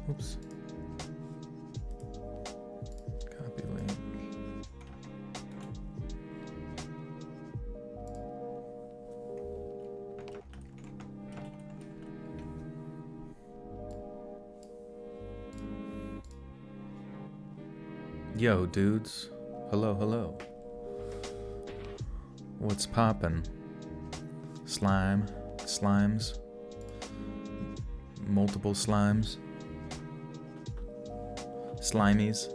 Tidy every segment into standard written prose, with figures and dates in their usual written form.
Oops. Copy link. Yo, dudes. Hello, hello. What's poppin'? Slimes. Multiple slimes. Slimies.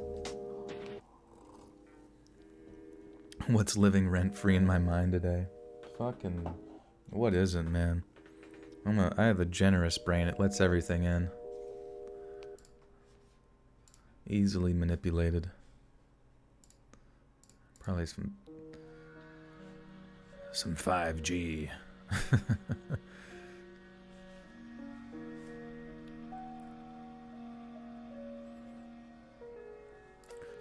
What's living rent-free in my mind today? Fucking... What isn't, man? I have a generous brain. It lets everything in. Easily manipulated. Probably some 5G.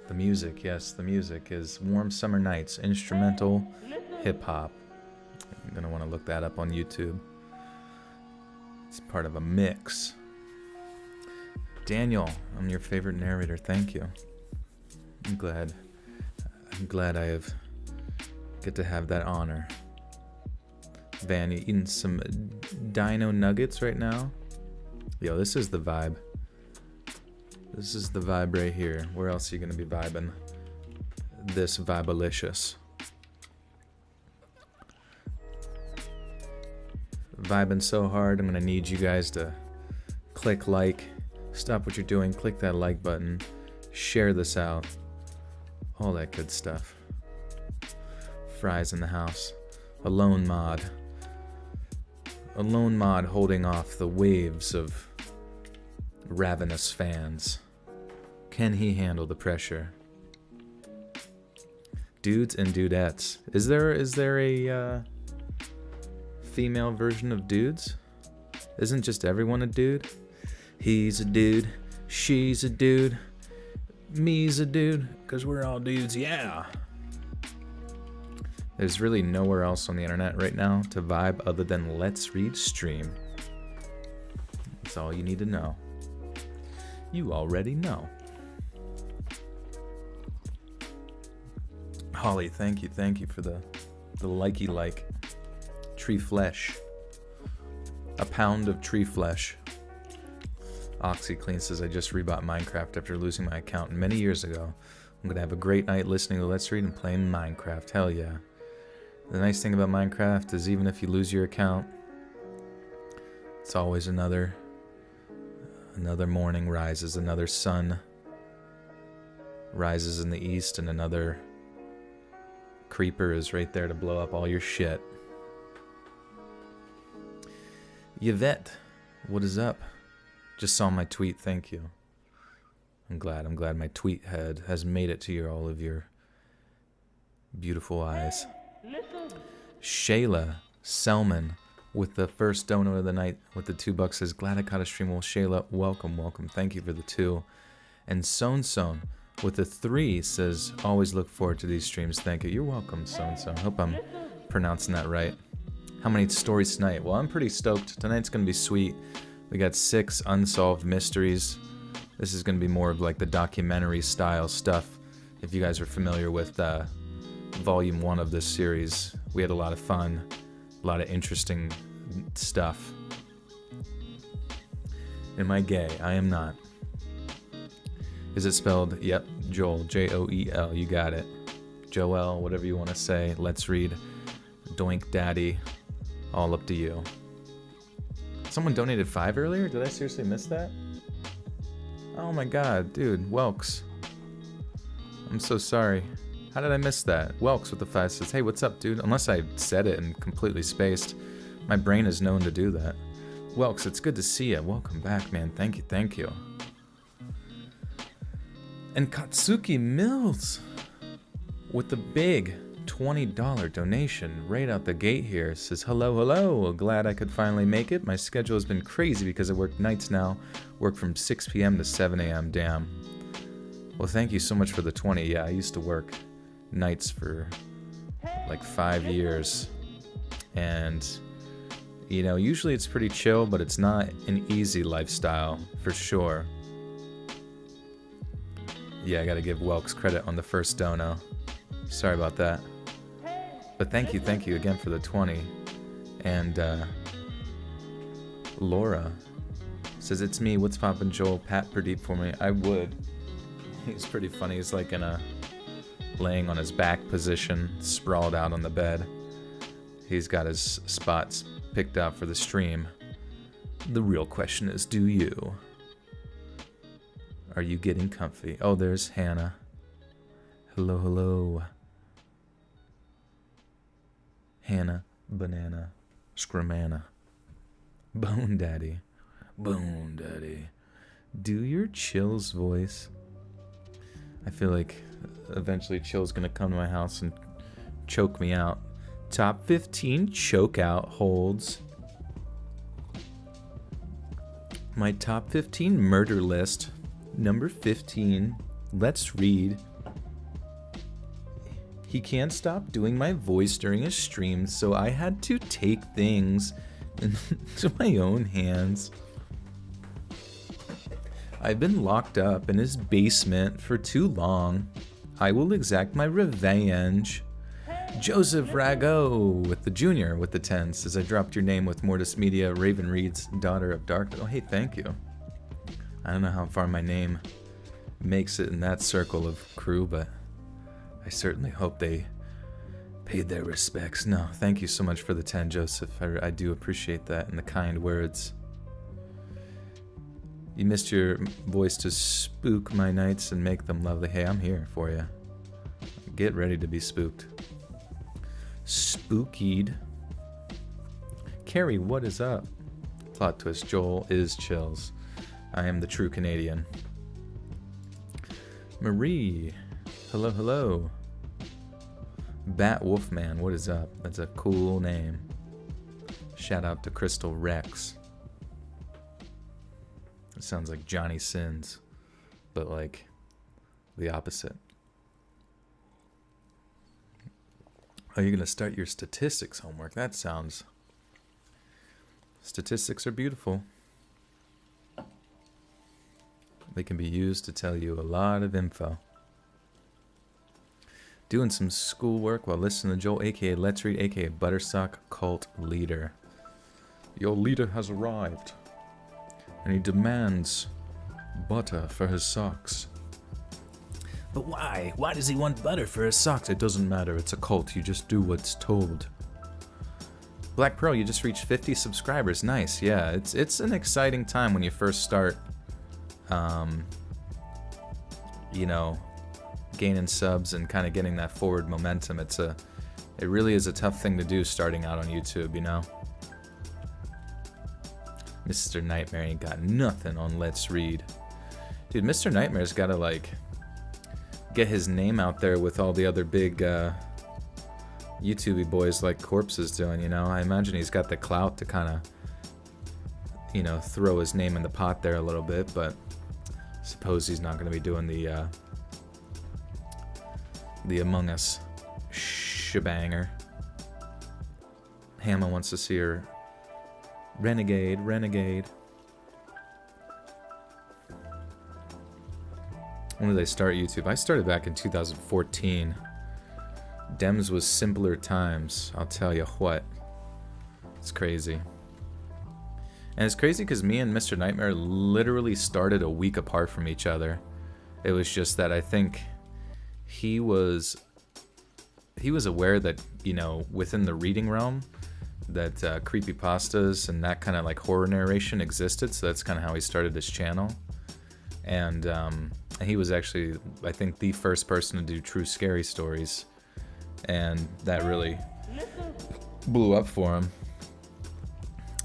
The music, yes, the music is Warm Summer Nights, instrumental hip-hop. You're going to want to look that up on YouTube. It's part of a mix. Daniel, I'm your favorite narrator, thank you. I'm glad I get to have that honor. Van, you eating some dino nuggets right now? Yo, this is the vibe. This is the vibe right here. Where else are you gonna be vibing? This vibalicious. Vibing so hard, I'm gonna need you guys to click like. Stop what you're doing, click that like button. Share this out. All that good stuff. Fries in the house. A lone mod. A lone mod holding off the waves of ravenous fans. Can he handle the pressure? Dudes and dudettes. Is there a female version of dudes? Isn't just everyone a dude? He's a dude. She's a dude. Me's a dude. 'Cause we're all dudes, yeah. There's really nowhere else on the internet right now to vibe other than Let's Read Stream. That's all you need to know. You already know. Holly, thank you for the likey like. Tree flesh. A pound of tree flesh. OxyClean says, I just rebought Minecraft after losing my account many years ago. I'm gonna have a great night listening to Let's Read and playing Minecraft. Hell yeah. The nice thing about Minecraft is even if you lose your account, it's always another morning rises, another sun rises in the east, and another creeper is right there to blow up all your shit. Yvette, what is up? Just saw my tweet, thank you. I'm glad my tweet head has made it to all of your beautiful eyes. Shayla Selman with the first donor of the night with the $2 says, glad I caught a stream. Well, Shayla, welcome. Thank you for the 2. And Son with the 3 says, always look forward to these streams. Thank you. You're welcome, Son. Hope I'm pronouncing that right. How many stories tonight? Well, I'm pretty stoked. Tonight's going to be sweet. We got 6 unsolved mysteries. This is going to be more of like the documentary style stuff. If you guys are familiar with Volume 1 of this series, we had a lot of fun, a lot of interesting stuff. Am I gay? I am not. Is it spelled? Yep, Joel, Joel, you got it. Joel, whatever you want to say. Let's Read. Doink Daddy, all up to you. Someone donated 5 earlier? Did I seriously miss that? Oh my god, dude, Welks. I'm so sorry. How did I miss that? Welks with the 5 says, hey, what's up, dude? Unless I said it and completely spaced. My brain is known to do that. Welks, it's good to see you. Welcome back, man. Thank you. And Katsuki Mills with the big $20 donation right out the gate here. Says, hello. Glad I could finally make it. My schedule has been crazy because I work nights now. Work from 6 p.m. to 7 a.m. Damn. Well, thank you so much for the 20. Yeah, I used to work nights for like 5 years. And, you know, usually it's pretty chill, but it's not an easy lifestyle for sure. Yeah, I gotta give Welks credit on the first dono. Sorry about that. But thank you again for the 20. And Laura says, it's me, what's poppin', Joel? Pat Pradeep for me. I would. He's pretty funny. He's like in a laying on his back position, sprawled out on the bed. He's got his spots picked out for the stream. The real question is, do you? Are you getting comfy? Oh, there's Hannah. Hello, hello. Hannah, banana, scramana. Bone Daddy. Bone Daddy. Do your Chill's voice. I feel like eventually Chill's gonna come to my house and choke me out. Top 15 choke out holds. My top 15 murder list. Number 15. Let's read. He can't stop doing my voice during his stream, so I had to take things into my own hands. I've been locked up in his basement for too long. I will exact my revenge. Joseph Rago with the junior with the 10 says, I dropped your name with Mortis Media, Raven Reed's Daughter of Darkness. Oh, hey, thank you. I don't know how far my name makes it in that circle of crew, but I certainly hope they paid their respects. No, thank you so much for the 10, Joseph. I do appreciate that and the kind words. You missed your voice to spook my nights and make them lovely. Hey, I'm here for you. Get ready to be spooked. Spookied. Carrie, what is up? Plot twist, Joel is Chills. I am the true Canadian. Marie. Hello, hello. Bat Wolfman, what is up? That's a cool name. Shout out to Crystal Rex. It sounds like Johnny Sins, but like the opposite. Oh, you're gonna start your statistics homework. That sounds... Statistics are beautiful. They can be used to tell you a lot of info. Doing some schoolwork while listening to Joel, aka Let's Read, aka Buttersock Cult Leader. Your leader has arrived, and he demands butter for his socks. But why? Why does he want butter for his socks? It doesn't matter. It's a cult. You just do what's told. Black Pearl, you just reached 50 subscribers. Nice. Yeah, it's an exciting time when you first start, you know, gaining subs and kind of getting that forward momentum. It really is a tough thing to do starting out on YouTube, you know. Mr. Nightmare ain't got nothing on Let's Read. Dude, Mr. Nightmare's gotta like get his name out there with all the other big YouTube boys like Corpse is doing, you know. I imagine he's got the clout to kind of, you know, throw his name in the pot there a little bit, but I suppose he's not going to be doing the Among Us shebanger. Hannah wants to see her renegade. When did I start YouTube? I started back in 2014. Dems was simpler times, I'll tell you what. It's crazy. And it's crazy because me and Mr. Nightmare literally started a week apart from each other. It was just that I think he was aware that, you know, within the reading realm, that creepypastas and that kind of like horror narration existed, so that's kind of how he started his channel. And he was actually, I think, the first person to do true scary stories, and that really blew up for him.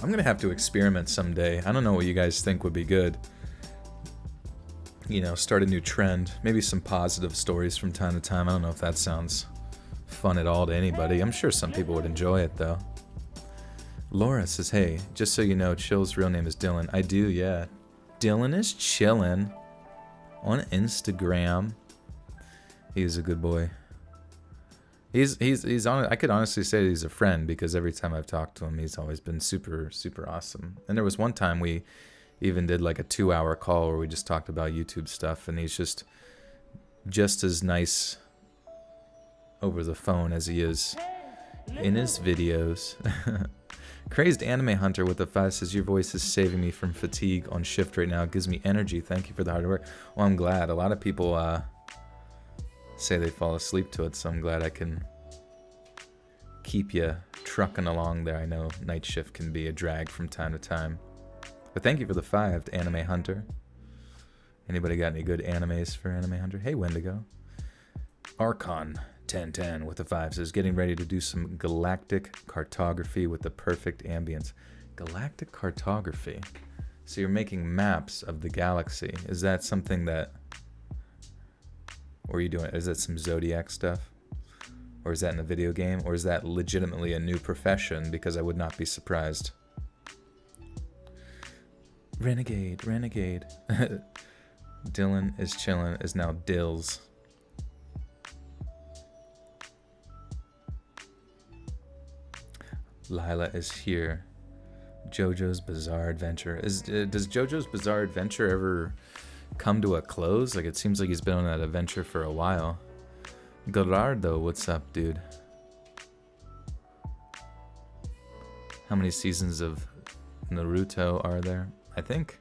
I'm gonna have to experiment someday. I don't know what you guys think would be good. You know, start a new trend. Maybe some positive stories from time to time. I don't know if that sounds fun at all to anybody. I'm sure some people would enjoy it, though. Laura says, hey, just so you know, Chill's real name is Dylan. I do, yeah. Dylan is chillin' on Instagram. He's a good boy. He's on. I could honestly say he's a friend because every time I've talked to him, he's always been super, super awesome. And there was one time we even did like a 2-hour call where we just talked about YouTube stuff, and he's just just as nice over the phone as he is in his videos. Crazed Anime Hunter with the 5 says, your voice is saving me from fatigue on shift right now. It gives me energy. Thank you for the hard work. Well, I'm glad. A lot of people say they fall asleep to it, so I'm glad I can keep you trucking along there. I know night shift can be a drag from time to time. But thank you for the 5, Anime Hunter. Anybody got any good animes for Anime Hunter? Hey, Wendigo. Archon 1010 with the 5 says, getting ready to do some galactic cartography with the perfect ambience. Galactic cartography. So you're making maps of the galaxy. Is that something that... Or are you doing... Is that some Zodiac stuff? Or is that in a video game? Or is that legitimately a new profession? Because I would not be surprised. Renegade, renegade. Dylan is chillin' is now Dills. Lila is here. JoJo's Bizarre Adventure. Does JoJo's Bizarre Adventure ever come to a close? Like, it seems like he's been on that adventure for a while. Gerardo, what's up, dude? How many seasons of Naruto are there? I think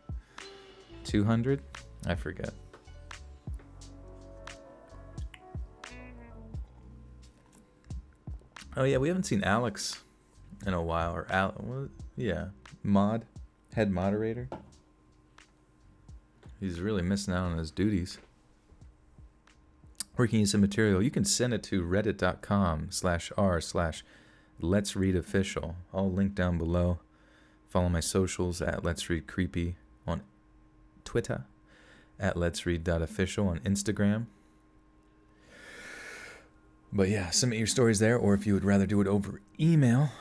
200? I forget. Oh yeah, we haven't seen Alex in a while, or yeah, head moderator. He's really missing out on his duties. Where can you send material? You can send it to reddit.com/r/letsreadofficial. All linked down below. Follow my socials at Let's Read Creepy on Twitter, at letsread.official on Instagram. But yeah, submit your stories there, or if you would rather do it over email,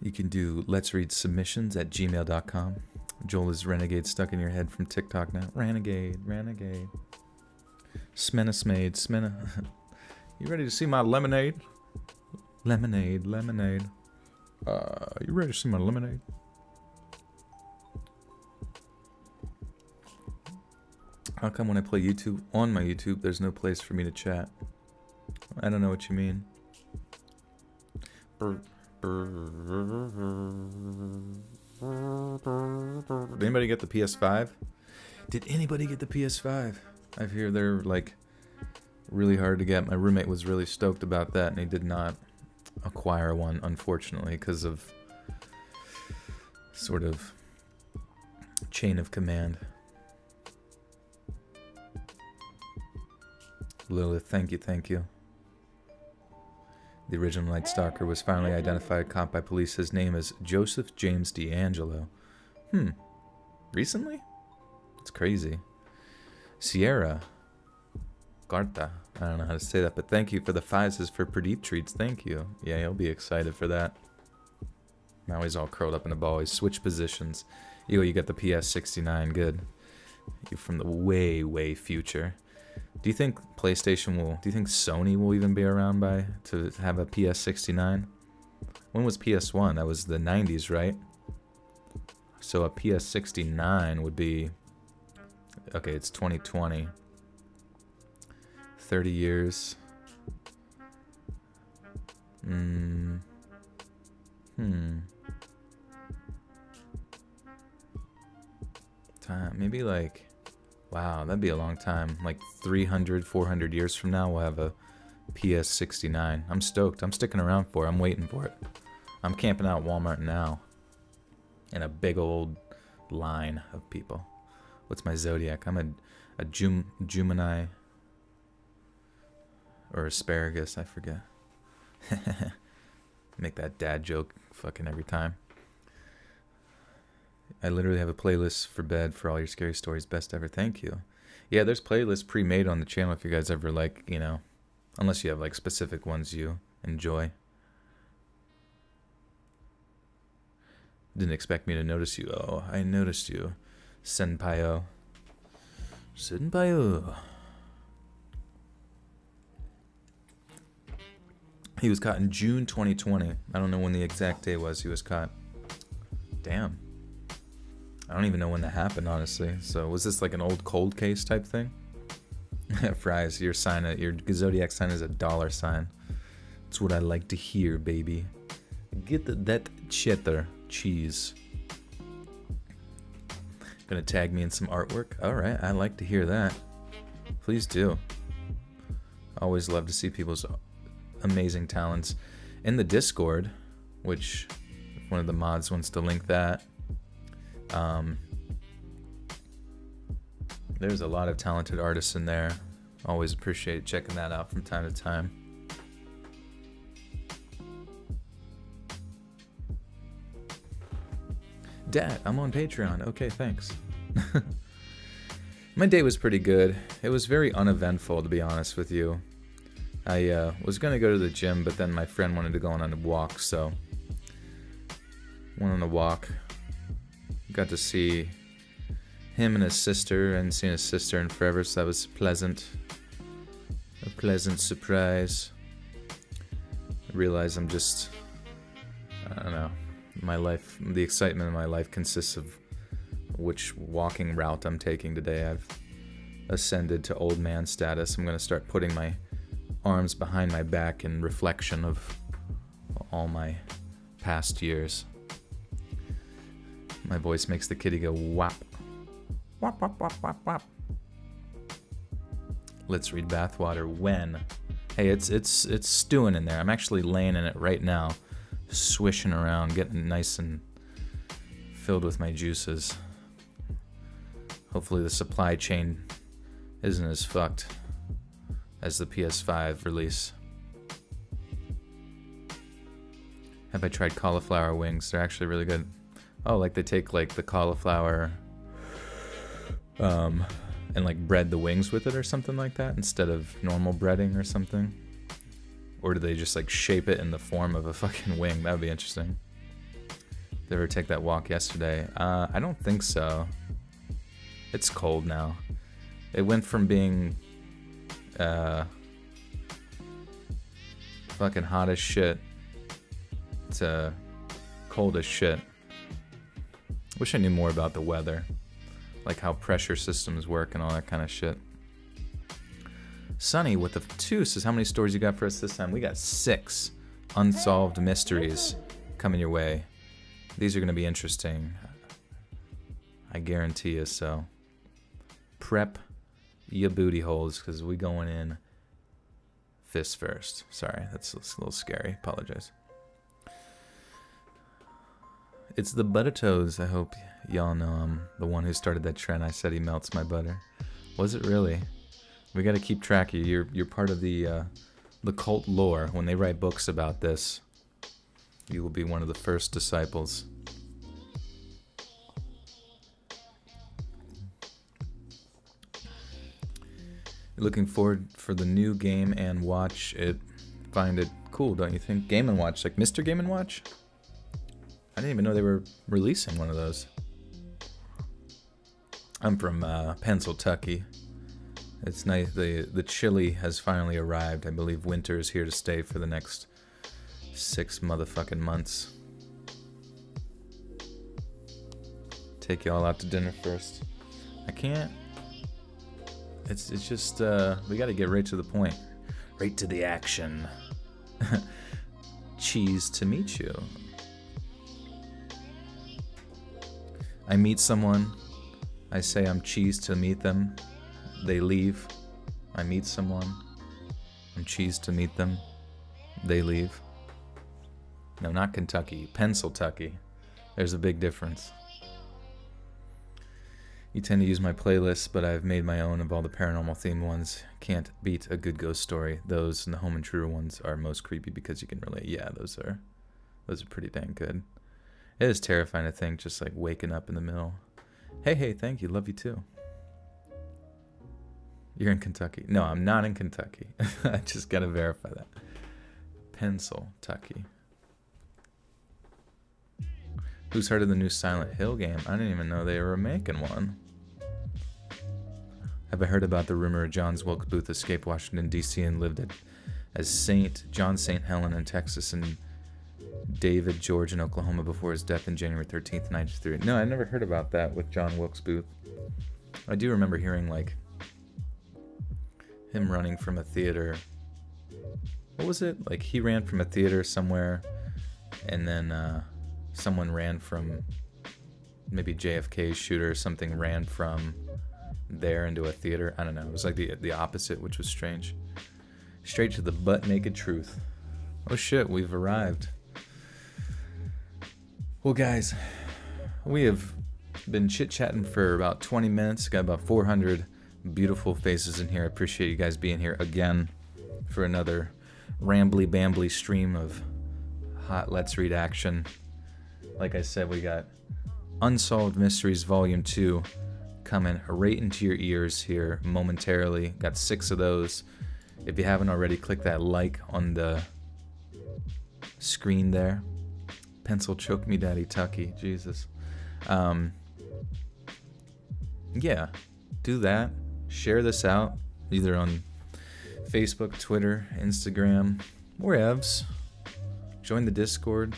you can do letsreadsubmissions@gmail.com. Joel is Renegade stuck in your head from TikTok now. Renegade, renegade. Smena smade, smena. You ready to see my lemonade? Lemonade, lemonade. You ready to see my lemonade? How come when I play YouTube on my YouTube, there's no place for me to chat? I don't know what you mean. Did anybody get the PS5? Did anybody get the PS5? I hear they're like really hard to get. My roommate was really stoked about that, and he did not acquire one, unfortunately, because of sort of chain of command. Lilith, thank you, thank you. The original Night Stalker was finally identified, caught by police. His name is Joseph James D'Angelo. Recently? It's crazy. Sierra Garta. I don't know how to say that, but thank you for the 5s for Pradeep treats. Thank you. Yeah, he'll be excited for that. Now he's all curled up in a ball. He switched positions. You got the PS69. Good. You from the way, way future. Do you think PlayStation will... Do you think Sony will even be around to have a PS69? When was PS1? That was the 90s, right? So a PS69 would be... Okay, it's 2020. 30 years. Time. Maybe like... Wow, that'd be a long time. Like 300, 400 years from now, we'll have a PS69. I'm stoked. I'm sticking around for it. I'm waiting for it. I'm camping out at Walmart now. In a big old line of people. What's my zodiac? I'm a Gemini. Or asparagus, I forget. Make that dad joke fucking every time. I literally have a playlist for bed for all your scary stories. Best ever. Thank you. Yeah, there's playlists pre-made on the channel if you guys ever like, unless you have like specific ones you enjoy. Didn't expect me to notice you. Oh, I noticed you. Senpaio. Senpaio. He was caught in June 2020. I don't know when the exact day was he was caught. Damn. I don't even know when that happened, honestly. So was this like an old cold case type thing? Fries, your zodiac sign is a $. That's what I like to hear, baby. Get that cheddar cheese. Gonna tag me in some artwork? Alright, I like to hear that. Please do. Always love to see people's amazing talents. In the Discord, which if one of the mods wants to link that, there's a lot of talented artists in there. Always appreciate checking that out from time to time. Dad, I'm on Patreon. Okay, thanks. My day was pretty good. It was very uneventful, to be honest with you. I was going to go to the gym, but then my friend wanted to go on a walk, so went on a walk. Got to see him and his sister. I hadn't seen his sister in forever, so that was pleasant. A pleasant surprise. I realize I don't know. My life, the excitement of my life consists of which walking route I'm taking today. I've ascended to old man status. I'm going to start putting my arms behind my back in reflection of all my past years. My voice makes the kitty go whop. Whop, whop, whop, whop, whop. Let's read bathwater when. Hey, it's stewing in there. I'm actually laying in it right now. Swishing around, getting nice and filled with my juices. Hopefully the supply chain isn't as fucked as the PS5 release. Have I tried cauliflower wings? They're actually really good. Oh, like they take like the cauliflower and like bread the wings with it or something like that instead of normal breading or something. Or do they just like shape it in the form of a fucking wing? That would be interesting. Did I ever take that walk yesterday? I don't think so. It's cold now. It went from being fucking hot as shit to cold as shit. Wish I knew more about the weather. Like how pressure systems work and all that kind of shit. Sunny with the 2 says, how many stories you got for us this time? We got 6 unsolved mysteries coming your way. These are going to be interesting. I guarantee you so. Prep your booty holes because we going in fist first. Sorry, that's a little scary. Apologize. It's the butter toes. I hope y'all know I'm the one who started that trend. I said he melts my butter. Was it really? We got to keep track of you. You're part of the cult lore. When they write books about this, you will be one of the first disciples. Looking forward for the new Game and Watch. Find it cool, don't you think? Game and Watch, like Mr. Game and Watch? I didn't even know they were releasing one of those. I'm from Pennsylvania. It's nice. The chili has finally arrived. I believe winter is here to stay for the next 6 motherfucking months. Take y'all out to dinner first. I can't. It's just we got to get right to the point, right to the action. Cheese to meet you. I meet someone. I say I'm cheese to meet them. They leave. I meet someone. I'm cheese to meet them. They leave. No, not Kentucky. Pennsylvania. There's a big difference. You tend to use my playlist, but I've made my own of all the paranormal themed ones. Can't beat a good ghost story. Those and the home intruder ones are most creepy because you can relate. Yeah, those are pretty dang good. It is terrifying to think, just like waking up in the middle. Hey, thank you. Love you too. You're in Kentucky. No, I'm not in Kentucky. I just gotta verify that. Pennsylvania. Who's heard of the new Silent Hill game? I didn't even know they were making one. Have I heard about the rumor John Wilkes Booth escaped Washington, D.C. and lived as John St. Helen in Texas and David George in Oklahoma before his death in January 13th, 1993? No, I never heard about that with John Wilkes Booth. I do remember hearing, like, him running from a theater. What was it? Like he ran from a theater somewhere, and then someone ran from maybe JFK's shooter or something ran from there into a theater. I don't know. It was like the opposite, which was strange. Straight to the butt naked truth. Oh shit, we've arrived. Well, guys, we have been chit-chatting for about 20 minutes. Got about 400 beautiful faces in here. I appreciate you guys being here again for another rambly-bambly stream of hot Let's Read action. Like I said, we got Unsolved Mysteries Volume 2 coming right into your ears here momentarily. Got 6 of those. If you haven't already, click that like on the screen there. Pencil choke me, Daddy Tucky. Jesus. Yeah, do that. Share this out, either on Facebook, Twitter, Instagram, wherevs. Join the Discord,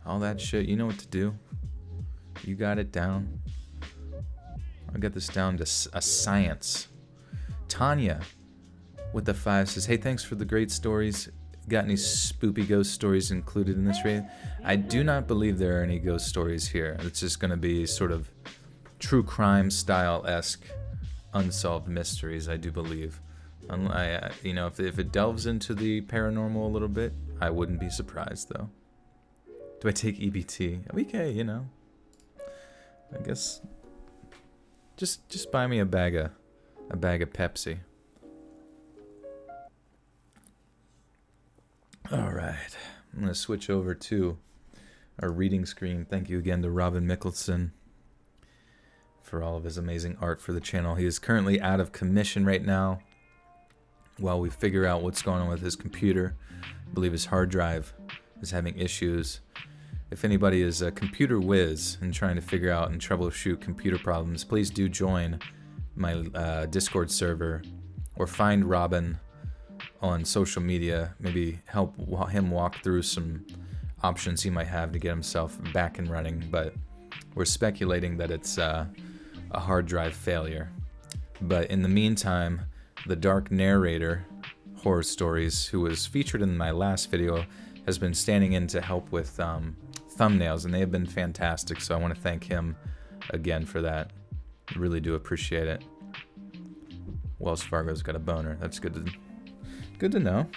all that shit. You know what to do. You got it down. I'll get this down to a science. Tanya with the 5 says, hey, thanks for the great stories. Got any spoopy ghost stories included in this raid? I do not believe there are any ghost stories here. It's just going to be sort of true crime style-esque unsolved mysteries, I do believe. You know, if it delves into the paranormal a little bit, I wouldn't be surprised, though. Do I take EBT? Okay, you know. I guess just buy me a bag of Pepsi. All right, I'm gonna switch over to our reading screen. Thank you again to Robin Mikalsen for all of his amazing art for the channel. He is currently out of commission right now while we figure out what's going on with his computer. I believe his hard drive is having issues. If anybody is a computer whiz and trying to figure out and troubleshoot computer problems, please do join my Discord server or find Robin on social media. Maybe help him walk through some options he might have to get himself back and running. But we're speculating that it's a hard drive failure. But in the meantime, the Dark Narrator Horror Stories, who was featured in my last video, has been standing in to help with thumbnails, and they have been fantastic, so I want to thank him again for that. I really do appreciate it. Wells Fargo's got a boner. That's good to know.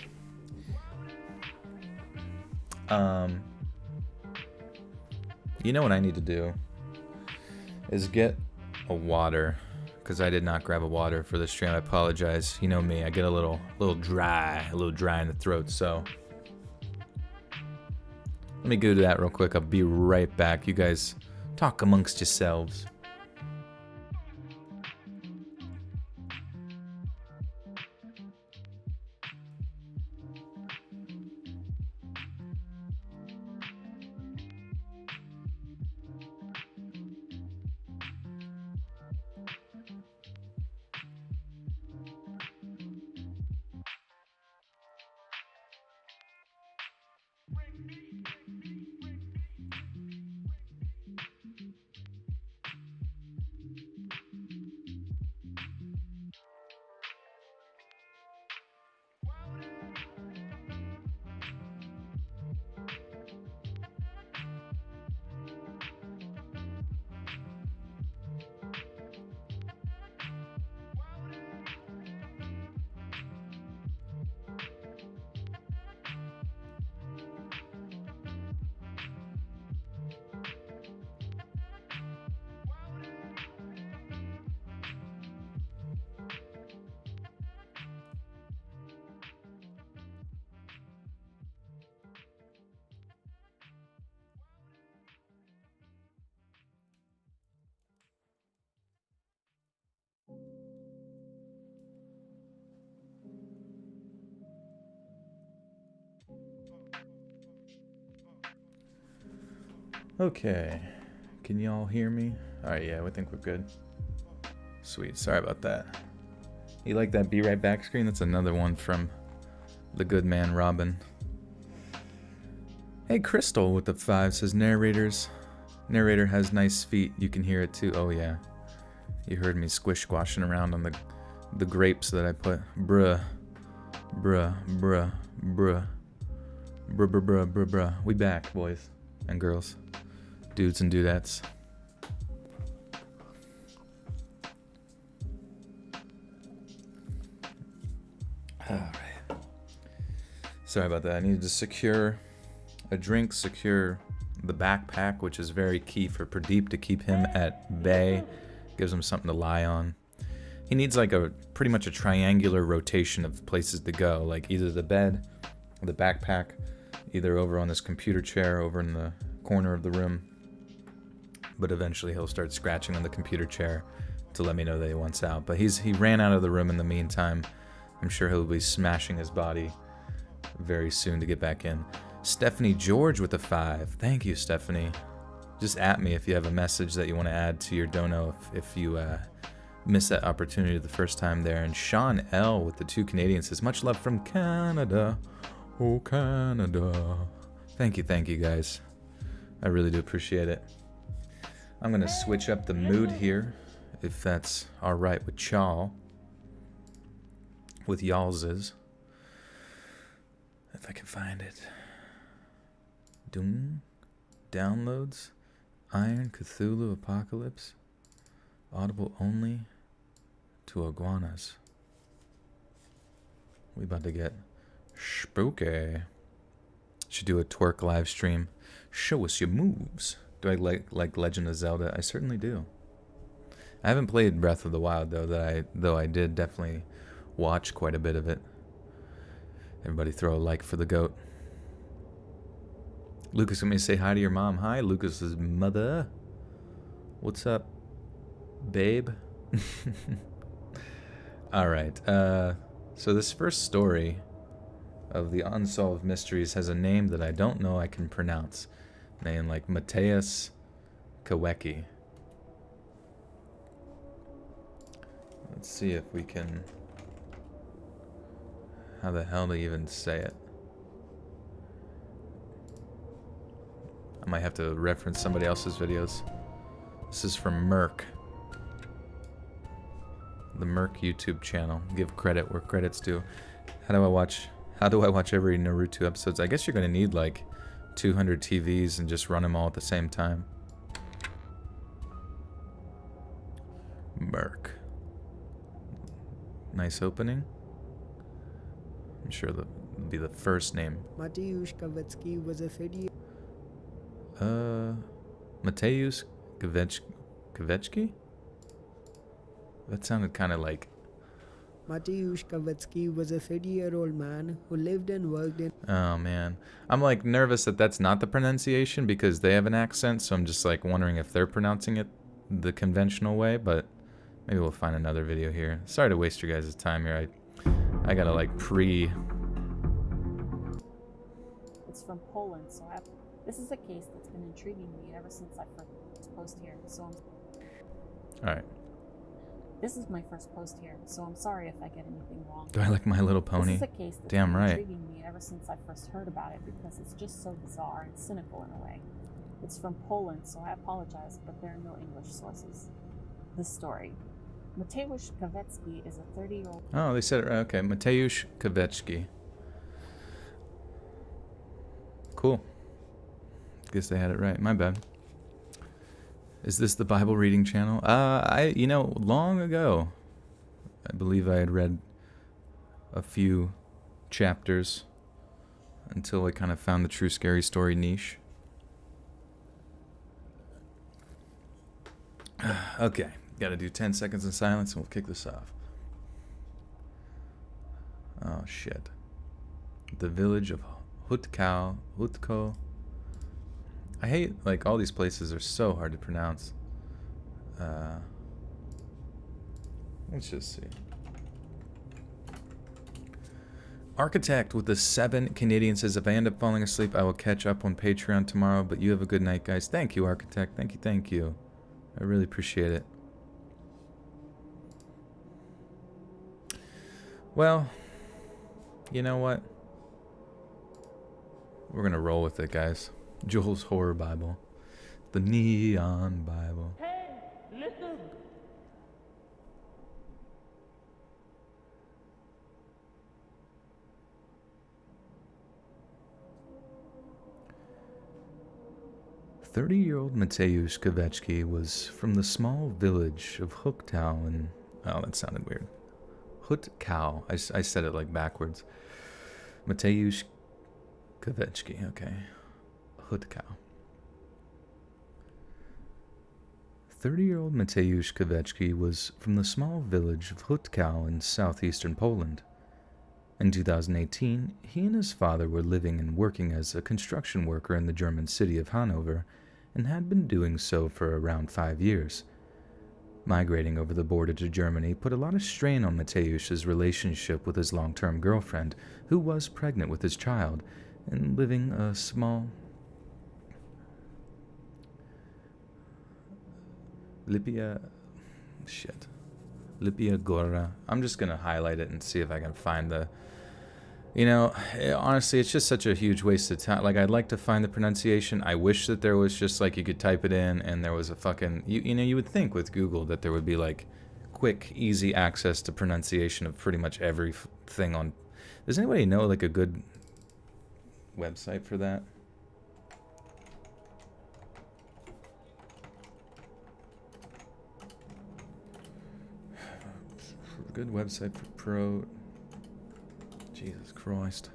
You know what I need to do is get a water, because I did not grab a water for this stream. I apologize. You know me, I get a little dry in the throat, so let me go to that real quick. I'll be right back. You guys talk amongst yourselves. Okay, can y'all hear me? Alright, yeah, I think we're good. Sweet, sorry about that. You like that Be Right Back screen? That's another one from the good man Robin. Hey, Crystal with the 5 says, narrator has nice feet. You can hear it too. Oh yeah, you heard me squish squashing around on the the grapes that I put. Bruh. Bruh. Bruh. Bruh. Bruh, bruh, bruh, bruh, bruh. We back, boys and girls. Dudes and dudettes. Alright. Sorry about that. I needed to secure a drink, secure the backpack, which is very key for Pradeep to keep him at bay. Gives him something to lie on. He needs like a pretty much a triangular rotation of places to go, like either the bed, the backpack, either over on this computer chair over in the corner of the room. But eventually he'll start scratching on the computer chair to let me know that he wants out. But he ran out of the room in the meantime. I'm sure he'll be smashing his body very soon to get back in. Stephanie George with a 5. Thank you, Stephanie. Just at me if you have a message that you want to add to your dono if you missed that opportunity the first time there. And Sean L with the 2 Canadians says, much love from Canada. Oh, Canada. Thank you guys. I really do appreciate it. I'm going to switch up the mood here, if that's alright with y'all. With y'all's. If I can find it. Doom. Downloads. Iron Cthulhu Apocalypse. Audible only to iguanas. We about to get spooky. Should do a twerk live stream. Show us your moves. Do I like Legend of Zelda? I certainly do. I haven't played Breath of the Wild though I did definitely watch quite a bit of it. Everybody throw a like for the goat. Lucas, let me say hi to your mom. Hi, Lucas's mother. What's up, babe? All right. So this first story of the Unsolved Mysteries has a name that I don't know I can pronounce. Name like Mateus Kawecki. Let's see if we can... How the hell to even say it? I might have to reference somebody else's videos. This is from Merc. The Merc YouTube channel. Give credit where credit's due. How do I watch every Naruto episodes? I guess you're gonna need like 200 TVs and just run them all at the same time. Merc. Nice opening. I'm sure that'll be the first name. Mateusz Kawecki was a 30. Mateusz Kawecki? That sounded kind of like... Mateusz Kawecki was a 30-year-old man who lived and worked in... Oh, man. I'm, like, nervous that that's not the pronunciation because they have an accent, so I'm just, like, wondering if they're pronouncing it the conventional way, but maybe we'll find another video here. Sorry to waste your guys' time here. I gotta, like, It's from Poland, so this is a case that's been intriguing me ever since I first posted here, so Alright. This is my first post here, so I'm sorry if I get anything wrong. Do I like My Little Pony? This is a case that's Damn been right. intriguing me ever since I first heard about it because it's just so bizarre and cynical in a way. It's from Poland, so I apologize, but there are no English sources. This story. Mateusz Kawecki is a 30-year-old... Oh, they said it right. Okay, Mateusz Kawecki. Cool. Guess they had it right. My bad. Is this the Bible reading channel? Long ago, I believe I had read a few chapters until I kind of found the true scary story niche. Okay, gotta do 10 seconds in silence and we'll kick this off. Oh shit. The village of Hutko. I hate, like, all these places are so hard to pronounce. Let's just see. Architect with the 7 Canadian says, if I end up falling asleep, I will catch up on Patreon tomorrow, but you have a good night, guys. Thank you, Architect. Thank you. I really appreciate it. Well, you know what? We're gonna roll with it, guys. Joel's Horror Bible. The Neon Bible. Hey, listen! 30-year-old Mateusz Kawecki was from the small village of Hutkau in... Oh, that sounded weird. Hutkau. I said it like backwards. Mateusz Kawecki, okay. Hutkau. 30-year-old Mateusz Kawecki was from the small village of Hutkau in southeastern Poland. In 2018, he and his father were living and working as a construction worker in the German city of Hanover, and had been doing so for around 5 years. Migrating over the border to Germany put a lot of strain on Mateusz's relationship with his long-term girlfriend, who was pregnant with his child, and living a small... Lipia Gora. I'm just going to highlight it and see if I can find the... honestly, it's just such a huge waste of time. Like, I'd like to find the pronunciation. I wish that there was just, like, you could type it in and there was a fucking... You would think with Google that there would be, like, quick, easy access to pronunciation of pretty much everything on... Does anybody know, like, a good website for that? Good website for pro... Jesus Christ.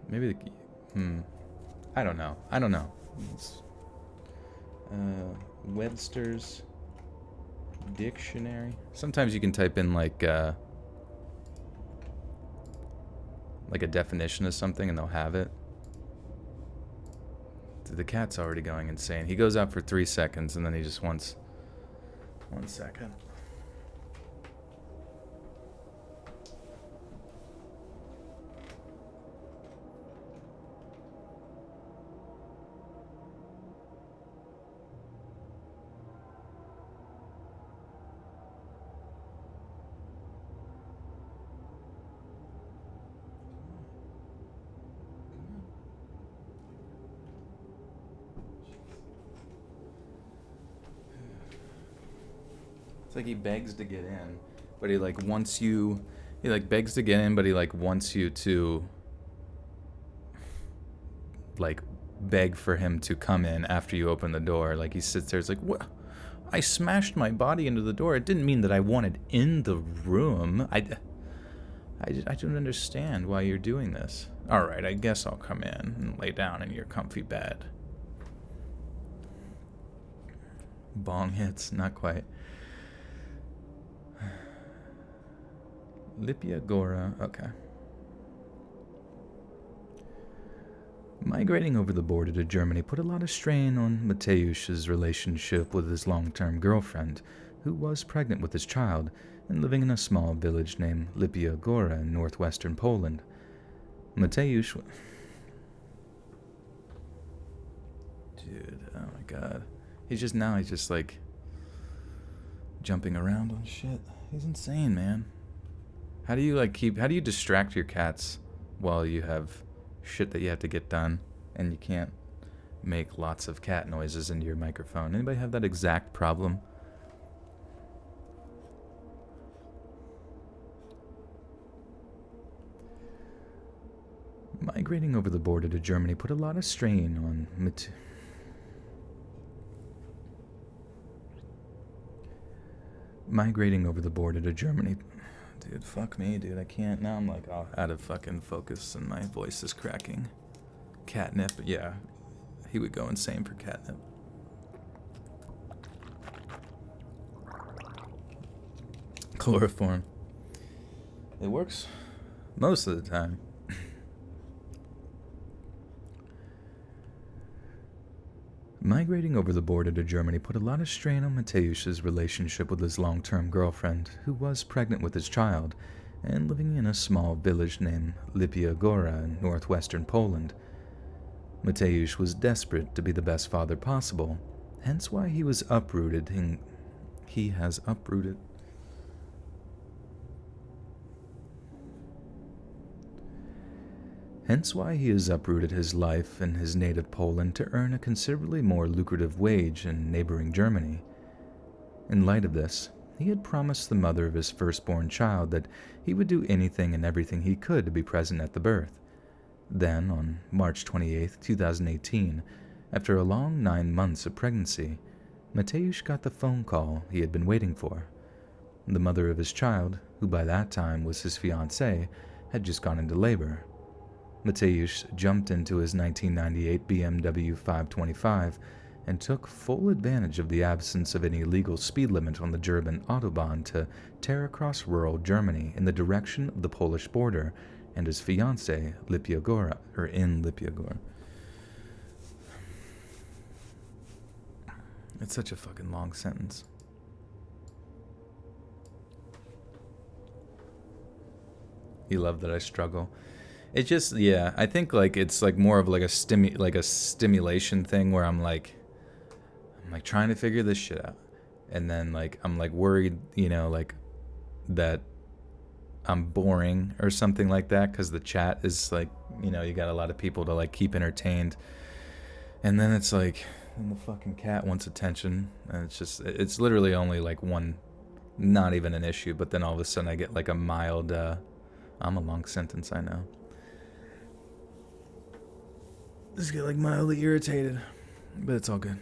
Maybe I don't know. It's, Webster's Dictionary. Sometimes you can type in like a definition of something and they'll have it. The cat's already going insane. He goes out for 3 seconds and then he just wants 1 second. Like he begs to get in, but he like wants you. He like begs to get in, but he like wants you to like beg for him to come in after you open the door. Like he sits there, it's like, what? I smashed my body into the door. It didn't mean that I wanted in the room. I don't understand why you're doing this. All right, I guess I'll come in and lay down in your comfy bed. Bong hits, not quite. Lipia Gora, okay. Migrating over the border to Germany put a lot of strain on Mateusz's relationship with his long-term girlfriend, who was pregnant with his child and living in a small village named Lipia Gora in northwestern Poland. Mateusz... Dude, oh my god. He's just like jumping around on shit. He's insane, man. How do you distract your cats while you have shit that you have to get done and you can't make lots of cat noises into your microphone? Anybody have that exact problem? Migrating over the border to Germany put a lot of strain on Migrating over the border to Germany... Dude, fuck me, dude. I can't. Now I'm like out of fucking focus and my voice is cracking. Catnip, yeah. He would go insane for catnip. Chloroform. It works most of the time. Migrating over the border to Germany put a lot of strain on Mateusz's relationship with his long-term girlfriend, who was pregnant with his child, and living in a small village named Lipia Gora in northwestern Poland. Mateusz was desperate to be the best father possible, hence why he has uprooted his life in his native Poland to earn a considerably more lucrative wage in neighboring Germany. In light of this, he had promised the mother of his firstborn child that he would do anything and everything he could to be present at the birth. Then, on March 28, 2018, after a long 9 months of pregnancy, Mateusz got the phone call he had been waiting for. The mother of his child, who by that time was his fiancée, had just gone into labor. Mateusz jumped into his 1998 BMW 525 and took full advantage of the absence of any legal speed limit on the German Autobahn to tear across rural Germany in the direction of the Polish border and his fiancée, Lipia in Lipia. It's such a fucking long sentence. You love that I struggle. It just, yeah, I think like it's like more of like a stimulation thing where I'm like trying to figure this shit out, and then like I'm like worried, you know, like that I'm boring or something like that, because the chat is like, you know, you got a lot of people to like keep entertained, and then it's like, and the fucking cat wants attention, and it's literally only like one, not even an issue, but then all of a sudden I get like a mild, I'm a long sentence, I know. Just get like mildly irritated, but it's all good.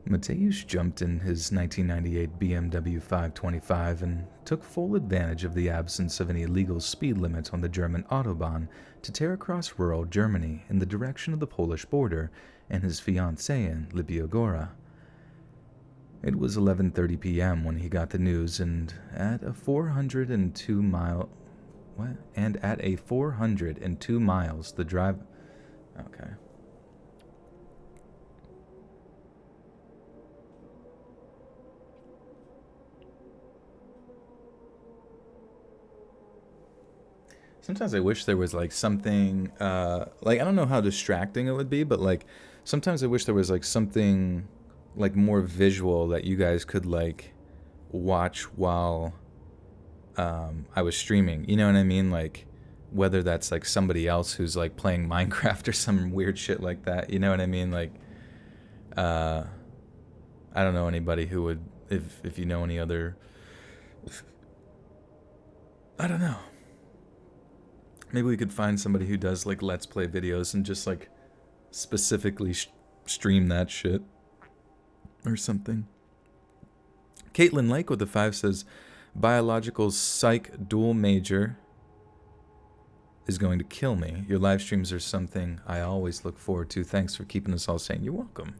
Mateusz jumped in his 1998 BMW 525 and took full advantage of the absence of any legal speed limit on the German Autobahn to tear across rural Germany in the direction of the Polish border and his fiancée in Lipia. It was 11:30 p.m. when he got the news, and at a 402 miles the drive. Okay. Sometimes I wish there was like something, like I don't know how distracting it would be, but like sometimes I wish there was like something like more visual that you guys could like watch while I was streaming. You know what I mean? Like whether that's like somebody else who's like playing Minecraft or some weird shit like that. You know what I mean? Like I don't know anybody who would, if you know any other, I don't know. Maybe we could find somebody who does like Let's Play videos and just like specifically stream that shit or something. Caitlin Lake with the 5 says, biological psych dual major is going to kill me. Your live streams are something I always look forward to. Thanks for keeping us all sane. You're welcome.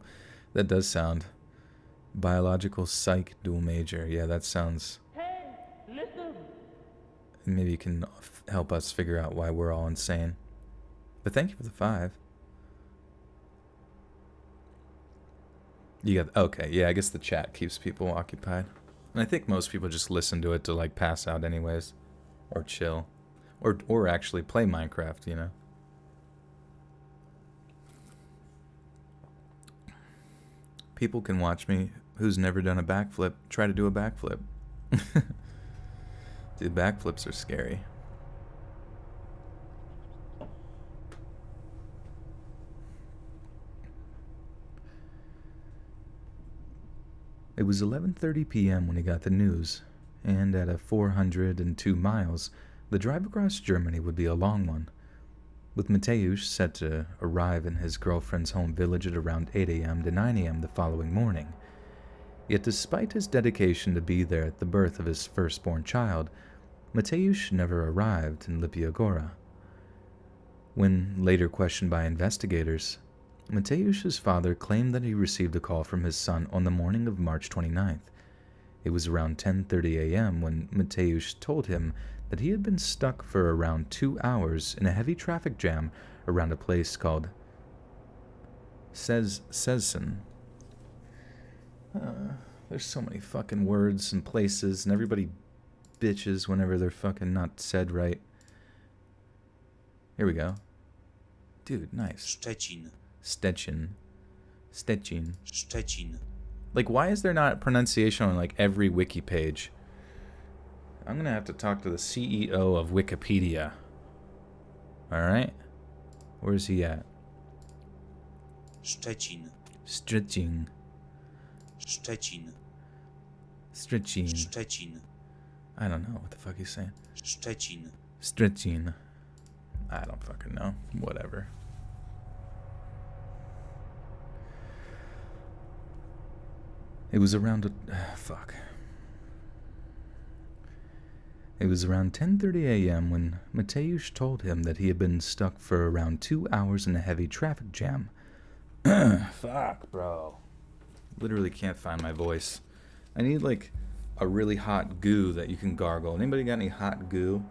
That does sound biological psych dual major. Yeah, that sounds. Hey, listen. Maybe you can help us figure out why we're all insane. But thank you for the 5. You got, okay, yeah, I guess the chat keeps people occupied. And I think most people just listen to it to like pass out anyways. Or chill. Or actually play Minecraft, you know. People can watch me who's never done a backflip try to do a backflip. Dude, backflips are scary. It was 11:30 p.m. when he got the news, and at a 402 miles, the drive across Germany would be a long one, with Mateusz set to arrive in his girlfriend's home village at around 8 a.m. to 9 a.m. the following morning. Yet despite his dedication to be there at the birth of his firstborn child, Mateusz never arrived in Lipia. When later questioned by investigators, Mateusz's father claimed that he received a call from his son on the morning of March 29th. It was around 10:30 a.m. when Mateusz told him that he had been stuck for around 2 hours in a heavy traffic jam around a place called Szczecin. There's so many fucking words and places, and everybody bitches whenever they're fucking not said right. Here we go. Dude, nice. Szczecin. Like, why is there not pronunciation on like every wiki page? I'm gonna have to talk to the CEO of Wikipedia. Alright? Where's he at? Szczecin. Stretching. Szczecin. Stretching. Szczecin. I don't know what the fuck he's saying. Szczecin. Stretching. I don't fucking know. Whatever. It was around fuck. It was around 10:30 a.m. when Mateusz told him that he had been stuck for around 2 hours in a heavy traffic jam. Fuck, bro. Literally can't find my voice. I need like a really hot goo that you can gargle. Anybody got any hot goo?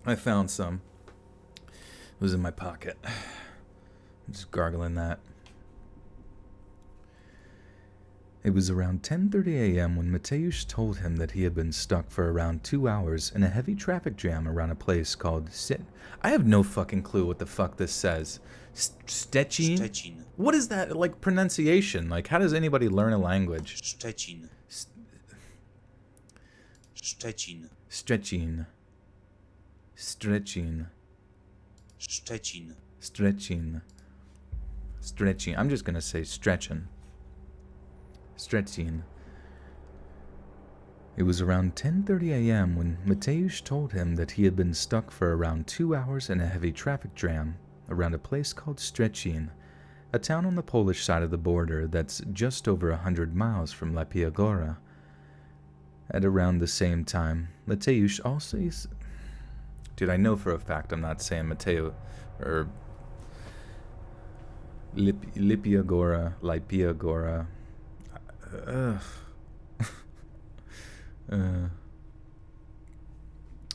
I found some. It was in my pocket. I'm just gargling that. It was around 10:30 a.m. when Mateusz told him that he had been stuck for around 2 hours in a heavy traffic jam around a place called Sit. I have no fucking clue what the fuck this says. Szczecin? Szczecin. What is that like pronunciation? Like, how does anybody learn a language? Szczecin. Szczecin. Stretching. Stretching. Szczecin. Stretching. Stretching. I'm just gonna say stretching. Stretching. It was around 10:30 a.m. when Mateusz told him that he had been stuck for around 2 hours in a heavy traffic jam around a place called Szczecin, a town on the Polish side of the border that's just over 100 miles from Lepia Góra. At around the same time, Mateusz also... Dude, I know for a fact I'm not saying Mateo or Lepia Góra.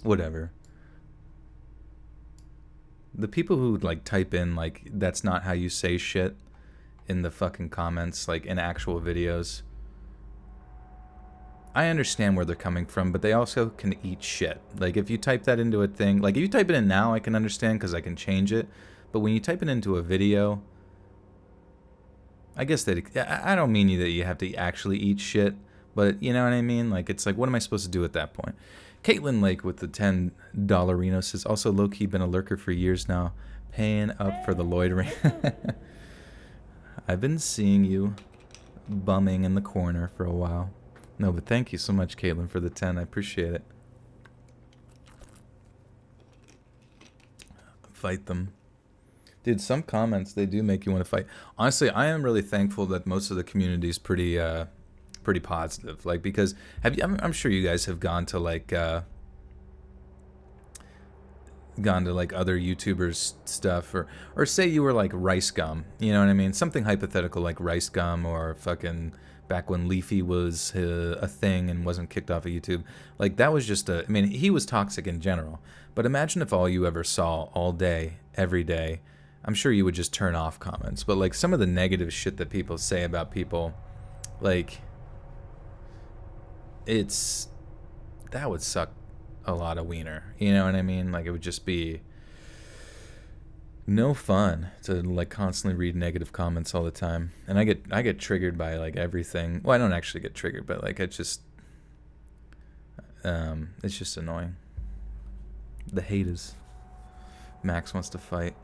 Whatever. The people who like type in like that's not how you say shit in the fucking comments, like in actual videos, I understand where they're coming from, but they also can eat shit. Like if you type that into a thing, like if you type it in now, I can understand because I can change it. But when you type it into a video, I guess that I don't mean that you have to actually eat shit, but you know what I mean? Like, it's like, what am I supposed to do at that point? Caitlin Lake with the $10 Reno says, also low-key been a lurker for years now, paying up for the loitering. I've been seeing you bumming in the corner for a while. No, but thank you so much, Caitlin, for the 10. I appreciate it. Fight them. Dude, some comments, they do make you want to fight. Honestly, I am really thankful that most of the community is pretty positive. Like, because I'm sure you guys have gone to like other YouTubers stuff, or say you were like Rice Gum, you know what I mean? Something hypothetical like Rice Gum, or fucking back when Leafy was a thing and wasn't kicked off of YouTube. Like, that was just I mean, he was toxic in general. But imagine if all you ever saw all day, every day, I'm sure you would just turn off comments. But like some of the negative shit that people say about people, like, that would suck a lot of wiener. You know what I mean? Like, it would just be no fun to like constantly read negative comments all the time. And I get triggered by like everything. Well, I don't actually get triggered, but like it's just annoying. The haters. Max wants to fight.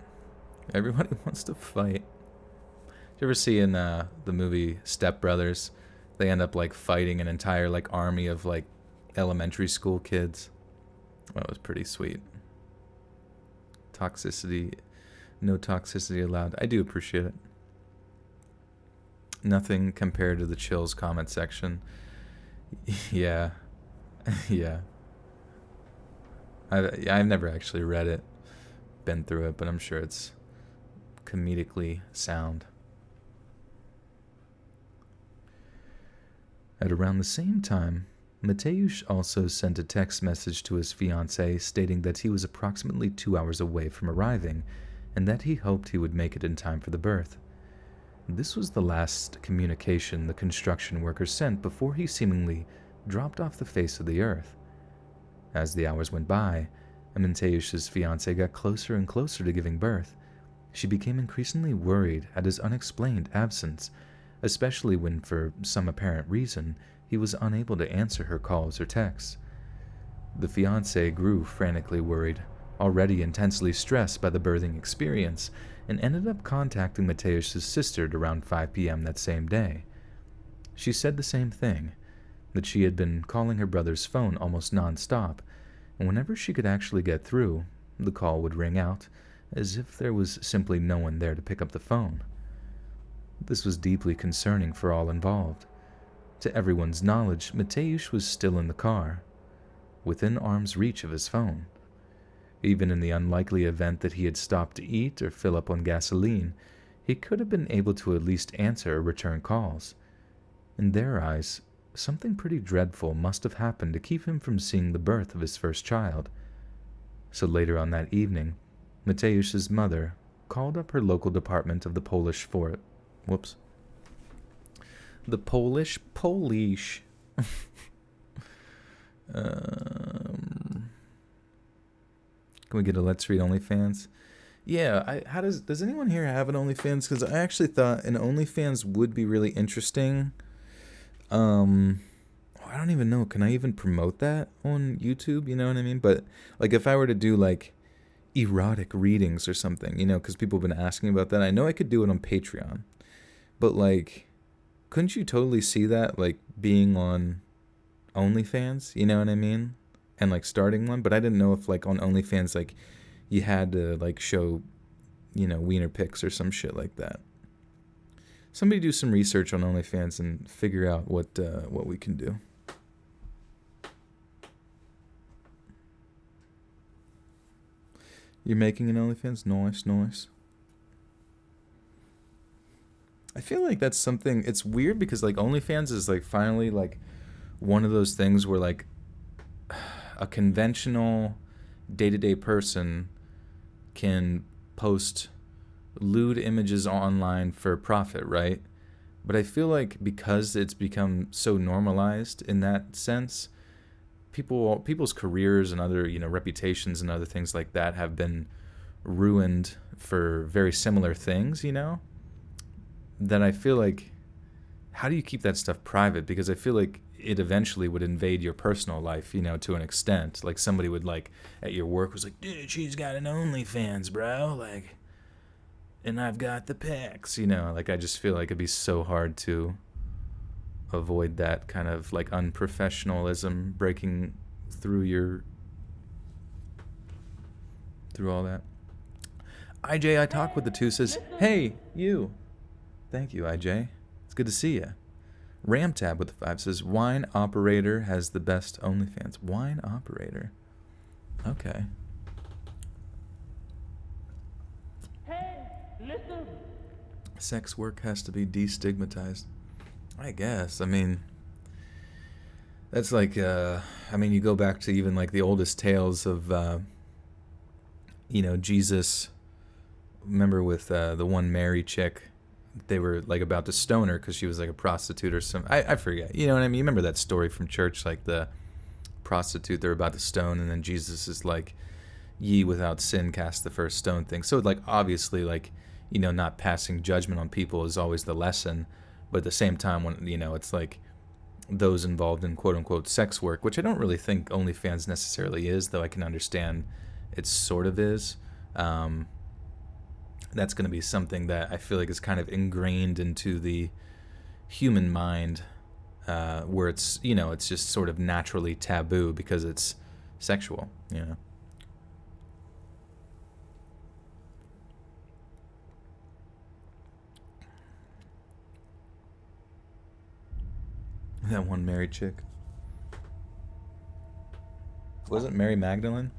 Everybody wants to fight. Did you ever see in the movie Step Brothers, they end up like fighting an entire like army of like elementary school kids? Well, it was pretty sweet. Toxicity, no toxicity allowed. I do appreciate it. Nothing compared to the Chills comment section. Yeah. Yeah. I've never actually read it, been through it, but I'm sure it's comedically sound. At around the same time, Mateusz also sent a text message to his fiancée stating that he was approximately 2 hours away from arriving and that he hoped he would make it in time for the birth. This was the last communication the construction worker sent before he seemingly dropped off the face of the earth. As the hours went by, and Mateusz's fiancée got closer and closer to giving birth, she became increasingly worried at his unexplained absence, especially when, for some apparent reason, he was unable to answer her calls or texts. The fiancé grew frantically worried, already intensely stressed by the birthing experience, and ended up contacting Mateusz's sister at around 5 p.m. that same day. She said the same thing, that she had been calling her brother's phone almost non-stop, and whenever she could actually get through, the call would ring out, as if there was simply no one there to pick up the phone. This was deeply concerning for all involved. To everyone's knowledge, Mateusz was still in the car, within arm's reach of his phone. Even in the unlikely event that he had stopped to eat or fill up on gasoline, he could have been able to at least answer or return calls. In their eyes, something pretty dreadful must have happened to keep him from seeing the birth of his first child. So later on that evening, Mateusz's mother called up her local department of the Polish the Polish Polish. Can we get a Let's Read OnlyFans? Yeah, does anyone here have an OnlyFans? Because I actually thought an OnlyFans would be really interesting. I don't even know. Can I even promote that on YouTube? You know what I mean? But like, if I were to do like erotic readings or something, you know, because people have been asking about that. I know I could do it on Patreon, but like, couldn't you totally see that like being on OnlyFans? You know what I mean? And like starting one, but I didn't know if like on OnlyFans like you had to like show, you know, wiener pics or some shit like that. Somebody do some research on OnlyFans and figure out what we can do. You're making an OnlyFans? Nice. I feel like that's something, it's weird because like OnlyFans is like finally like one of those things where like a conventional day-to-day person can post lewd images online for profit, right? But I feel like because it's become so normalized in that sense, people's careers and other, you know, reputations and other things like that have been ruined for very similar things, you know? That I feel like, how do you keep that stuff private? Because I feel like it eventually would invade your personal life, you know, to an extent. Like somebody would like at your work was like, dude, she's got an OnlyFans, bro. Like, and I've got the pics, you know. Like I just feel like it'd be so hard to avoid that kind of like unprofessionalism breaking through all that. IJ, I talk with the two says, hey, you. Thank you, IJ. It's good to see you. Ramtab with the 5 says, Wine Operator has the best OnlyFans. Wine Operator. Okay. Hey, listen. Sex work has to be destigmatized. I guess. I mean, that's like, I mean, you go back to even like the oldest tales of, you know, Jesus. Remember with the one Mary chick, they were like about to stone her because she was like a prostitute or something. I forget. You know what I mean? You remember that story from church, like the prostitute they're about to stone, and then Jesus is like, ye without sin cast the first stone thing. So like obviously like, you know, not passing judgment on people is always the lesson. But at the same time, when, you know, it's like those involved in quote unquote sex work, which I don't really think OnlyFans necessarily is, though I can understand it sort of is. That's going to be something that I feel like is kind of ingrained into the human mind, where it's, you know, it's just sort of naturally taboo because it's sexual, you know. That one married chick. Was it Mary Magdalene?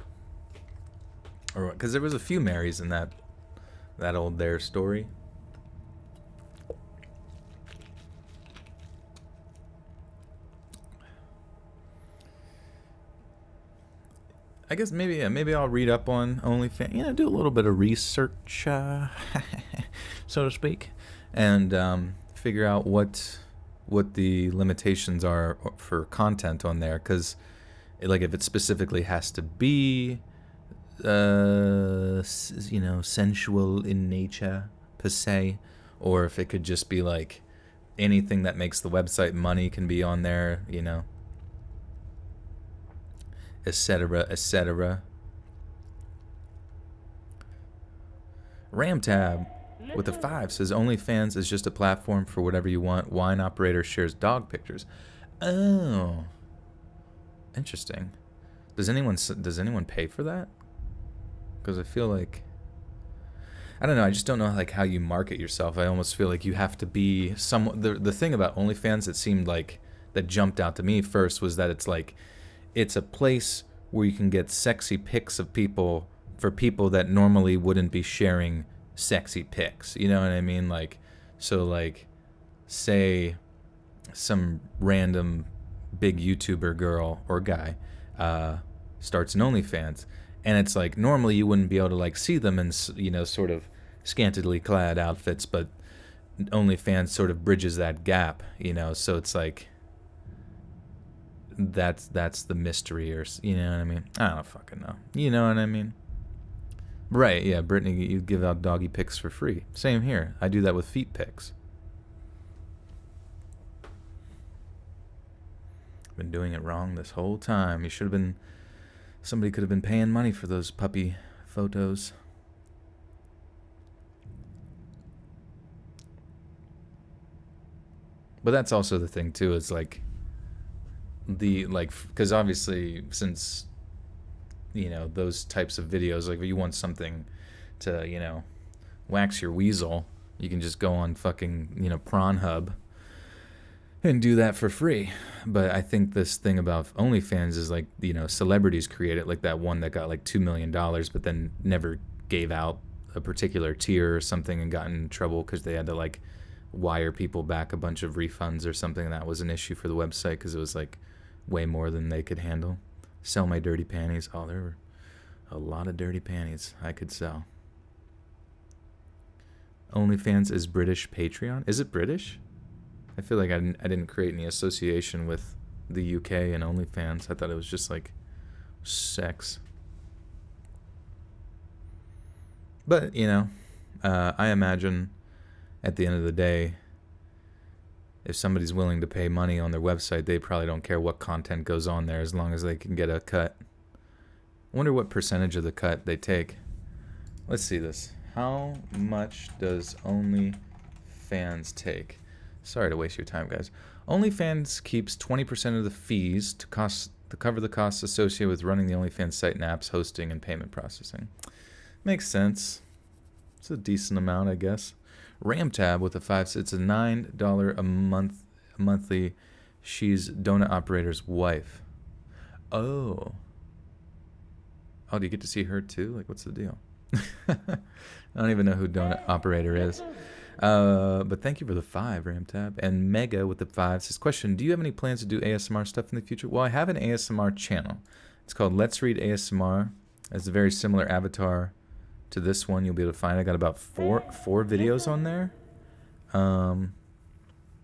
Or because there was a few Marys in that old Dare story. I guess maybe I'll read up on OnlyFans. You know, do a little bit of research, so to speak, and figure out what the limitations are for content on there. Because, like, if it specifically has to be, you know, sensual in nature per se, or if it could just be like anything that makes the website money can be on there, you know. etc., etc. Ramtab with a 5 says OnlyFans is just a platform for whatever you want. Wine operator shares dog pictures. Oh, interesting. Does anyone pay for that? Because I feel like, I don't know. I just don't know like how you market yourself. I almost feel like you have to be some. The thing about OnlyFans that seemed like that jumped out to me first was that it's a place where you can get sexy pics of people for people that normally wouldn't be sharing sexy pics. You know what I mean? Like, so like, say some random big YouTuber girl or guy starts an OnlyFans, and it's like normally you wouldn't be able to like see them in, you know, sort of scantily clad outfits, but OnlyFans sort of bridges that gap, you know. So it's like that's the mystery, or you know what I mean? I don't fucking know. You know what I mean? Right? Yeah, Brittany, you give out doggy pics for free. Same here. I do that with feet pics. Been doing it wrong this whole time. You should have been. Somebody could have been paying money for those puppy photos. But that's also the thing too. Is like because obviously since you know those types of videos, like if you want something to wax your weasel, you can just go on fucking Pornhub and do that for free. But I think this thing about OnlyFans is like, celebrities create it, like that one that got like $2 million, but then never gave out a particular tier or something and got in trouble because they had to like wire people back a bunch of refunds or something. And that was an issue for the website because it was like way more than they could handle. Sell my dirty panties. Oh, there were a lot of dirty panties I could sell. OnlyFans is British Patreon. Is it British? I feel like I didn't create any association with the UK and OnlyFans. I thought it was just like sex. But, I imagine at the end of the day, if somebody's willing to pay money on their website, they probably don't care what content goes on there as long as they can get a cut. I wonder what percentage of the cut they take. Let's see this. How much does OnlyFans take? Sorry to waste your time, guys. OnlyFans keeps 20% of the fees to cover the costs associated with running the OnlyFans site and apps, hosting, and payment processing. Makes sense. It's a decent amount, I guess. Ramtab with a 5. It's a $9 a month monthly. She's donut operator's wife. Oh. Oh, do you get to see her too? Like, what's the deal? I don't even know who donut operator is. But thank you for the 5, Ramtab. And Mega with the 5 says, question, do you have any plans to do ASMR stuff in the future? Well, I have an ASMR channel. It's called Let's Read ASMR. It's a very similar avatar to this one. You'll be able to find. I got about four videos on there.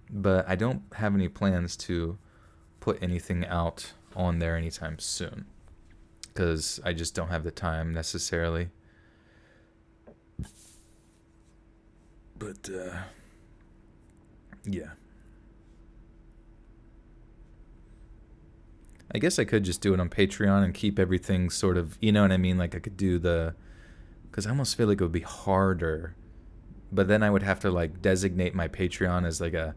But I don't have any plans to put anything out on there anytime soon, because I just don't have the time necessarily. But, yeah. I guess I could just do it on Patreon and keep everything sort of, you know what I mean? Like I could do because I almost feel like it would be harder. But then I would have to like designate my Patreon as like a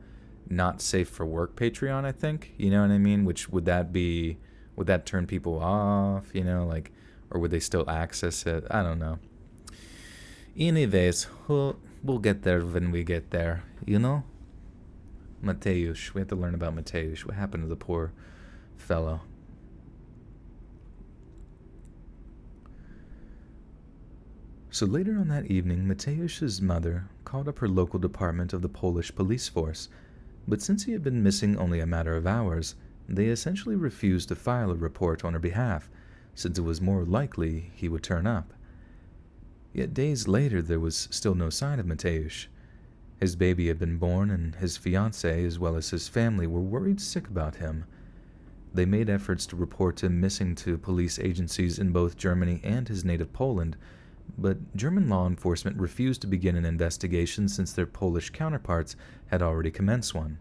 not safe for work Patreon, I think. You know what I mean? Would that turn people off, like, or would they still access it? I don't know. Anyways, we'll get there when we get there, Mateusz. We have to learn about Mateusz. What happened to the poor fellow? So later on that evening, Mateusz's mother called up her local department of the Polish police force, but since he had been missing only a matter of hours, they essentially refused to file a report on her behalf, since it was more likely he would turn up. Yet days later, there was still no sign of Mateusz. His baby had been born, and his fiancée, as well as his family, were worried sick about him. They made efforts to report him missing to police agencies in both Germany and his native Poland, but German law enforcement refused to begin an investigation since their Polish counterparts had already commenced one.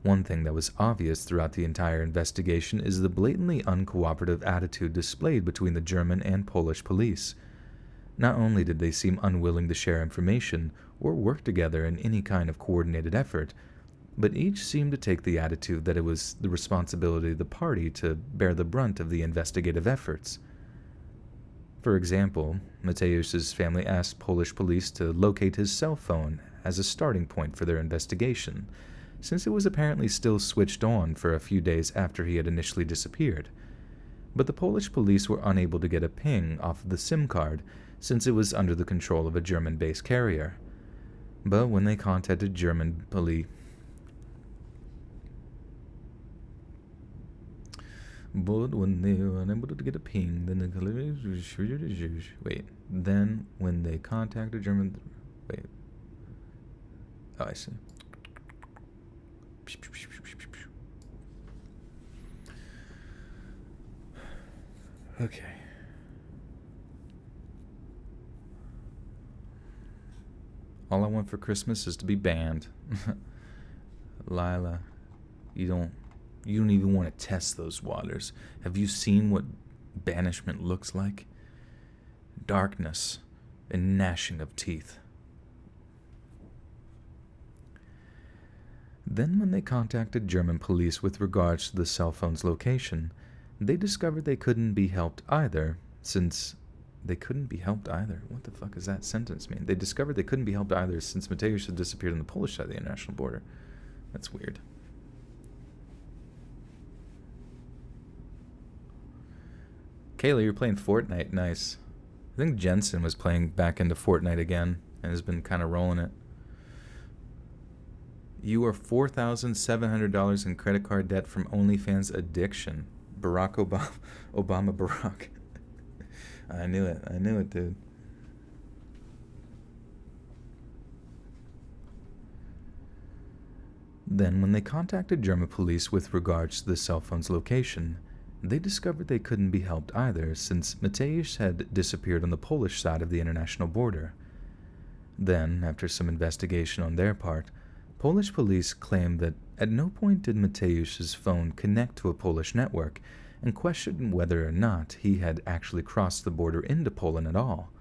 One thing that was obvious throughout the entire investigation is the blatantly uncooperative attitude displayed between the German and Polish police. Not only did they seem unwilling to share information or work together in any kind of coordinated effort, but each seemed to take the attitude that it was the responsibility of the party to bear the brunt of the investigative efforts. For example, Mateusz's family asked Polish police to locate his cell phone as a starting point for their investigation, since it was apparently still switched on for a few days after he had initially disappeared. But the Polish police were unable to get a ping off of the SIM card since it was under the control of a German-based carrier. But when they contacted German police, but when they were unable to get a ping, then then when they contacted German, oh, I see. Okay. All I want for Christmas is to be banned. Lila, you don't even want to test those waters. Have you seen what banishment looks like? Darkness and gnashing of teeth. Then when they contacted German police with regards to the cell phone's location, they discovered they couldn't be helped either, since they couldn't be helped either. What the fuck does that sentence mean? They discovered they couldn't be helped either since Mateusz had disappeared on the Polish side of the international border. That's weird. Kayla, you're playing Fortnite. Nice. I think Jensen was playing back into Fortnite again and has been kind of rolling it. You are $4,700 in credit card debt from OnlyFans addiction. Barack Obama Barack. I knew it, dude. Then, when they contacted German police with regards to the cell phone's location, they discovered they couldn't be helped either since Mateusz had disappeared on the Polish side of the international border. Then, after some investigation on their part, Polish police claimed that at no point did Mateusz's phone connect to a Polish network and questioned whether or not he had actually crossed the border into Poland at all.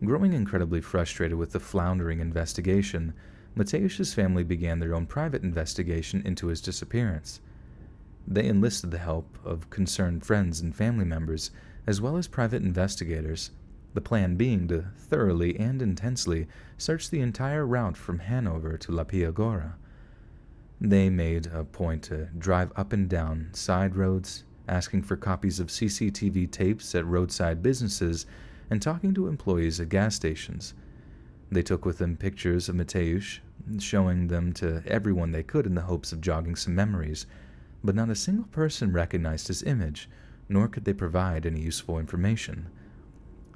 Growing incredibly frustrated with the floundering investigation, Mateusz's family began their own private investigation into his disappearance. They enlisted the help of concerned friends and family members, as well as private investigators, the plan being to thoroughly and intensely search the entire route from Hanover to La Piagora. They made a point to drive up and down side roads, asking for copies of CCTV tapes at roadside businesses, and talking to employees at gas stations. They took with them pictures of Mateusz, showing them to everyone they could in the hopes of jogging some memories, but not a single person recognized his image, nor could they provide any useful information.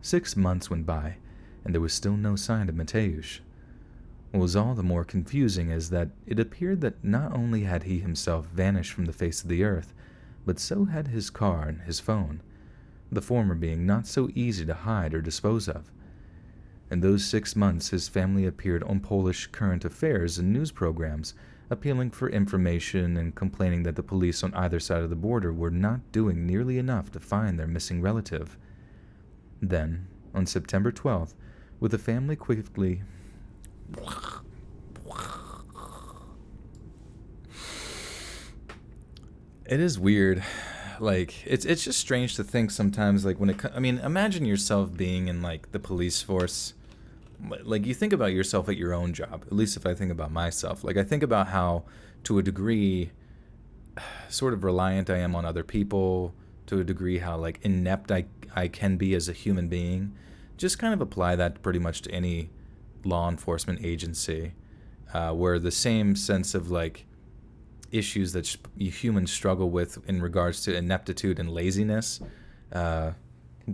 6 months went by, and there was still no sign of Mateusz. What was all the more confusing is that it appeared that not only had he himself vanished from the face of the earth, but so had his car and his phone, the former being not so easy to hide or dispose of. In those 6 months, his family appeared on Polish current affairs and news programs, appealing for information and complaining that the police on either side of the border were not doing nearly enough to find their missing relative. Then, on September 12th, with the family quickly... It is weird. Like, it's just strange to think sometimes, like, when it... I mean, imagine yourself being in, like, the police force. Like, you think about yourself at your own job, at least if I think about myself. Like, I think about how, to a degree, sort of reliant I am on other people, to a degree how, like, inept I can be as a human being. Just kind of apply that pretty much to any law enforcement agency, where the same sense of, like, issues that humans struggle with in regards to ineptitude and laziness can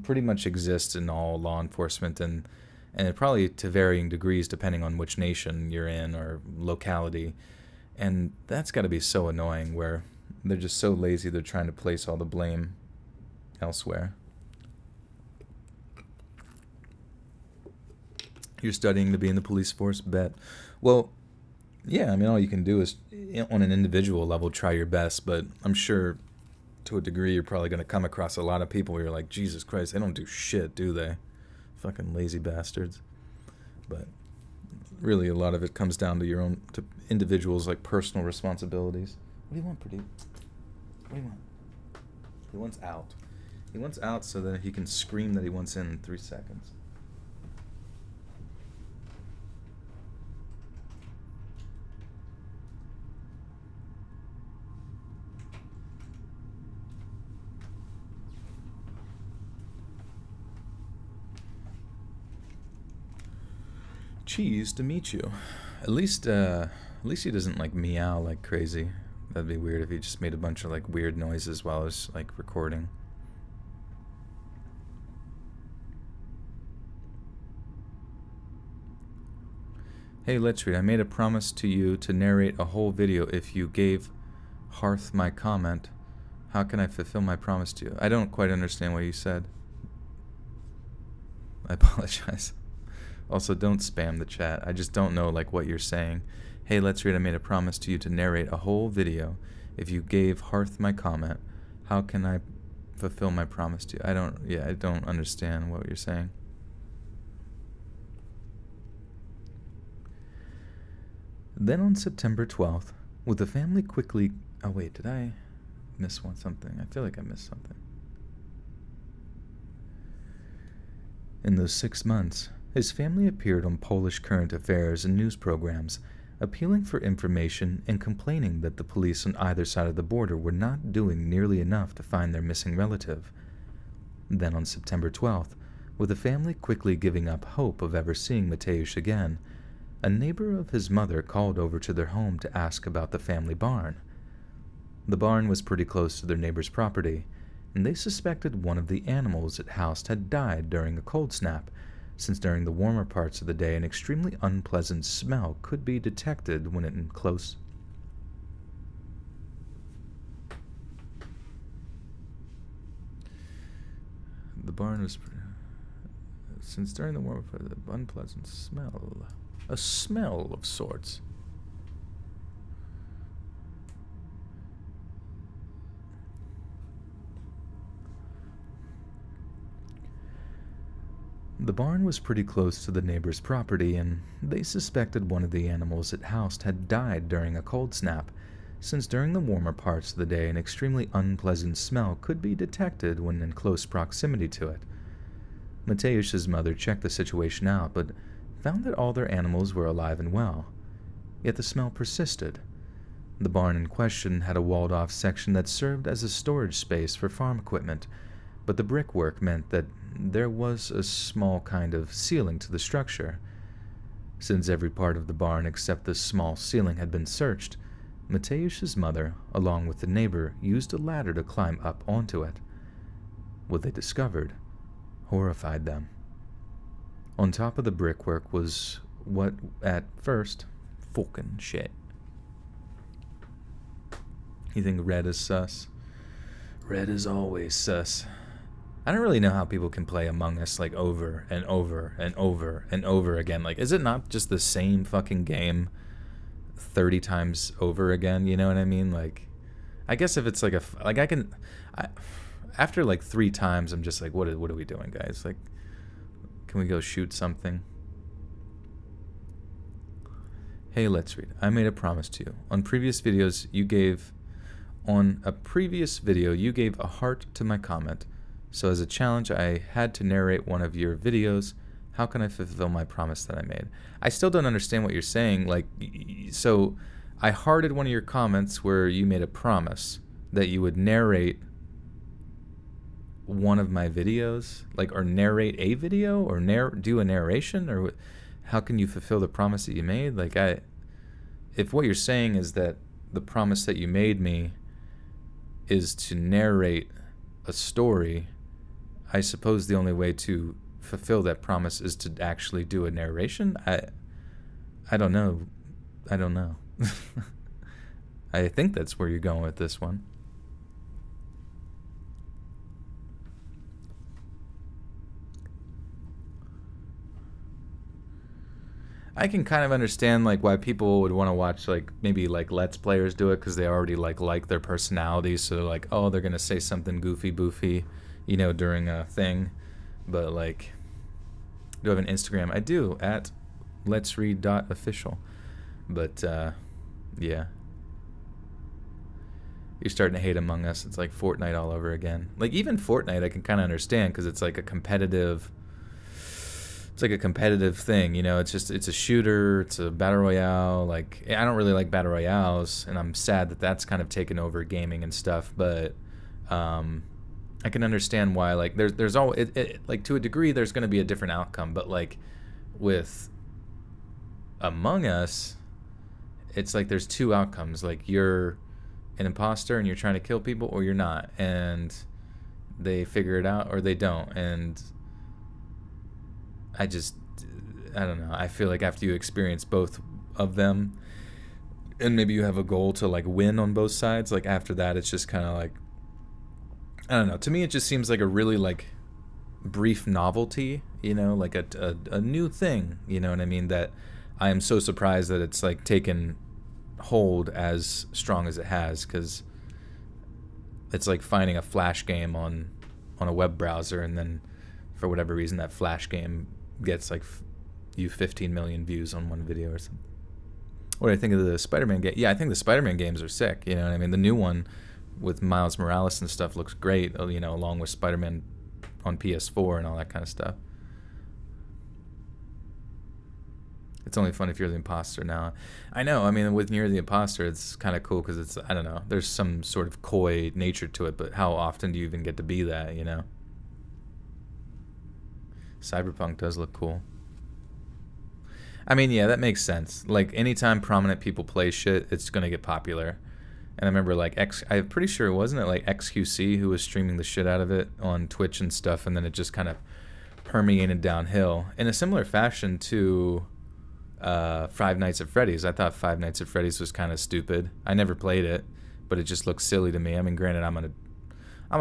pretty much exist in all law enforcement, and it probably to varying degrees depending on which nation you're in or locality. And that's got to be so annoying where they're just so lazy they're trying to place all the blame elsewhere. You're studying to be in the police force? Bet. Well, Yeah, I mean, all you can do is, on an individual level, try your best, but I'm sure to a degree you're probably going to come across a lot of people where you're like, Jesus Christ, they don't do shit, do they? Fucking lazy bastards. But really, a lot of it comes down to your own, to individuals' like personal responsibilities. What do you want, Pradeep? What do you want? He wants out. He wants out so that he can scream that he wants in 3 seconds. Cheese to meet you. At least he doesn't like meow like crazy. That'd be weird if he just made a bunch of like weird noises while I was like recording. Hey Let's Read, I made a promise to you to narrate a whole video if you gave Hearth my comment. How can I fulfill my promise to you? I don't quite understand what you said. I apologize. Also, don't spam the chat. I just don't know like what you're saying. Hey, Let's Read, I made a promise to you to narrate a whole video. If you gave Hearth my comment, how can I fulfill my promise to you? I don't understand what you're saying. Then on September 12th, with the family quickly... Oh wait, did I miss something? I feel like I missed something. In those 6 months, his family appeared on Polish current affairs and news programs, appealing for information and complaining that the police on either side of the border were not doing nearly enough to find their missing relative. Then on September 12th, with the family quickly giving up hope of ever seeing Mateusz again, a neighbor of his mother called over to their home to ask about the family barn. The barn was pretty close to their neighbor's property, and they suspected one of the animals it housed had died during a cold snap, since during the warmer parts of the day an extremely unpleasant smell could be detected when in close. The barn was... Since during the warmer part, the unpleasant smell... A smell of sorts. The barn was pretty close to the neighbor's property, and they suspected one of the animals it housed had died during a cold snap, since during the warmer parts of the day an extremely unpleasant smell could be detected when in close proximity to it. Mateusz's mother checked the situation out, but found that all their animals were alive and well. Yet the smell persisted. The barn in question had a walled-off section that served as a storage space for farm equipment, but the brickwork meant that there was a small kind of ceiling to the structure. Since every part of the barn except the small ceiling had been searched, Mateusz's mother, along with the neighbor, used a ladder to climb up onto it. What they discovered horrified them. On top of the brickwork was what, at first, fucking shit. You think red is sus? Red is always sus. I don't really know how people can play Among Us like over and over and over and over again. Like, is it not just the same fucking game 30 times over again? You know what I mean? Like, I guess if it's like after like 3 times, I'm just like, what are we doing, guys? Like, can we go shoot something? Hey, Let's Read. I made a promise to you. On a previous video, you gave a heart to my comment. So as a challenge, I had to narrate one of your videos. How can I fulfill my promise that I made? I still don't understand what you're saying. Like, so I hearted one of your comments where you made a promise that you would narrate one of my videos, like, or narrate a video, or do a narration, or how can you fulfill the promise that you made? Like, if what you're saying is that the promise that you made me is to narrate a story, I suppose the only way to fulfill that promise is to actually do a narration. I don't know. I think that's where you're going with this one. I can kind of understand like why people would want to watch like maybe like Let's Players do it because they already like their personalities, so they're like, oh, they're gonna say something goofy boofy, during a thing. But like, do I have an Instagram? I do, at letsread.official. But yeah, you're starting to hate Among Us. It's like Fortnite all over again. Like even Fortnite, I can kind of understand because it's like a competitive. It's like a competitive thing, it's a shooter, it's a battle royale. Like, I don't really like battle royales, and I'm sad that that's kind of taken over gaming and stuff, but I can understand why, like, there's always, like, to a degree, there's going to be a different outcome, but, like, with Among Us, it's like there's two outcomes. Like, you're an imposter and you're trying to kill people, or you're not, and they figure it out, or they don't, and I don't know. I feel like after you experience both of them, and maybe you have a goal to like win on both sides, like after that, it's just kind of like, I don't know. To me, it just seems like a really like brief novelty, like a new thing, you know what I mean? That I am so surprised that it's like taken hold as strong as it has, because it's like finding a Flash game on a web browser, and then for whatever reason that Flash game gets like 15 million views on one video or something. What do I think of the Spider-Man game? Yeah, I think the Spider-Man games are sick, you know what I mean? The new one with Miles Morales and stuff looks great, along with Spider-Man on PS4 and all that kind of stuff. It's only fun if you're the imposter now. I know, I mean, when you're the imposter, it's kind of cool because it's, I don't know, there's some sort of coy nature to it, but how often do you even get to be that, Cyberpunk does look cool. I mean, yeah, that makes sense. Like, anytime prominent people play shit, it's gonna get popular. And I remember, like, I'm pretty sure, wasn't it, like, XQC who was streaming the shit out of it on Twitch and stuff, and then it just kind of permeated downhill. In a similar fashion to Five Nights at Freddy's. I thought Five Nights at Freddy's was kind of stupid. I never played it, but it just looked silly to me. I mean, granted, I'm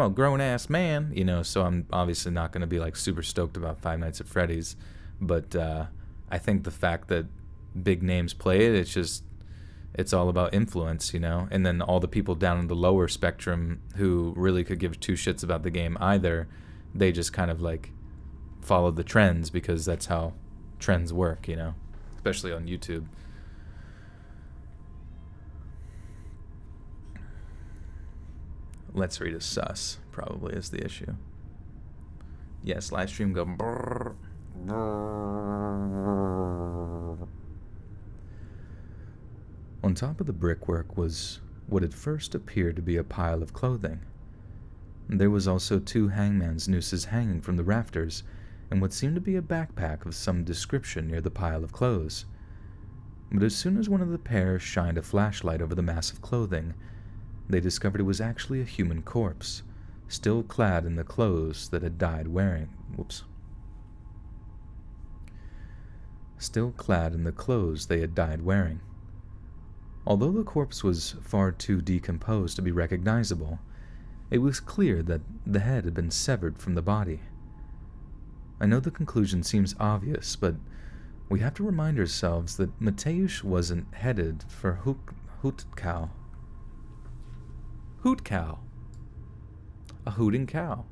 a grown-ass man, so I'm obviously not going to be, like, super stoked about Five Nights at Freddy's. But I think the fact that big names play it, it's all about influence, And then all the people down in the lower spectrum who really could give two shits about the game either, they just kind of, like, followed the trends because that's how trends work, Especially on YouTube. Let's Read is sus, probably, is the issue. Yes, live stream go brrr, brrr. On top of the brickwork was what at first appeared to be a pile of clothing. There was also 2 hangman's nooses hanging from the rafters, and what seemed to be a backpack of some description near the pile of clothes. But as soon as one of the pair shined a flashlight over the mass of clothing, they discovered it was actually a human corpse, still clad in the clothes that had died wearing. Still clad in the clothes they had died wearing. Although the corpse was far too decomposed to be recognizable, it was clear that the head had been severed from the body. I know the conclusion seems obvious, but we have to remind ourselves that Mateusz wasn't headed for Hootcow. Hoot cow. A hooting cow.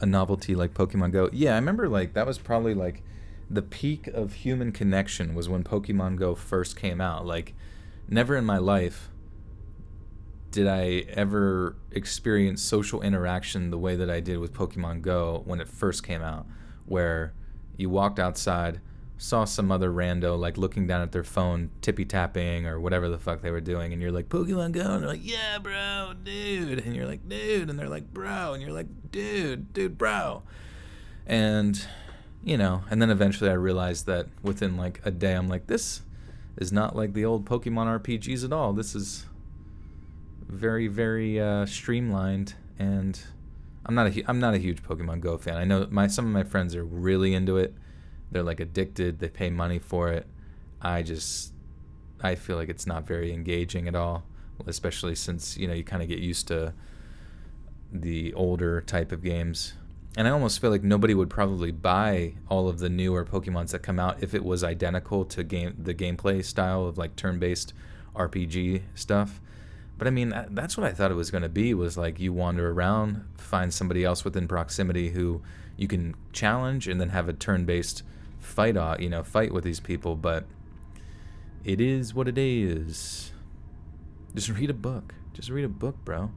A novelty like Pokemon Go. Yeah, I remember like that was probably like the peak of human connection was when Pokemon Go first came out. Like, never in my life did I ever experience social interaction the way that I did with Pokemon Go when it first came out, where you walked outside, saw some other rando like looking down at their phone, tippy-tapping or whatever the fuck they were doing, and you're like, Pokemon Go? And they're like, yeah, bro, dude. And you're like, dude. And they're like, bro. And you're like, dude, bro. And, and then eventually I realized that within like a day, I'm like, this is not like the old Pokemon RPGs at all. This is very, very streamlined, and I'm not a huge Pokemon Go fan. I know some of my friends are really into it. They're like addicted. They pay money for it. I feel like it's not very engaging at all, especially since, you kind of get used to the older type of games. And I almost feel like nobody would probably buy all of the newer Pokemons that come out if it was identical to the gameplay style of like turn-based RPG stuff. But I mean, that's what I thought it was going to be, was like you wander around, find somebody else within proximity who you can challenge, and then have a turn-based fight with these people. But it is what it is. Just read a book. Just read a book, bro.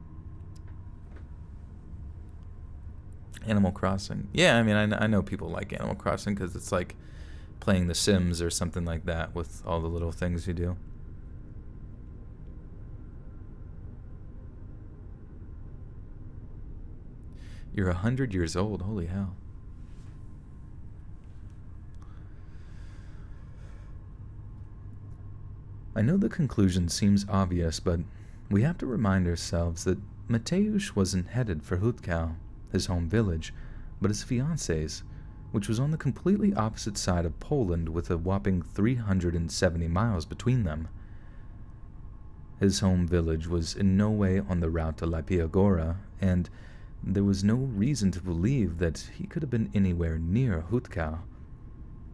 Animal Crossing. Yeah, I mean, I know people like Animal Crossing because it's like playing The Sims or something like that with all the little things you do. You're 100 years old. Holy hell. I know the conclusion seems obvious, but we have to remind ourselves that Mateusz wasn't headed for Hutkau, his home village, but his fiance's, which was on the completely opposite side of Poland with a whopping 370 miles between them. His home village was in no way on the route to Lapiagora, and there was no reason to believe that he could have been anywhere near Hutkau.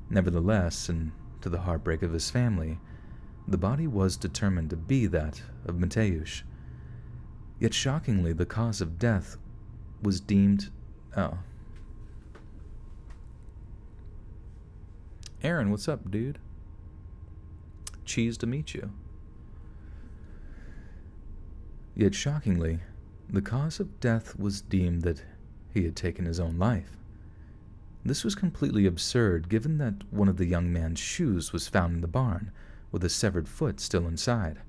Nevertheless, and to the heartbreak of his family, the body was determined to be that of Mateusz. Yet shockingly, the cause of death was deemed... Oh. Aaron, what's up, dude? Cheese to meet you. Yet shockingly, the cause of death was deemed that he had taken his own life. This was completely absurd, given that one of the young man's shoes was found in the barn, with a severed foot still inside.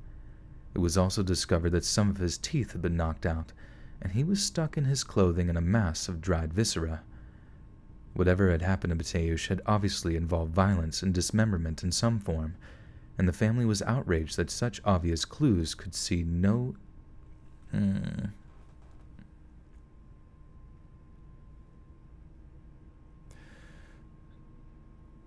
It was also discovered that some of his teeth had been knocked out, and he was stuck in his clothing in a mass of dried viscera. Whatever had happened to Mateusz had obviously involved violence and dismemberment in some form, and the family was outraged that such obvious clues could see no...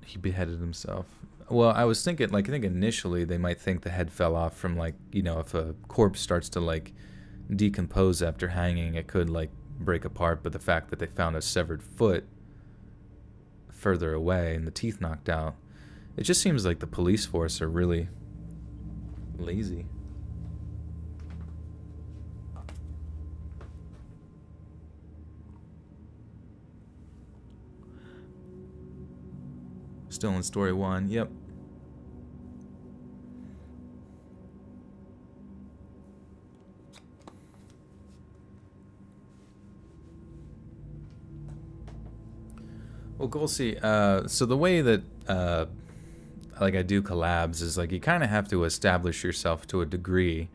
He beheaded himself. Well, I was thinking, like, I think initially they might think the head fell off from, like, you know, if a corpse starts to, like, decompose after hanging, it could, like, break apart. But the fact that they found a severed foot further away and the teeth knocked out, it just seems like the police force are really lazy. Still in story one, yep. Well, Golsey, so the way that like I do collabs is like you kind of have to establish yourself to a degree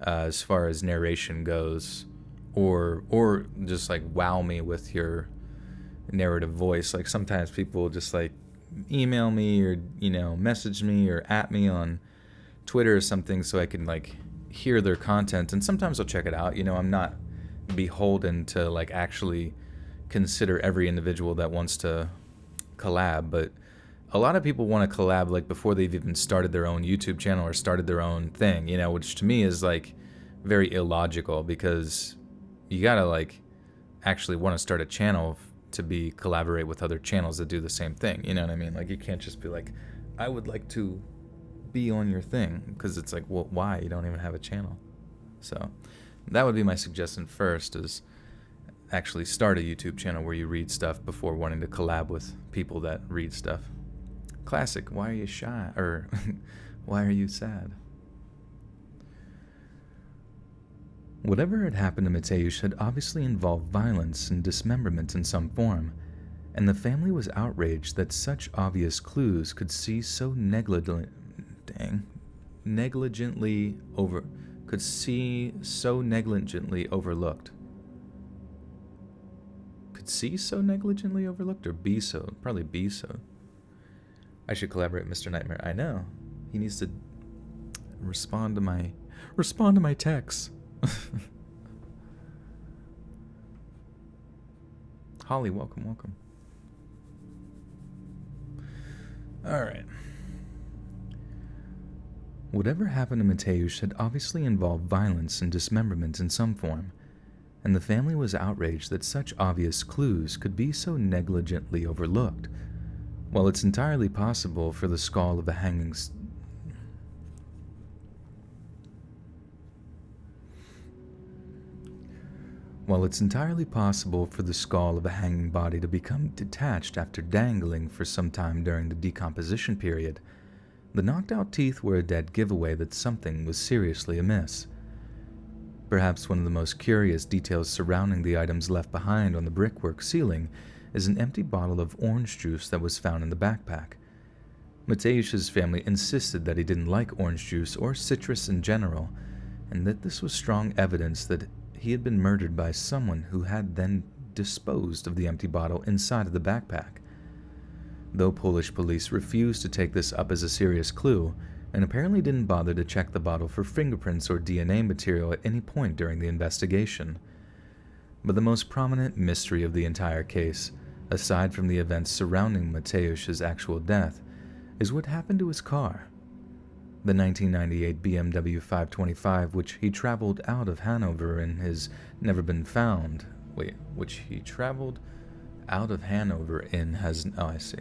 as far as narration goes, or just like wow me with your narrative voice. Like sometimes people just like email me or, you know, message me or at me on Twitter or something so I can like hear their content, and sometimes I'll check it out. You know, I'm not beholden to like actually consider every individual that wants to collab, but a lot of people want to collab like before they've even started their own YouTube channel or started their own thing, you know, which to me is like very illogical, because you gotta like actually want to start a channel to collaborate with other channels that do the same thing, you know what I mean? Like you can't just be like, I would like to be on your thing, because it's like, well, why? You don't even have a channel. So that would be my suggestion first, is actually start a YouTube channel where you read stuff before wanting to collab with people that read stuff. Classic, why are you shy? Or why are you sad? Whatever had happened to Mateusz had obviously involved violence and dismemberment in some form, and the family was outraged that such obvious clues could see so negligently overlooked. Could see so negligently overlooked, or be so? Probably be so. I should collaborate with Mr. Nightmare. I know. He needs to respond to my texts. Holly, welcome. Alright. Whatever happened to Mateusz had obviously involved violence and dismemberment in some form, and the family was outraged that such obvious clues could be so negligently overlooked. While it's entirely possible for the skull of a hanging body to become detached after dangling for some time during the decomposition period, the knocked-out teeth were a dead giveaway that something was seriously amiss. Perhaps one of the most curious details surrounding the items left behind on the brickwork ceiling is an empty bottle of orange juice that was found in the backpack. Mateusz's family insisted that he didn't like orange juice or citrus in general, and that this was strong evidence that he had been murdered by someone who had then disposed of the empty bottle inside of the backpack. Though Polish police refused to take this up as a serious clue, and apparently didn't bother to check the bottle for fingerprints or DNA material at any point during the investigation. But the most prominent mystery of the entire case, aside from the events surrounding Mateusz's actual death, is what happened to his car. The 1998 BMW 525, which he traveled out of Hanover in, has never been found. Which he traveled out of Hanover in has... Oh, I see.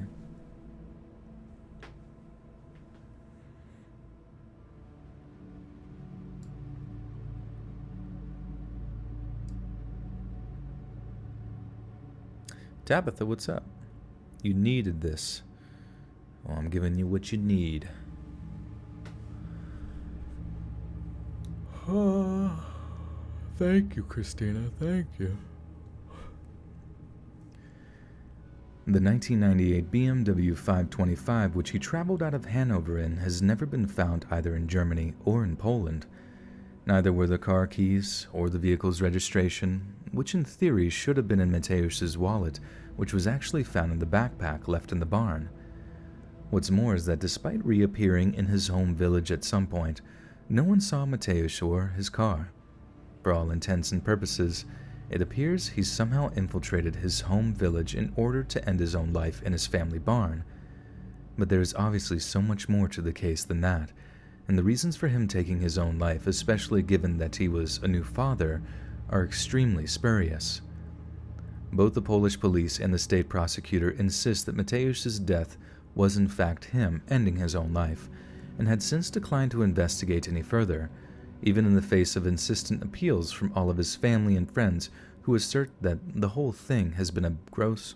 Tabitha, what's up? You needed this. Well, I'm giving you what you need. Thank you, Christina. Thank you. The 1998 BMW 525, which he traveled out of Hanover in, has never been found either in Germany or in Poland. Neither were the car keys or the vehicle's registration, which in theory should have been in Mateusz's wallet, which was actually found in the backpack left in the barn. What's more is that despite reappearing in his home village at some point, no one saw Mateusz or his car. For all intents and purposes, it appears he somehow infiltrated his home village in order to end his own life in his family barn. But there is obviously so much more to the case than that, and the reasons for him taking his own life, especially given that he was a new father, are extremely spurious. Both the Polish police and the state prosecutor insist that Mateusz's death was in fact him ending his own life, and had since declined to investigate any further, even in the face of insistent appeals from all of his family and friends who assert that the whole thing has been a gross...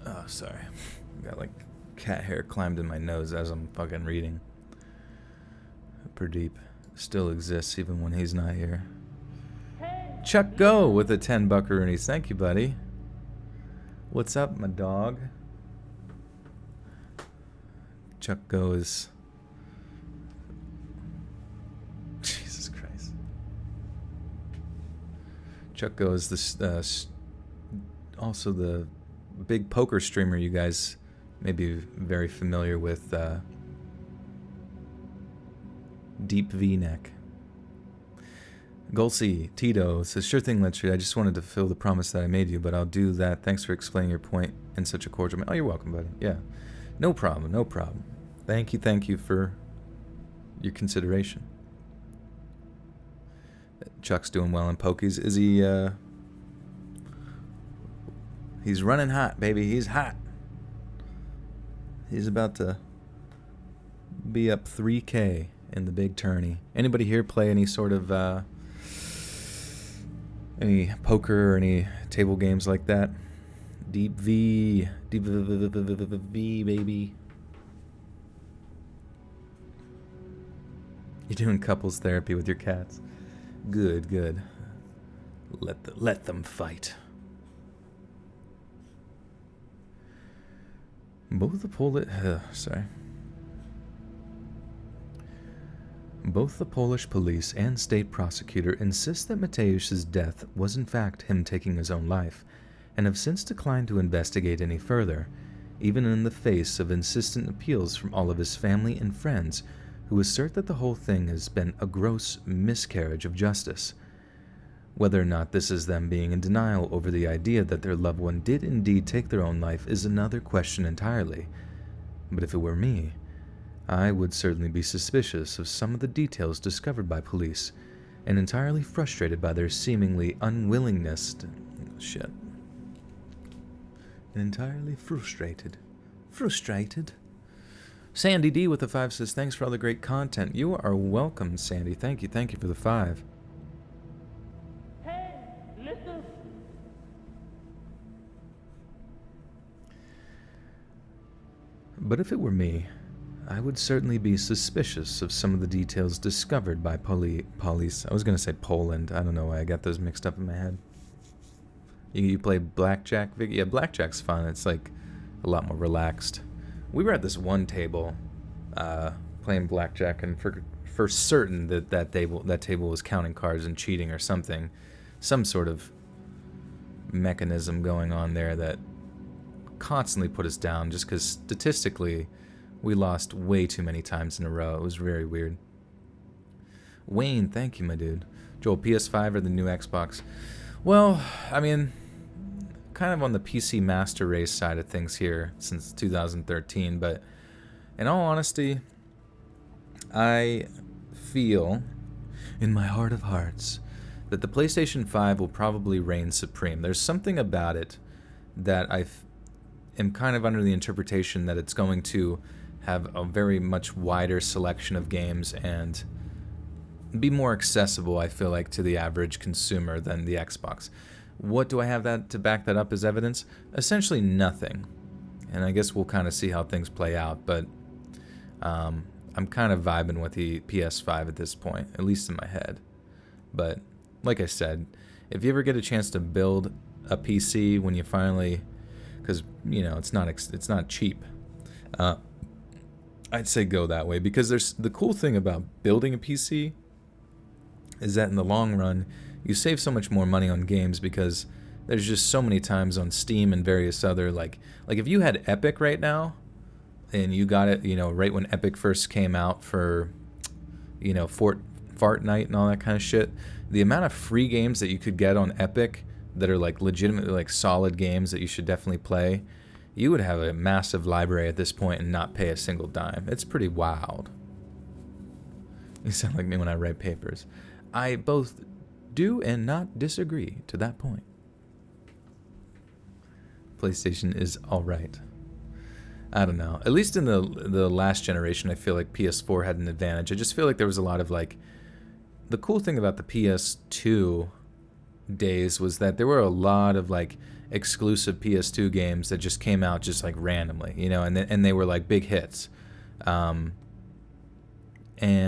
Oh, sorry. Got like cat hair climbed in my nose as I'm fucking reading. Pradeep still exists even when he's not here. Chuck Go with the 10 buckaroonies. Thank you, buddy. What's up, my dog? Chuck Go is... Jesus Christ. Chuck Go is this, also the big poker streamer you guys may be very familiar with, Deep V-Neck. Golsey, Tito says, sure thing, Let's Read. I just wanted to fulfill the promise that I made you, but I'll do that. Thanks for explaining your point in such a cordial manner. Oh, you're welcome, buddy. Yeah. No problem, no problem. Thank you for your consideration. Chuck's doing well in pokies. Is he, he's running hot, baby. He's hot. He's about to be up 3K in the big tourney. Anybody here play any sort of, any poker or any table games like that? Deep V, baby. You're doing couples therapy with your cats. Good. Let them fight. Both the Polish police and state prosecutor insist that Mateusz's death was in fact him taking his own life, and have since declined to investigate any further, even in the face of insistent appeals from all of his family and friends who assert that the whole thing has been a gross miscarriage of justice. Whether or not this is them being in denial over the idea that their loved one did indeed take their own life is another question entirely. But if it were me, I would certainly be suspicious of some of the details discovered by police, and entirely frustrated by their seemingly unwillingness to... Shit. Entirely frustrated. Frustrated? Sandy D with the 5 says, thanks for all the great content. You are welcome, Sandy. Thank you for the 5. Hey, listen. But if it were me, I would certainly be suspicious of some of the details discovered by police. I was going to say Poland. I don't know why I got those mixed up in my head. You play blackjack, Vic? Yeah, blackjack's fun. It's like a lot more relaxed. We were at this one table playing blackjack, and for certain that table was counting cards and cheating or something. Some sort of mechanism going on there that constantly put us down just because statistically we lost way too many times in a row. It was very weird. Wayne, thank you, my dude. Joel, PS5 or the new Xbox? Well, I mean, kind of on the PC Master Race side of things here since 2013, but in all honesty, I feel in my heart of hearts that the PlayStation 5 will probably reign supreme. There's something about it that I am kind of under the interpretation that it's going to have a very much wider selection of games and be more accessible, I feel like, to the average consumer than the Xbox. What do I have that to back that up as evidence? Essentially nothing. And I guess we'll kind of see how things play out, but I'm kind of vibing with the PS5 at this point, at least in my head. But like I said, if you ever get a chance to build a PC when you finally, because you know it's not cheap, I'd say go that way, because there's the cool thing about building a PC is that in the long run you save so much more money on games, because there's just so many times on Steam and various other like if you had Epic right now and you got it, you know, right when Epic first came out for, you know, Fortnite and all that kind of shit, the amount of free games that you could get on Epic that are like legitimately like solid games that you should definitely play, you would have a massive library at this point and not pay a single dime. It's pretty wild. You sound like me when I write papers. I both do and not disagree to that point. PlayStation is alright. I don't know. At least in the last generation, I feel like PS4 had an advantage. I just feel like there was a lot of like... The cool thing about the PS2 days was that there were a lot of like exclusive PS2 games that just came out just like randomly, you know, and they were like big hits. And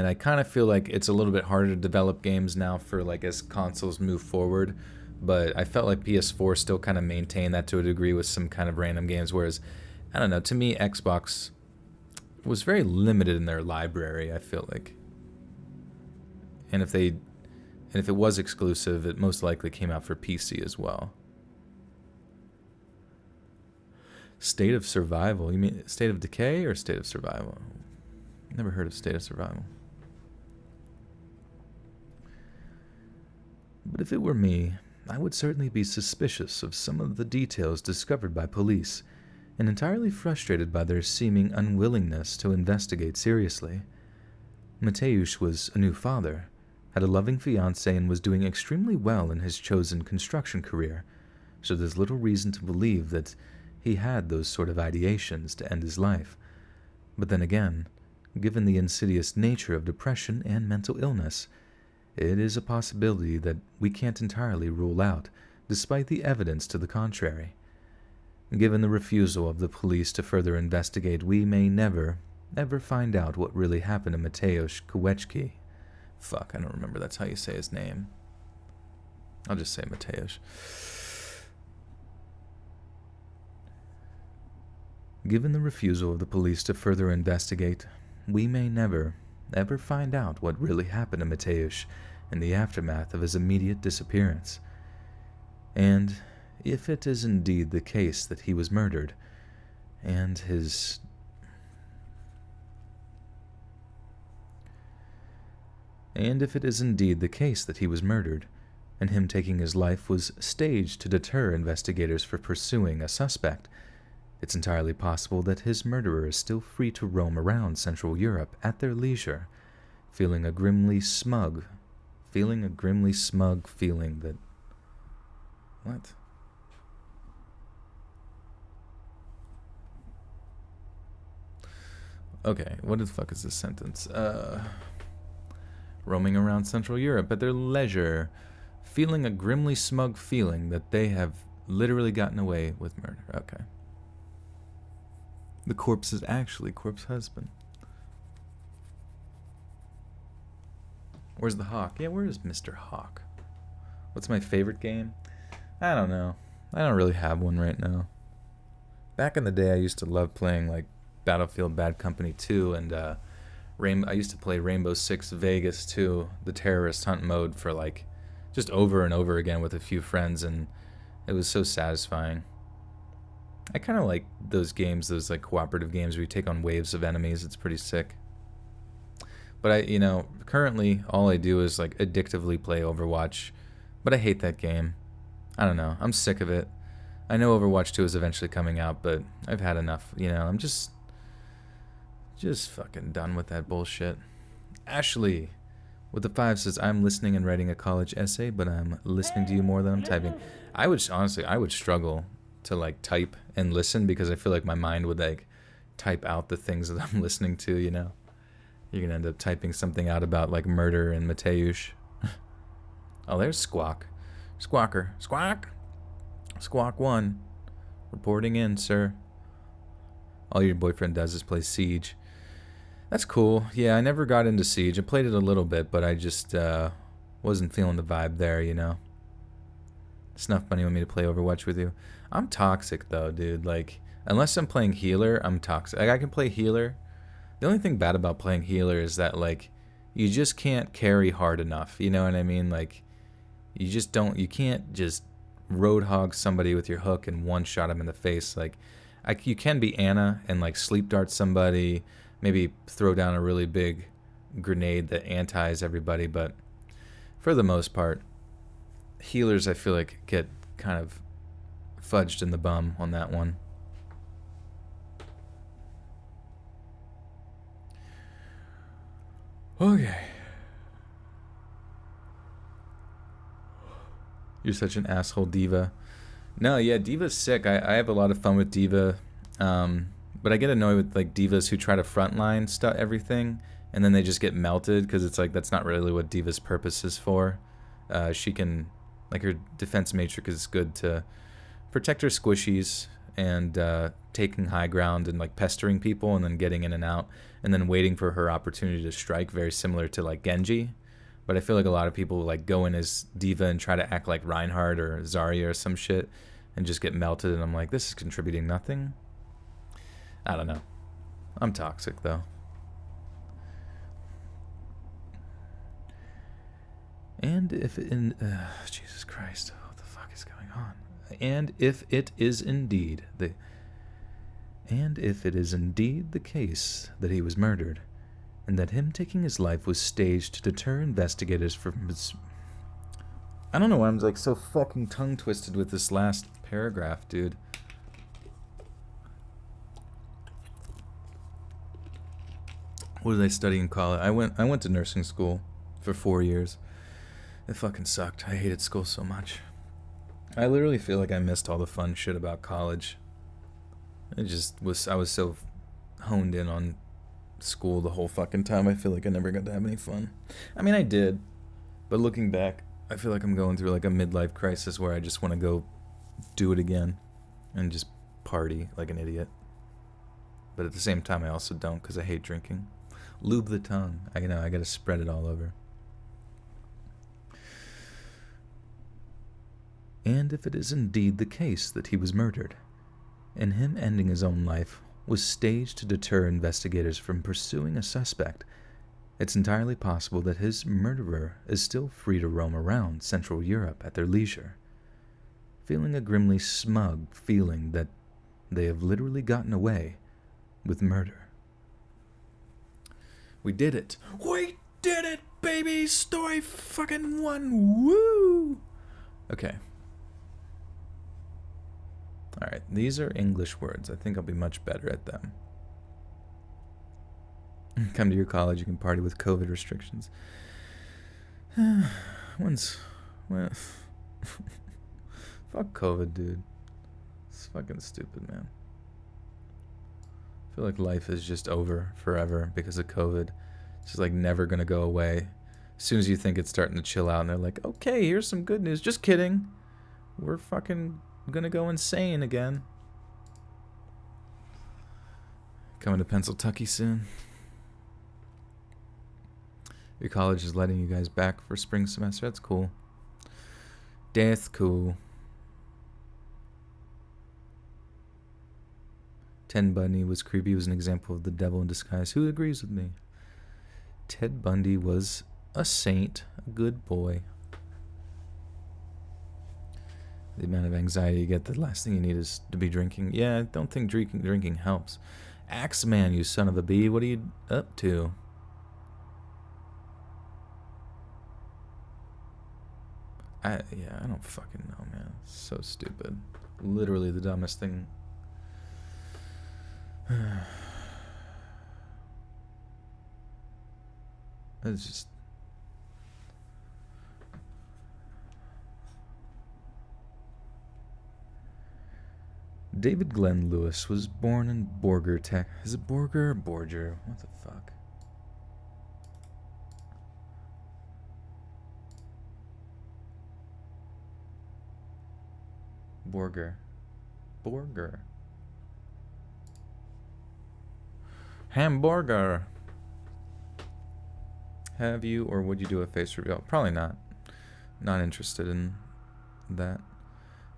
I kind of feel like it's a little bit harder to develop games now for like as consoles move forward, but I felt like PS4 still kind of maintained that to a degree with some kind of random games, whereas I don't know, to me Xbox was very limited in their library, I feel like. And if it was exclusive, it most likely came out for PC as well. State of Survival. You mean State of Decay or State of Survival? Never heard of State of Survival. But if it were me, I would certainly be suspicious of some of the details discovered by police, and entirely frustrated by their seeming unwillingness to investigate seriously. Mateusz was a new father, had a loving fiancée, and was doing extremely well in his chosen construction career, so there's little reason to believe that he had those sort of ideations to end his life. But then again, given the insidious nature of depression and mental illness, it is a possibility that we can't entirely rule out, despite the evidence to the contrary. Given the refusal of the police to further investigate, we may never, ever find out what really happened to Mateusz Kawecki. Fuck, I don't remember that's how you say his name. I'll just say Mateusz. Given the refusal of the police to further investigate, we may never, ever find out what really happened to Mateusz in the aftermath of his immediate disappearance. And if it is indeed the case that he was murdered, and if it is indeed the case that he was murdered, and him taking his life was staged to deter investigators from pursuing a suspect, It's entirely possible that his murderer is still free to roam around Central Europe at their leisure, feeling a grimly smug feeling that... What? Okay, what the fuck is this sentence? Roaming around Central Europe at their leisure, feeling a grimly smug feeling that they have literally gotten away with murder. Okay. The corpse is actually Corpse husband. Where's the Hawk? Yeah, where is Mr. Hawk? What's my favorite game? I don't know. I don't really have one right now. Back in the day, I used to love playing like Battlefield Bad Company 2 and I used to play Rainbow Six Vegas 2, the terrorist hunt mode, for like just over and over again with a few friends, and it was so satisfying. I kind of like those games, those like cooperative games where you take on waves of enemies. It's pretty sick. But currently all I do is like addictively play Overwatch, but I hate that game. I don't know. I'm sick of it. I know Overwatch 2 is eventually coming out, but I've had enough. I'm just fucking done with that bullshit. Ashley with the 5 says, I'm listening and writing a college essay, but I'm listening to you more than I'm typing. I would struggle to like type and listen, because I feel like my mind would like type out the things that I'm listening to, You're going to end up typing something out about like murder and Mateusz. Oh, there's Squawk. Squawker. Squawk! Squawk 1. Reporting in, sir. All your boyfriend does is play Siege. That's cool. Yeah, I never got into Siege. I played it a little bit, but I just wasn't feeling the vibe there, Snuff Bunny want me to play Overwatch with you. I'm toxic, though, dude. Like, unless I'm playing healer, I'm toxic. Like, I can play healer. The only thing bad about playing healer is that, like, you just can't carry hard enough. You know what I mean? Like, you can't just roadhog somebody with your hook and one-shot them in the face. Like, you can be Anna and, like, sleep dart somebody, maybe throw down a really big grenade that antis everybody, but for the most part, healers, I feel like, get kind of fudged in the bum on that one. Okay. You're such an asshole, Diva. No, yeah, Diva's sick. I have a lot of fun with Diva, but I get annoyed with like divas who try to frontline everything, and then they just get melted, because it's like that's not really what Diva's purpose is for. She can, like, her defense matrix is good to protect her squishies and taking high ground and like pestering people and then getting in and out and then waiting for her opportunity to strike, very similar to like Genji. But I feel like a lot of people like go in as Diva and try to act like Reinhardt or Zarya or some shit and just get melted, and I'm like, this is contributing nothing. I don't know. I'm toxic, though. And if in... Jesus Christ, what the fuck is going on? And if it is indeed the case that he was murdered, and that him taking his life was staged to deter investigators from his... I don't know why I'm like so fucking tongue-twisted with this last paragraph, dude. What did I study in college? I went to nursing school for 4 years. It fucking sucked. I hated school so much. I literally feel like I missed all the fun shit about college. I was so honed in on school the whole fucking time. I feel like I never got to have any fun. I mean, I did, but looking back, I feel like I'm going through like a midlife crisis where I just want to go do it again and just party like an idiot. But at the same time, I also don't, because I hate drinking. Lube the tongue. I gotta spread it all over. And if it is indeed the case that he was murdered, and him ending his own life was staged to deter investigators from pursuing a suspect, it's entirely possible that his murderer is still free to roam around Central Europe at their leisure, feeling a grimly smug feeling that they have literally gotten away with murder. We did it. We did it, baby! Story fucking 1. Woo! Okay. Alright, these are English words. I think I'll be much better at them. Come to your college, you can party with COVID restrictions. Well, fuck COVID, dude. It's fucking stupid, man. I feel like life is just over forever because of COVID. It's just like never gonna go away. As soon as you think it's starting to chill out, and they're like, okay, here's some good news. Just kidding. We're fucking gonna go insane again. Coming to Pennsylvania soon. Your college is letting you guys back for spring semester. That's cool. That's cool. Ted Bundy was creepy. He was an example of the devil in disguise. Who agrees with me? Ted Bundy was a saint, a good boy. The amount of anxiety you get, the last thing you need is to be drinking. Yeah, I don't think drinking helps. Axeman, you son of a bee, what are you up to? I don't fucking know, man. It's so stupid. Literally the dumbest thing. It's just... David Glenn Lewis was born in Borger, Tech. Is it Borger or Borger? What the fuck? Borger. Borger. Hamburger. Have you or would you do a face reveal? Probably not. Not interested in that.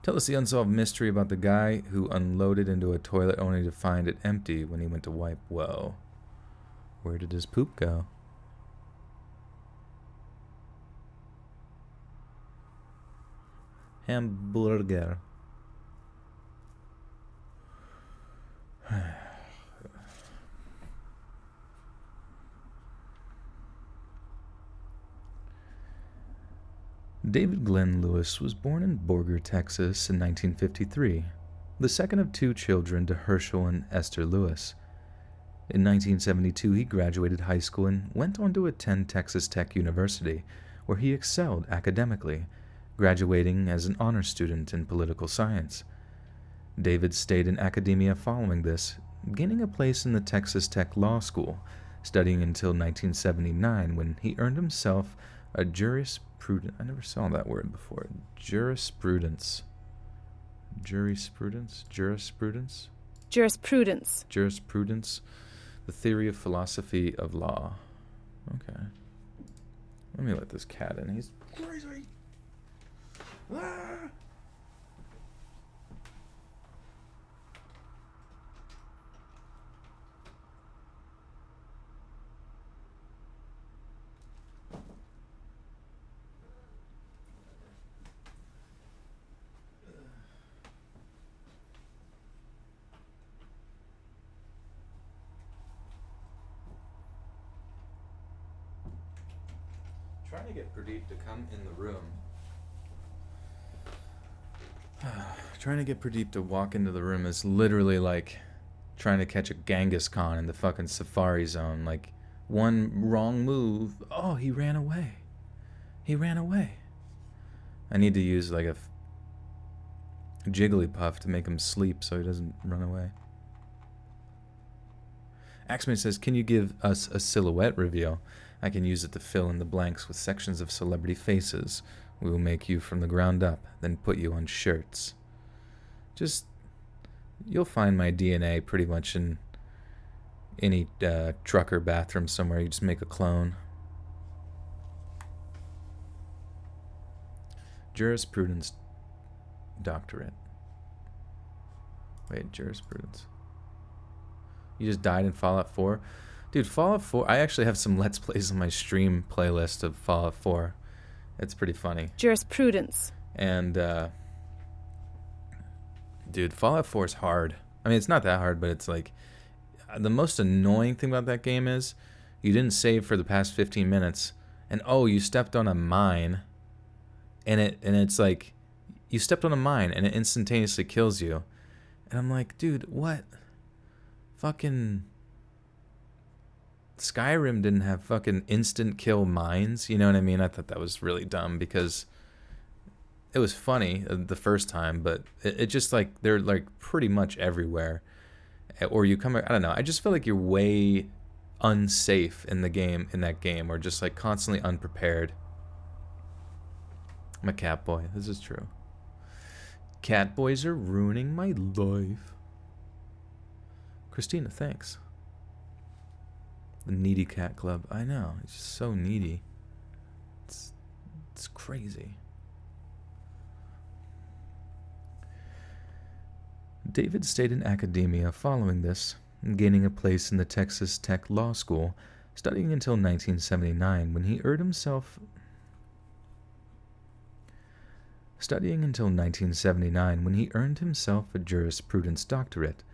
Tell us the unsolved mystery about the guy who unloaded into a toilet only to find it empty when he went to wipe. Whoa. Where did his poop go? Hamburger. David Glenn Lewis was born in Borger, Texas in 1953, the second of two children to Herschel and Esther Lewis. In 1972, he graduated high school and went on to attend Texas Tech University, where he excelled academically, graduating as an honor student in political science. David stayed in academia following this, gaining a place in the Texas Tech Law School, studying until 1979 when he earned himself a jurisprudence. I never saw that word before. Jurisprudence. Jurisprudence? Jurisprudence? Jurisprudence. Jurisprudence. The theory of philosophy of law. Okay. Let me let this cat in. He's crazy. Ah! Trying to get Pradeep to come in the room. Trying to get Pradeep to walk into the room is literally like trying to catch a Genghis Khan in the fucking Safari Zone. Like, one wrong move. Oh, he ran away. He ran away. I need to use like a Jigglypuff to make him sleep so he doesn't run away. Axman says, can you give us a silhouette reveal? I can use it to fill in the blanks with sections of celebrity faces. We will make you from the ground up, then put you on shirts. Just, you'll find my DNA pretty much in any trucker bathroom somewhere. You just make a clone. Jurisprudence doctorate. Wait, jurisprudence. You just died in Fallout 4? Dude, Fallout 4, I actually have some Let's Plays on my stream playlist of Fallout 4. It's pretty funny. Jurisprudence. And, dude, Fallout 4 is hard. I mean, it's not that hard, but it's like, the most annoying thing about that game is, you didn't save for the past 15 minutes, and oh, you stepped on a mine, and it's like, you stepped on a mine, and it instantaneously kills you, And I'm like, dude, what? Fucking Skyrim didn't have fucking instant kill mines. You know what I mean? I thought that was really dumb because it was funny the first time, but it just like they're like pretty much everywhere. Or you come, I don't know. I just feel like you're way unsafe in the game, in that game, or just like constantly unprepared. I'm a cat boy. This is true. Cat boys are ruining my life. Christina, thanks. The needy cat club. I know. It's just so needy. It's crazy. David stayed in academia following this, gaining a place in the Texas Tech Law School, studying until 1979 when he earned himself a jurisprudence doctorate.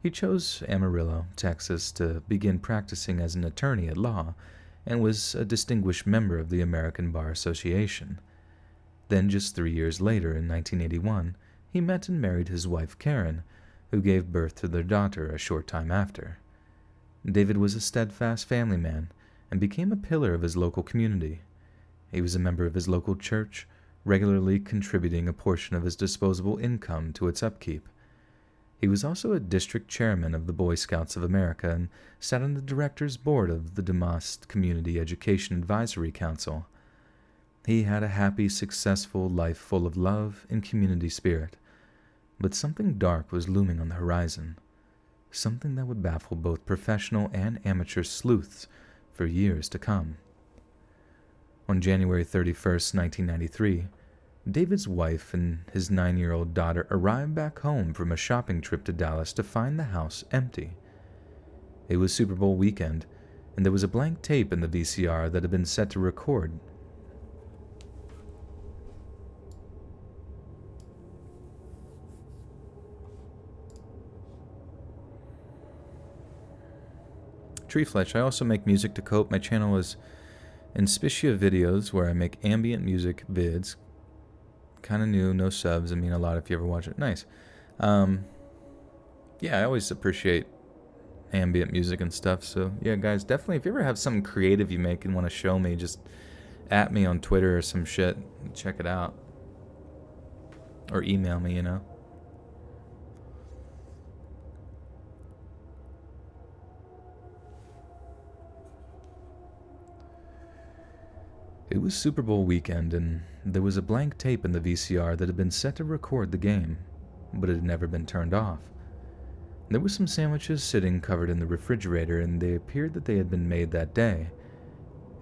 He chose Amarillo, Texas, to begin practicing as an attorney at law, and was a distinguished member of the American Bar Association. Then, just 3 years later, in 1981, he met and married his wife Karen, who gave birth to their daughter a short time after. David was a steadfast family man and became a pillar of his local community. He was a member of his local church, regularly contributing a portion of his disposable income to its upkeep. He was also a district chairman of the Boy Scouts of America and sat on the directors' board of the DeMoss Community Education Advisory Council. He had a happy, successful life full of love and community spirit, but something dark was looming on the horizon, something that would baffle both professional and amateur sleuths for years to come. On January 31st, 1993, David's wife and his 9-year-old daughter arrived back home from a shopping trip to Dallas to find the house empty. It was Super Bowl weekend, and there was a blank tape in the VCR that had been set to record. Tree Fletch, I also make music to cope. My channel is Inspicia Videos, where I make ambient music vids. Kind of new, no subs. I mean a lot if you ever watch it. Nice. Yeah, I always appreciate ambient music and stuff. So yeah, guys, definitely if you ever have something creative you make and want to show me, just at me on Twitter or some shit. Check it out. Or email me, you know. It was Super Bowl weekend, and there was a blank tape in the VCR that had been set to record the game, but it had never been turned off. There were some sandwiches sitting covered in the refrigerator, and they appeared that they had been made that day.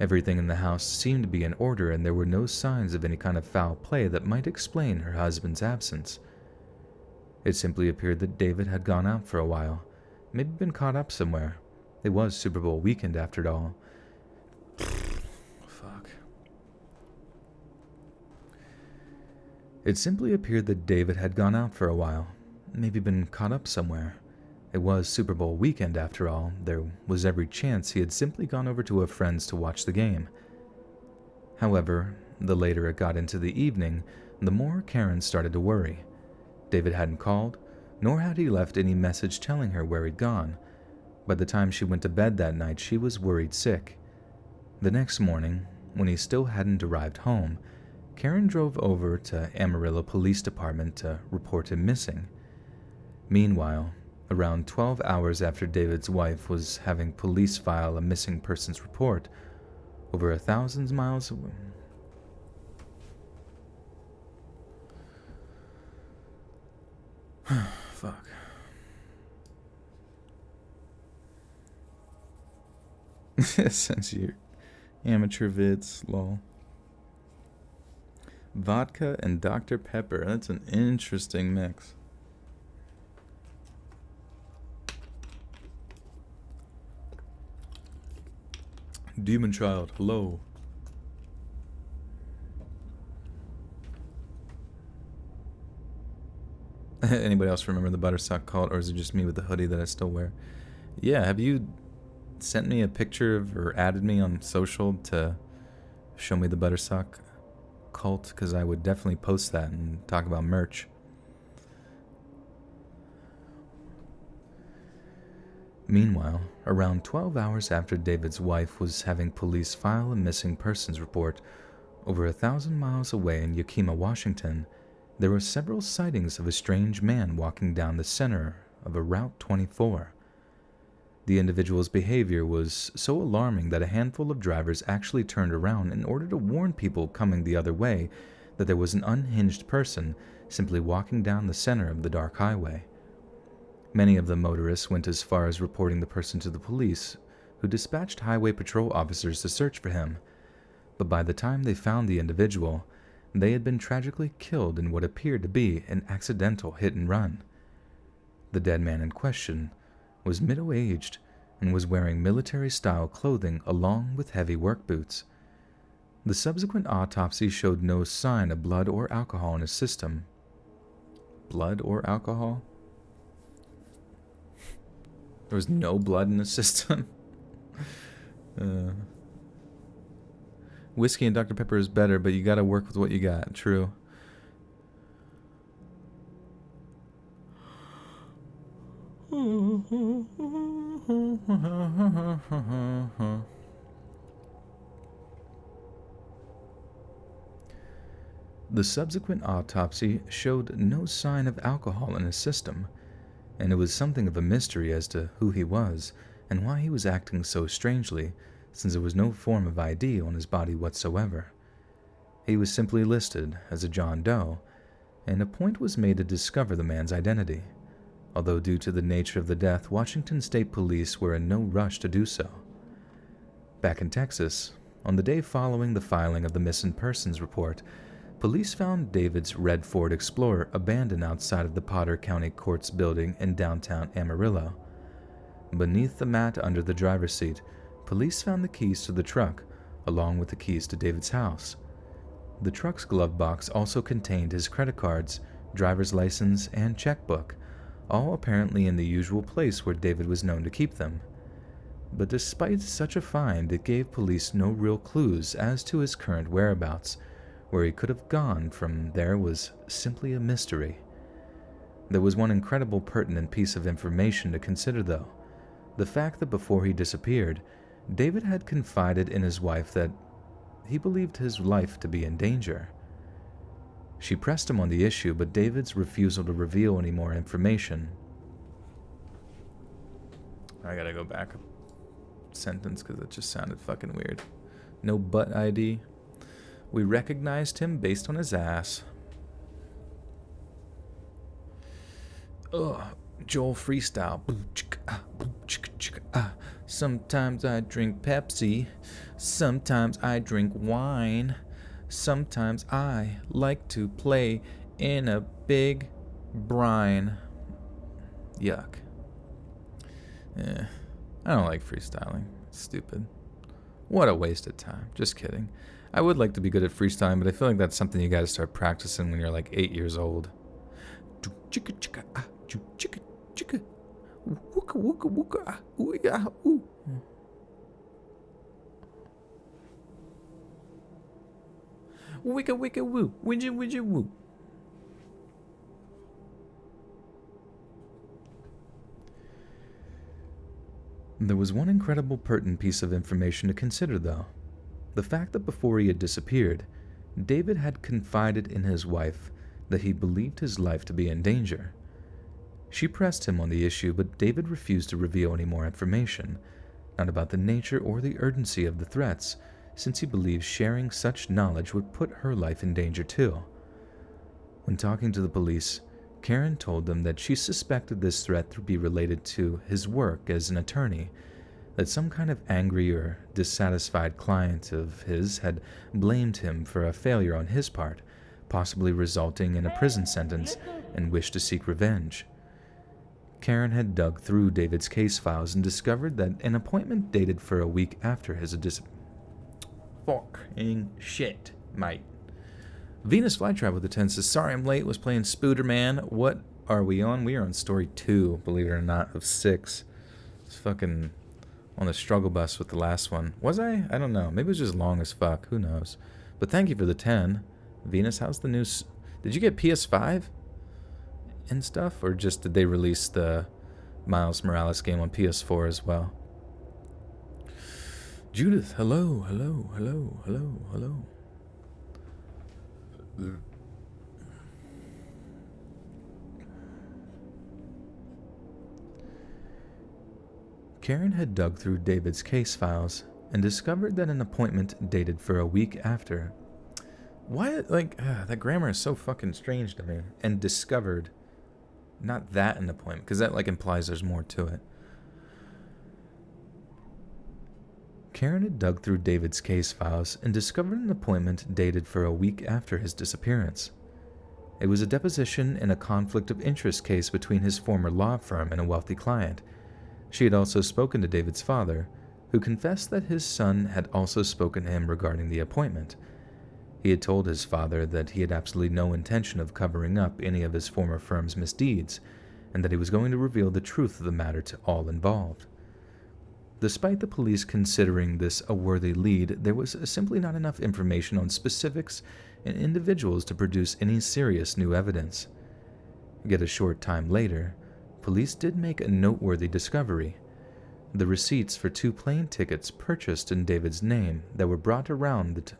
Everything in the house seemed to be in order, and there were no signs of any kind of foul play that might explain her husband's absence. It simply appeared that David had gone out for a while, maybe been caught up somewhere. It was Super Bowl weekend after all. It simply appeared that David had gone out for a while, maybe been caught up somewhere. It was Super Bowl weekend after all. There was every chance he had simply gone over to a friend's to watch the game. However, the later it got into the evening, the more Karen started to worry. David hadn't called, nor had he left any message telling her where he'd gone. By the time she went to bed that night, she was worried sick. The next morning, when he still hadn't arrived home, Karen drove over to Amarillo Police Department to report him missing. Meanwhile, around 12 hours after David's wife was having police file a missing persons report, over 1,000 miles away. Fuck. Since you're amateur vids, lol. Vodka and Dr. Pepper. That's an interesting mix. Demon Child, hello. Anybody else remember the Buttersock cult, or is it just me with the hoodie that I still wear? Yeah, have you sent me a picture of, or added me on social to show me the Buttersock cult? Because I would definitely post that and talk about merch. Meanwhile, around 12 hours after David's wife was having police file a missing persons report, over 1,000 miles away in Yakima, Washington, there were several sightings of a strange man walking down the center of a Route 24. The individual's behavior was so alarming that a handful of drivers actually turned around in order to warn people coming the other way that there was an unhinged person simply walking down the center of the dark highway. Many of the motorists went as far as reporting the person to the police, who dispatched highway patrol officers to search for him. But by the time they found the individual, they had been tragically killed in what appeared to be an accidental hit and run. The dead man in question was middle-aged and was wearing military-style clothing along with heavy work boots. The subsequent autopsy showed no sign of blood or alcohol in his system. Blood or alcohol? There was no blood in his system? Whiskey and Dr. Pepper is better, but you gotta work with what you got. True. The subsequent autopsy showed no sign of alcohol in his system, and it was something of a mystery as to who he was and why he was acting so strangely, since there was no form of ID on his body whatsoever. He was simply listed as a John Doe, and a point was made to discover the man's identity, although due to the nature of the death, Washington State Police were in no rush to do so. Back in Texas, on the day following the filing of the missing persons report, police found David's red Ford Explorer abandoned outside of the Potter County Courts building in downtown Amarillo. Beneath the mat under the driver's seat, police found the keys to the truck, along with the keys to David's house. The truck's glove box also contained his credit cards, driver's license, and checkbook, all apparently in the usual place where David was known to keep them. But despite such a find, it gave police no real clues as to his current whereabouts. Where he could have gone from there was simply a mystery. There was one incredible pertinent piece of information to consider, though: the fact that before he disappeared, David had confided in his wife that he believed his life to be in danger. She pressed him on the issue, but David's refusal to reveal any more information. I gotta go back a sentence because it just sounded fucking weird. No butt ID. We recognized him based on his ass. Ugh, Joel freestyle. Sometimes I drink Pepsi. Sometimes I drink wine. Sometimes I like to play in a big brine. Yuck. I don't like freestyling. It's stupid. What a waste of time. Just kidding. I would like to be good at freestyling, but I feel like that's something you gotta start practicing when you're like 8 years old. Chicka chicka ah, chicka chicka, wooka wooka wooka ah, ooh yeah ooh. Wicka wicka woo, widget widget woo. There was one incredible pertinent piece of information to consider, though. The fact that before he had disappeared, David had confided in his wife that he believed his life to be in danger. She pressed him on the issue, but David refused to reveal any more information, not about the nature or the urgency of the threats, since he believed sharing such knowledge would put her life in danger too. When talking to the police, Karen told them that she suspected this threat to be related to his work as an attorney, that some kind of angry or dissatisfied client of his had blamed him for a failure on his part, possibly resulting in a prison sentence, and wished to seek revenge. Karen had dug through David's case files and discovered that an appointment dated for a week after his fucking shit, mate. Venus Flytrap with the 10 says, sorry I'm late, was playing Spooderman. What are we on? We are on story 2, believe it or not, of 6. It's fucking on the struggle bus with the last one. Was I? I don't know. Maybe it was just long as fuck. Who knows? But thank you for the 10. Venus, how's the news? Did you get PS5 and stuff? Or just did they release the Miles Morales game on PS4 as well. Judith, hello, hello, hello, hello, hello. Karen had dug through David's case files and discovered that an appointment dated for a week after. Why, like, that grammar is so fucking strange to me. And discovered, not that an appointment, because that, like, implies there's more to it. Karen had dug through David's case files and discovered an appointment dated for a week after his disappearance. It was a deposition in a conflict of interest case between his former law firm and a wealthy client. She had also spoken to David's father, who confessed that his son had also spoken to him regarding the appointment. He had told his father that he had absolutely no intention of covering up any of his former firm's misdeeds, and that he was going to reveal the truth of the matter to all involved. Despite the police considering this a worthy lead, there was simply not enough information on specifics and individuals to produce any serious new evidence. Yet a short time later, police did make a noteworthy discovery: the receipts for 2 plane tickets purchased in David's name that were brought around the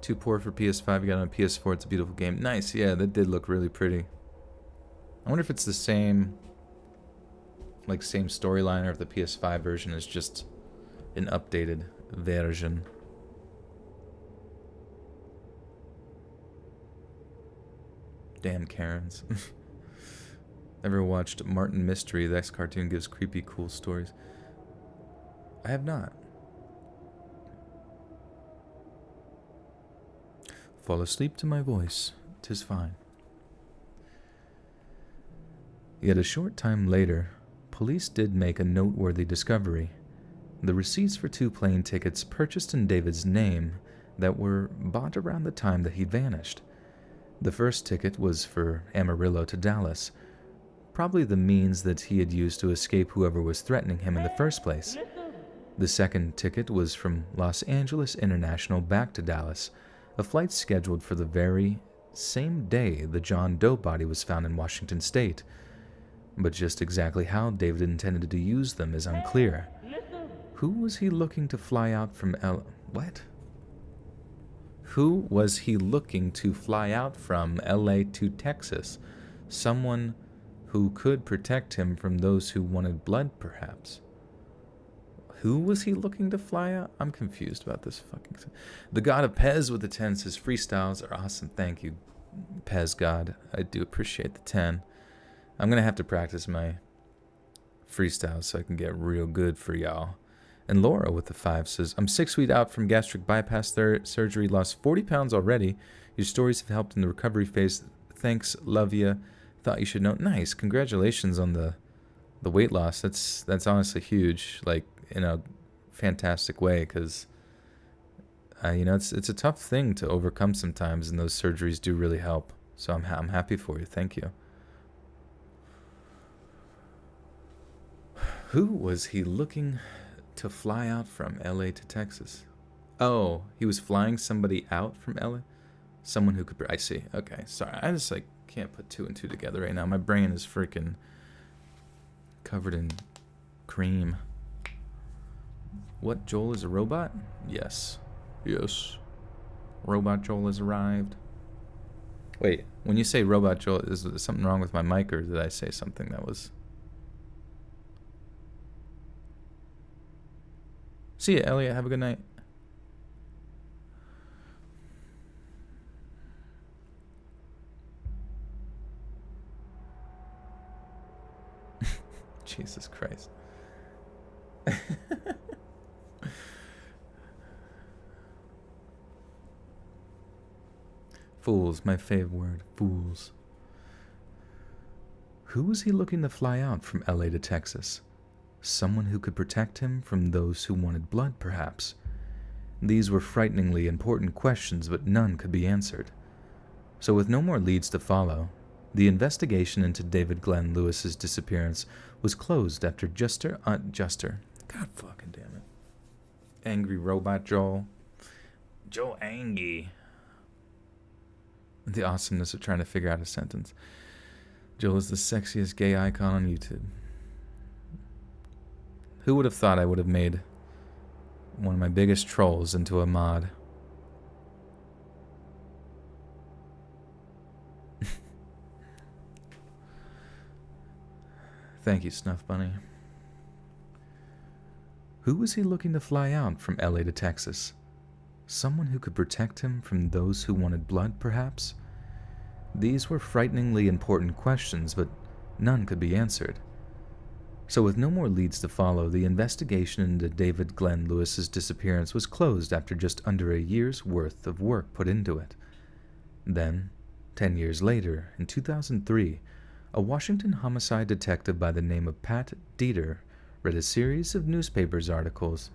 Too poor for PS5, you got it on PS4, it's a beautiful game. Nice, yeah, that did look really pretty. I wonder if it's the same, like, same storyline, or if the PS5 version is just an updated version. Damn Karens. Ever watched Martin Mystery? That cartoon gives creepy, cool stories. I have not. Fall asleep to my voice, 'tis fine. Yet a short time later, police did make a noteworthy discovery: the receipts for 2 plane tickets purchased in David's name that were bought around the time that he vanished. The first ticket was for Amarillo to Dallas, probably the means that he had used to escape whoever was threatening him in the first place. The second ticket was from Los Angeles International back to Dallas, a flight scheduled for the very same day the John Doe body was found in Washington State. But just exactly how David intended to use them is unclear. Who was he looking to fly out from What? Who was he looking to fly out from LA to Texas? Someone who could protect him from those who wanted blood, perhaps. Who was he looking to fly out? I'm confused about this fucking thing. The God of Pez with the 10 says, freestyles are awesome. Thank you, Pez God. I do appreciate the 10. I'm going to have to practice my freestyles so I can get real good for y'all. And Laura with the 5 says, I'm 6 weeks out from gastric bypass surgery, lost 40 pounds already. Your stories have helped in the recovery phase. Thanks, love ya. Thought you should know. Nice, congratulations on the weight loss. That's honestly huge, like, in a fantastic way, because you know, it's a tough thing to overcome sometimes, and those surgeries do really help. So I'm happy for you. Thank you. Who was he looking to fly out from LA to Texas? Oh, he was flying somebody out from LA? Someone who could... I see. Okay, sorry. I just, like, can't put 2 and 2 together right now. My brain is freaking covered in cream. What, Joel is a robot? Yes. Yes. Robot Joel has arrived. Wait, when you say robot Joel, is there something wrong with my mic, or did I say something that was... See ya, Elliot. Have a good night. Jesus Christ. Fools, my favorite word. Fools. Who was he looking to fly out from LA to Texas? Someone who could protect him from those who wanted blood, perhaps? These were frighteningly important questions, but none could be answered. So with no more leads to follow, the investigation into David Glenn Lewis's disappearance was closed after Juster... God fucking damn it. Angry Robot Joel. Joe Angie. The awesomeness of trying to figure out a sentence. Joel is the sexiest gay icon on YouTube. Who would have thought I would have made one of my biggest trolls into a mod? Thank you, Snuff Bunny. Who was he looking to fly out from LA to Texas? Someone who could protect him from those who wanted blood, perhaps? These were frighteningly important questions, but none could be answered. So with no more leads to follow, the investigation into David Glenn Lewis's disappearance was closed after just under a year's worth of work put into it. Then, 10 years later, in 2003, a Washington homicide detective by the name of Pat Dieter read a series of newspaper articles.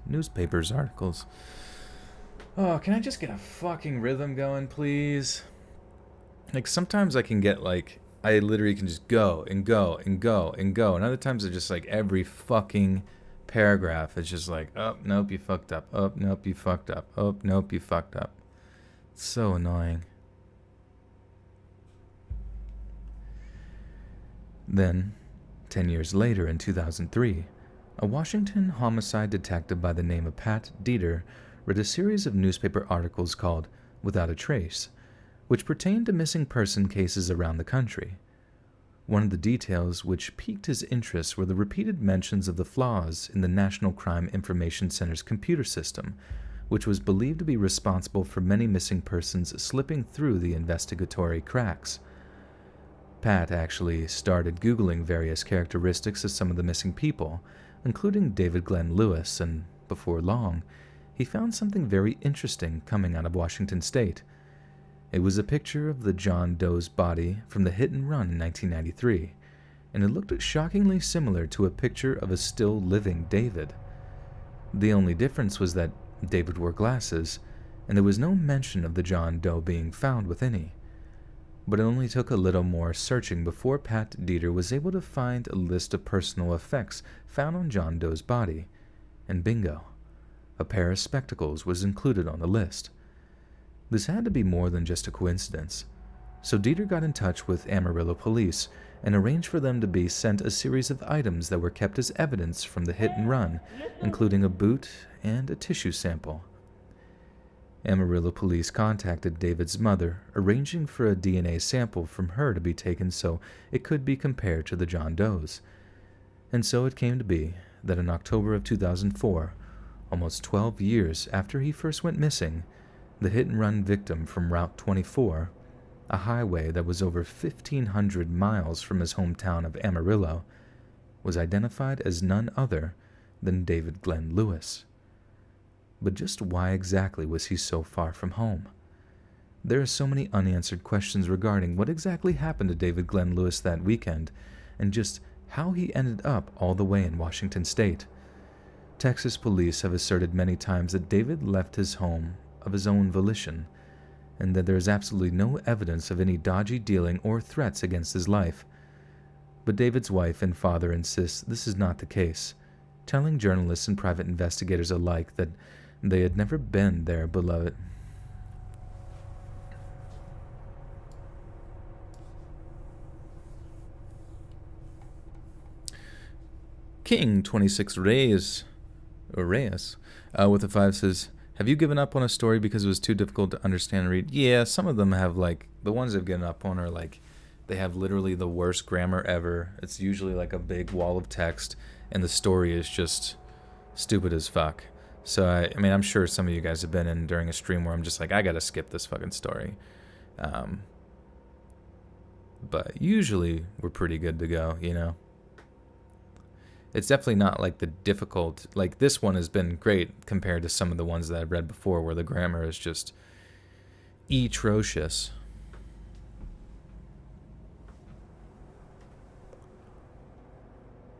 Oh, can I just get a fucking rhythm going, please? Like, sometimes I can get, like, I literally can just go and go and go and go. And other times it's just like every fucking paragraph is just like, oh, nope, you fucked up. Oh, nope, you fucked up. Oh, nope, you fucked up. It's so annoying. Then, 10 years later in 2003, a Washington homicide detective by the name of Pat Dieter read a series of newspaper articles called Without a Trace, which pertained to missing person cases around the country. One of the details which piqued his interest were the repeated mentions of the flaws in the National Crime Information Center's computer system, which was believed to be responsible for many missing persons slipping through the investigatory cracks. Pat actually started Googling various characteristics of some of the missing people, including David Glenn Lewis, and before long, he found something very interesting coming out of Washington State. It was a picture of the John Doe's body from the hit and run in 1993, and it looked shockingly similar to a picture of a still living David. The only difference was that David wore glasses, and there was no mention of the John Doe being found with any. But it only took a little more searching before Pat Dieter was able to find a list of personal effects found on John Doe's body, and bingo, a pair of spectacles was included on the list. This had to be more than just a coincidence, so Dieter got in touch with Amarillo police and arranged for them to be sent a series of items that were kept as evidence from the hit and run, including a boot and a tissue sample. Amarillo police contacted David's mother, arranging for a DNA sample from her to be taken so it could be compared to the John Doe's. And so it came to be that in October of 2004, almost 12 years after he first went missing, the hit-and-run victim from Route 24, a highway that was over 1,500 miles from his hometown of Amarillo, was identified as none other than David Glenn Lewis. But just why exactly was he so far from home? There are so many unanswered questions regarding what exactly happened to David Glenn Lewis that weekend, and just how he ended up all the way in Washington State. Texas police have asserted many times that David left his home of his own volition, and that there is absolutely no evidence of any dodgy dealing or threats against his life. But David's wife and father insist this is not the case, telling journalists and private investigators alike that they had never been their beloved. King 26 Reyes, with a 5 says, have you given up on a story because it was too difficult to understand and read? Yeah, some of them have, like, the ones I've given up on are, like, they have literally the worst grammar ever. It's usually, like, a big wall of text, and the story is just stupid as fuck. So, I mean, I'm sure some of you guys have been in during a stream where I'm just like, I gotta skip this fucking story. But usually, we're pretty good to go, you know? It's definitely not like the difficult, like this one has been great compared to some of the ones that I've read before where the grammar is just atrocious.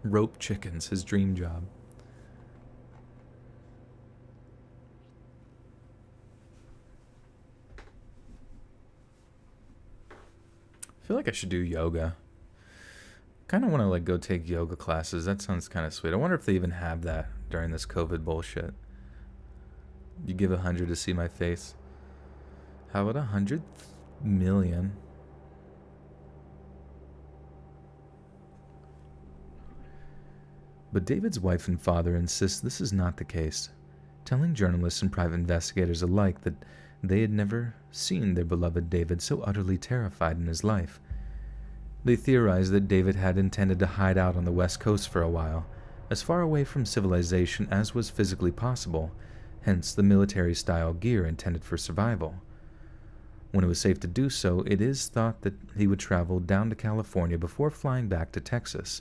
Rope chickens, his dream job. I feel like I should do yoga. Kind of want to like go take yoga classes. That sounds kind of sweet. I wonder if they even have that during this COVID bullshit. You give 100 to see my face. How about 100 million? But David's wife and father insist this is not the case, telling journalists and private investigators alike that they had never seen their beloved David so utterly terrified in his life. They theorized that David had intended to hide out on the West Coast for a while, as far away from civilization as was physically possible, hence the military-style gear intended for survival. When it was safe to do so, it is thought that he would travel down to California before flying back to Texas.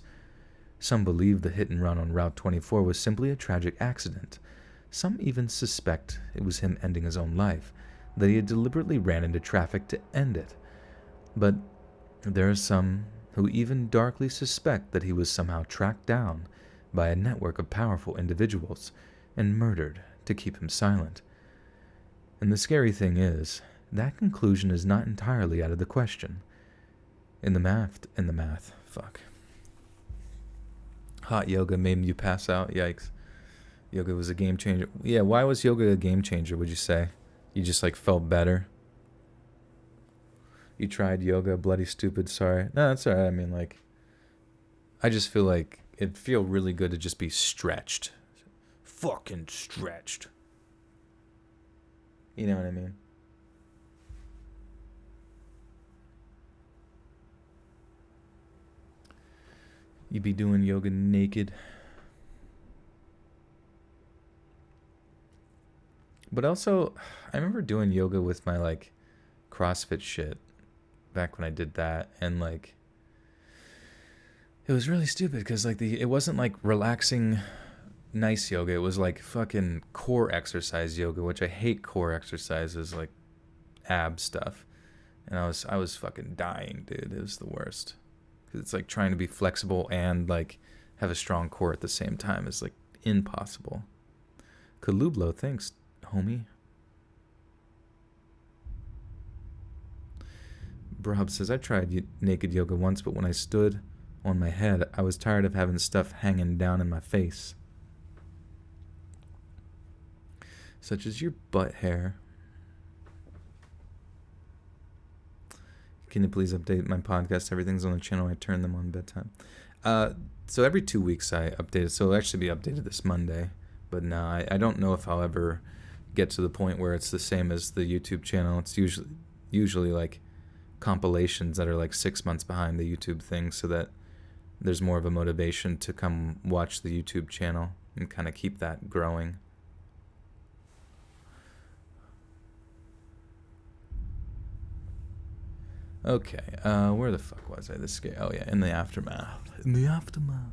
Some believe the hit and run on Route 24 was simply a tragic accident. Some even suspect it was him ending his own life, that he had deliberately ran into traffic to end it. But there are some who even darkly suspect that he was somehow tracked down by a network of powerful individuals and murdered to keep him silent. And the scary thing is, that conclusion is not entirely out of the question. Hot yoga made you pass out, yikes. Yoga was a game changer. Yeah, why was yoga a game changer, would you say? You just felt better? You tried yoga, bloody stupid, sorry. No, that's alright, I mean I just feel like it'd feel really good to just be stretched. Fucking stretched. You know what I mean? You be doing yoga naked. But also, I remember doing yoga with my CrossFit shit back when I did that, and it was really stupid because it wasn't relaxing nice yoga. It was fucking core exercise yoga, which I hate core exercises ab stuff. And I was fucking dying, dude. It was the worst. It's trying to be flexible and have a strong core at the same time is impossible. Kalublo, thanks, homie. Brahab says, I tried naked yoga once, but when I stood on my head, I was tired of having stuff hanging down in my face. Such as your butt hair. Can you please update my podcast? Everything's on the channel. I turn them on bedtime. So every 2 weeks I update it. So it'll actually be updated this Monday. But no, I don't know if I'll ever get to the point where it's the same as the YouTube channel. It's usually compilations that are 6 months behind the YouTube thing, so that there's more of a motivation to come watch the YouTube channel and kind of keep that growing. Okay, where the fuck was I? This guy. Oh yeah, in the aftermath. In the aftermath.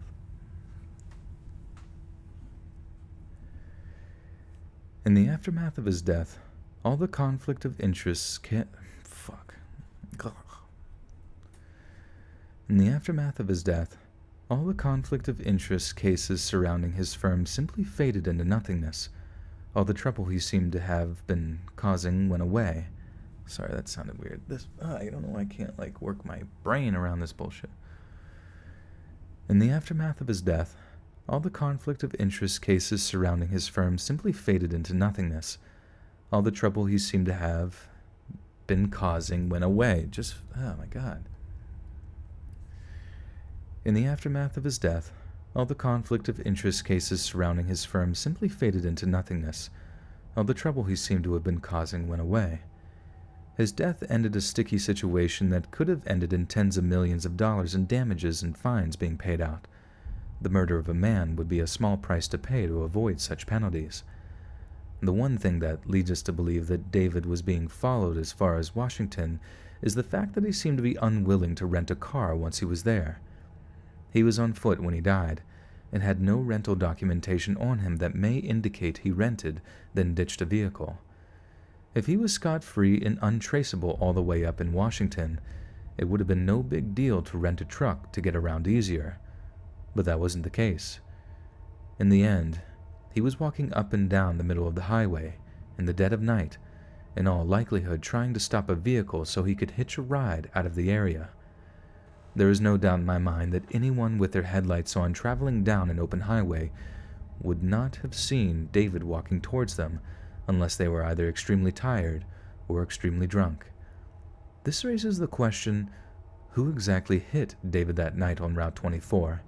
In the aftermath of his death, all the conflict of interests In the aftermath of his death, all the conflict of interest cases surrounding his firm simply faded into nothingness. All the trouble he seemed to have been causing went away. Sorry, that sounded weird. I don't know why I can't work my brain around this bullshit. In the aftermath of his death, all the conflict of interest cases surrounding his firm simply faded into nothingness. All the trouble he seemed to have been causing went away. Oh my God. In the aftermath of his death, all the conflict of interest cases surrounding his firm simply faded into nothingness. All the trouble he seemed to have been causing went away. His death ended a sticky situation that could have ended in tens of millions of dollars in damages and fines being paid out. The murder of a man would be a small price to pay to avoid such penalties. The one thing that leads us to believe that David was being followed as far as Washington is the fact that he seemed to be unwilling to rent a car once he was there. He was on foot when he died, and had no rental documentation on him that may indicate he rented, then ditched a vehicle. If he was scot-free and untraceable all the way up in Washington, it would have been no big deal to rent a truck to get around easier. But that wasn't the case. In the end, he was walking up and down the middle of the highway, in the dead of night, in all likelihood trying to stop a vehicle so he could hitch a ride out of the area. There is no doubt in my mind that anyone with their headlights on traveling down an open highway would not have seen David walking towards them unless they were either extremely tired who were extremely drunk. This raises the question, who exactly hit David that night on Route 24,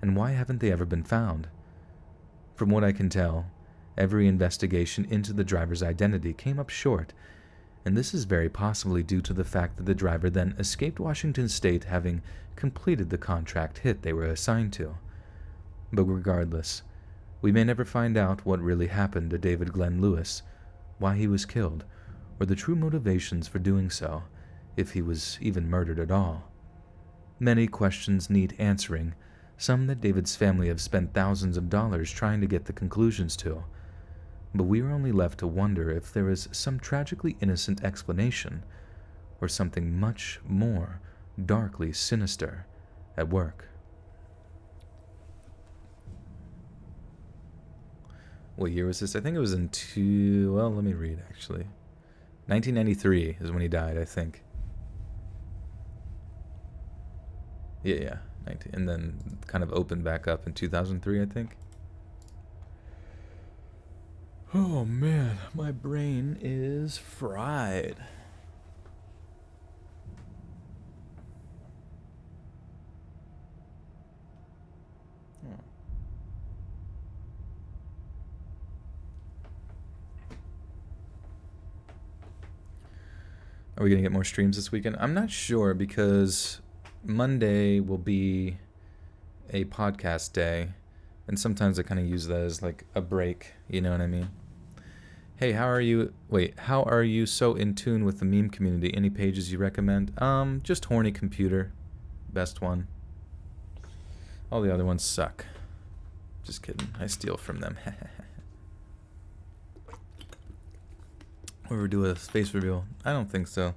and why haven't they ever been found? From what I can tell, every investigation into the driver's identity came up short, and this is very possibly due to the fact that the driver then escaped Washington State having completed the contract hit they were assigned to. But regardless, we may never find out what really happened to David Glenn Lewis, why he was killed, or the true motivations for doing so, if he was even murdered at all. Many questions need answering, some that David's family have spent thousands of dollars trying to get the conclusions to. But we are only left to wonder if there is some tragically innocent explanation, or something much more darkly sinister at work. What year was this? I think it was let me read actually. 1993 is when he died, I think. Yeah, 19, and then kind of opened back up in 2003, I think. Oh man, my brain is fried. Are we going to get more streams this weekend? I'm not sure, because Monday will be a podcast day, and sometimes I kind of use that as like a break, you know what I mean? Hey, how are you so in tune with the meme community? Any pages you recommend? Just Horny Computer, best one. All the other ones suck. Just kidding, I steal from them. Or we do a face reveal? I don't think so.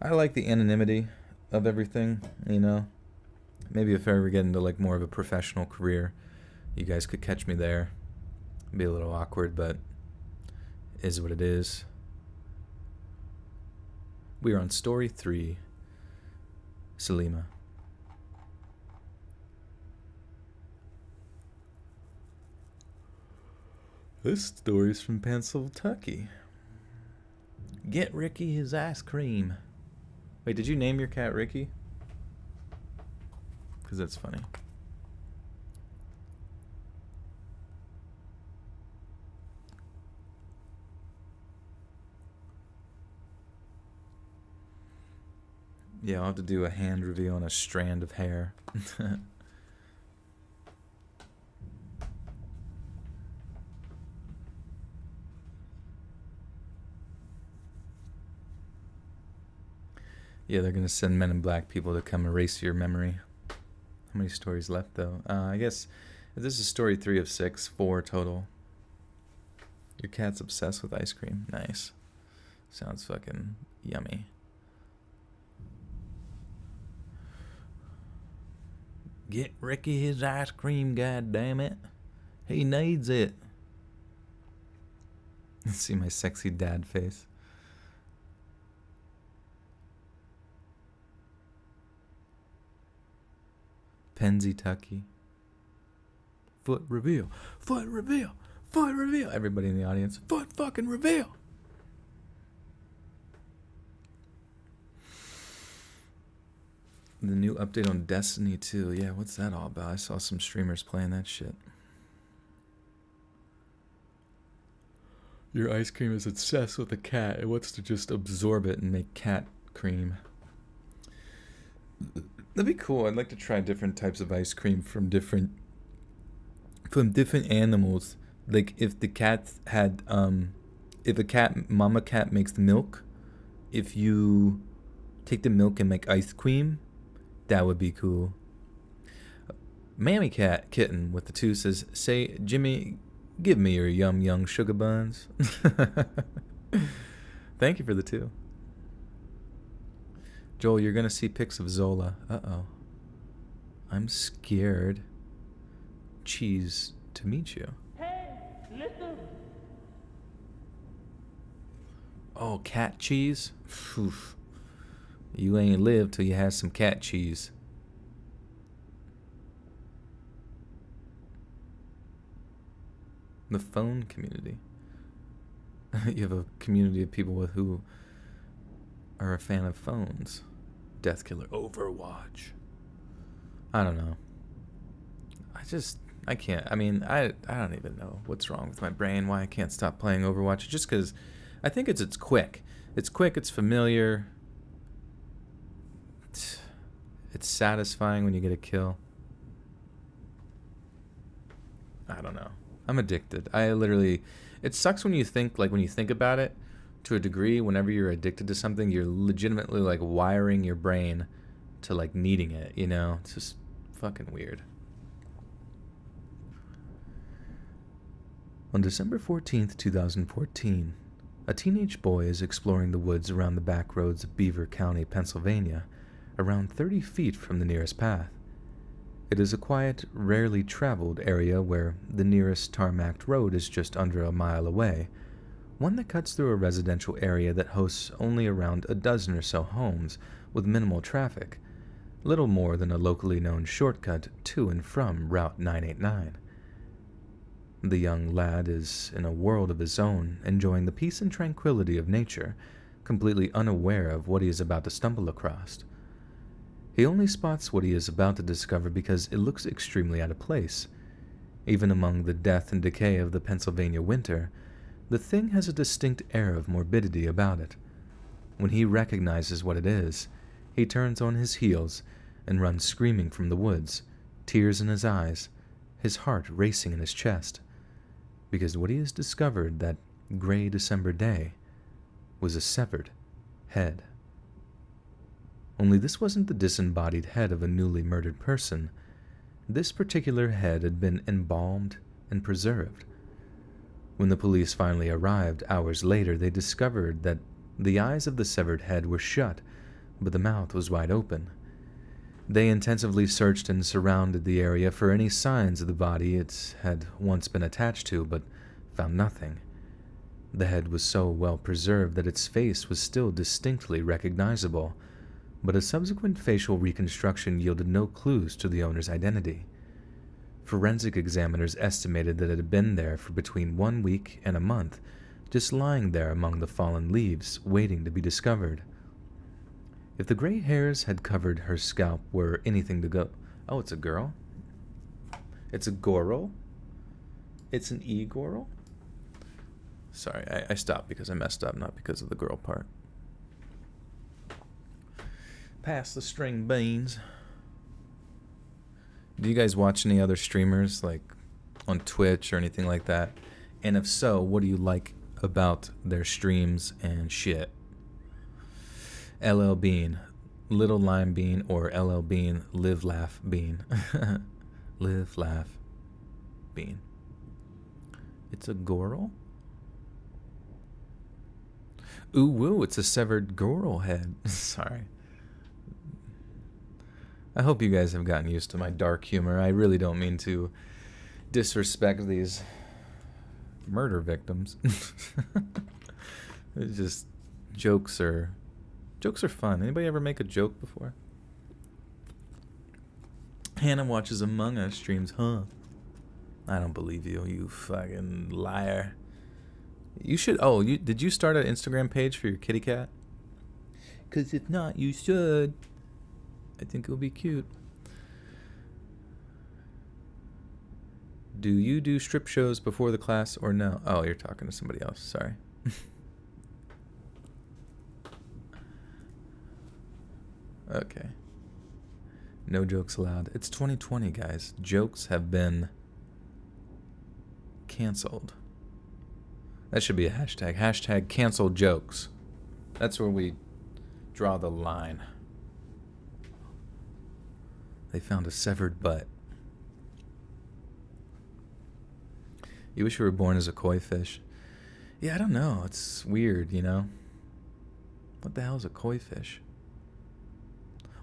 I like the anonymity of everything, you know. Maybe if I ever get into like more of a professional career, you guys could catch me there. It'd be a little awkward, but is what it is. We are on story 3. Salima. This story's from Pennsylvania. Get Ricky his ice cream. Wait, did you name your cat Ricky? Because that's funny. Yeah, I'll have to do a hand reveal on a strand of hair. Yeah, they're going to send Men in Black people to come erase your memory. How many stories left, though? I guess if this is story 3 of 6, 4 total. Your cat's obsessed with ice cream. Nice. Sounds fucking yummy. Get Ricky his ice cream, goddammit. He needs it. See my sexy dad face. Pennsy Tucky. Foot reveal. Foot reveal. Foot reveal. Everybody in the audience. Foot fucking reveal. The new update on Destiny 2. Yeah, what's that all about? I saw some streamers playing that shit. Your ice cream is obsessed with a cat. It wants to just absorb it and make cat cream. That'd be cool. I'd like to try different types of ice cream from different animals. Like if the cat had if a mama cat makes the milk, if you take the milk and make ice cream, that would be cool. Mammy cat kitten with the 2 says, "Say Jimmy, give me your yum young sugar buns." Thank you for the 2. Joel, you're gonna see pics of Zola. Uh-oh. I'm scared. Cheese to meet you. Hey, listen. Oh, cat cheese? Oof. You ain't lived till you had some cat cheese. The phone community. You have a community of people with who are a fan of phones. Death Killer Overwatch. I don't know. I can't. I mean, I don't even know what's wrong with my brain, why I can't stop playing Overwatch. Just because I think it's quick. It's quick, it's familiar. It's satisfying when you get a kill. I don't know. I'm addicted. It sucks when you think about it to a degree. Whenever you're addicted to something, you're legitimately like wiring your brain to like needing it, you know? It's just fucking weird. On December 14th, 2014, a teenage boy is exploring the woods around the back roads of Beaver County, Pennsylvania, around 30 feet from the nearest path. It is a quiet, rarely traveled area where the nearest tarmacked road is just under a mile away, one that cuts through a residential area that hosts only around a dozen or so homes with minimal traffic, little more than a locally known shortcut to and from Route 989. The young lad is in a world of his own, enjoying the peace and tranquility of nature, completely unaware of what he is about to stumble across. He only spots what he is about to discover because it looks extremely out of place. Even among the death and decay of the Pennsylvania winter, the thing has a distinct air of morbidity about it. When he recognizes what it is, he turns on his heels and runs screaming from the woods, tears in his eyes, his heart racing in his chest, because what he has discovered that gray December day was a severed head. Only this wasn't the disembodied head of a newly murdered person. This particular head had been embalmed and preserved. When the police finally arrived hours later, they discovered that the eyes of the severed head were shut, but the mouth was wide open. They intensively searched and surrounded the area for any signs of the body it had once been attached to, but found nothing. The head was so well preserved that its face was still distinctly recognizable, but a subsequent facial reconstruction yielded no clues to the owner's identity. Forensic examiners estimated that it had been there for between 1 week and a month, just lying there among the fallen leaves, waiting to be discovered. If the gray hairs had covered her scalp were anything to go... Oh, it's a girl? It's a Goral? It's an e-Goral? Sorry, I stopped because I messed up, not because of the girl part. Pass the string beans. Do you guys watch any other streamers, like on Twitch or anything like that? And if so, what do you like about their streams and shit? LL Bean, Little Lime Bean, or LL Bean, Live Laugh Bean. Live Laugh Bean. It's a Goral? Ooh woo, it's a severed Goral head. Sorry. I hope you guys have gotten used to my dark humor. I really don't mean to disrespect these murder victims. It's just jokes are fun. Anybody ever make a joke before? Hannah watches Among Us streams, huh? I don't believe you, you fucking liar. You should. Oh, did you start an Instagram page for your kitty cat? Because if not, you should. I think it'll be cute. Do you do strip shows before the class or no? Oh, you're talking to somebody else. Sorry. Okay. No jokes allowed. It's 2020, guys. Jokes have been canceled. That should be a hashtag. Hashtag cancel jokes. That's where we draw the line. They found a severed butt. You wish you were born as a koi fish. Yeah, I don't know. It's weird, you know? What the hell is a koi fish?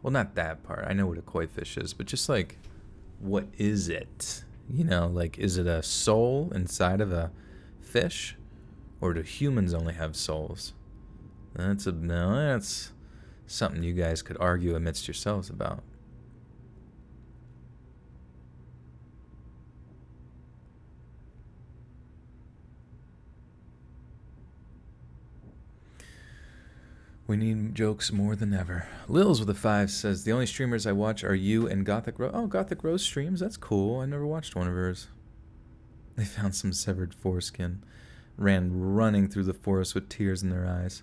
Well, not that part. I know what a koi fish is, but just like, what is it? You know, like, is it a soul inside of a fish? Or do humans only have souls? That's something you guys could argue amidst yourselves about. We need jokes more than ever. Lils with a 5 says, the only streamers I watch are you and Gothic Rose. Oh, Gothic Rose streams? That's cool. I never watched one of hers. They found some severed foreskin. Ran running through the forest with tears in their eyes.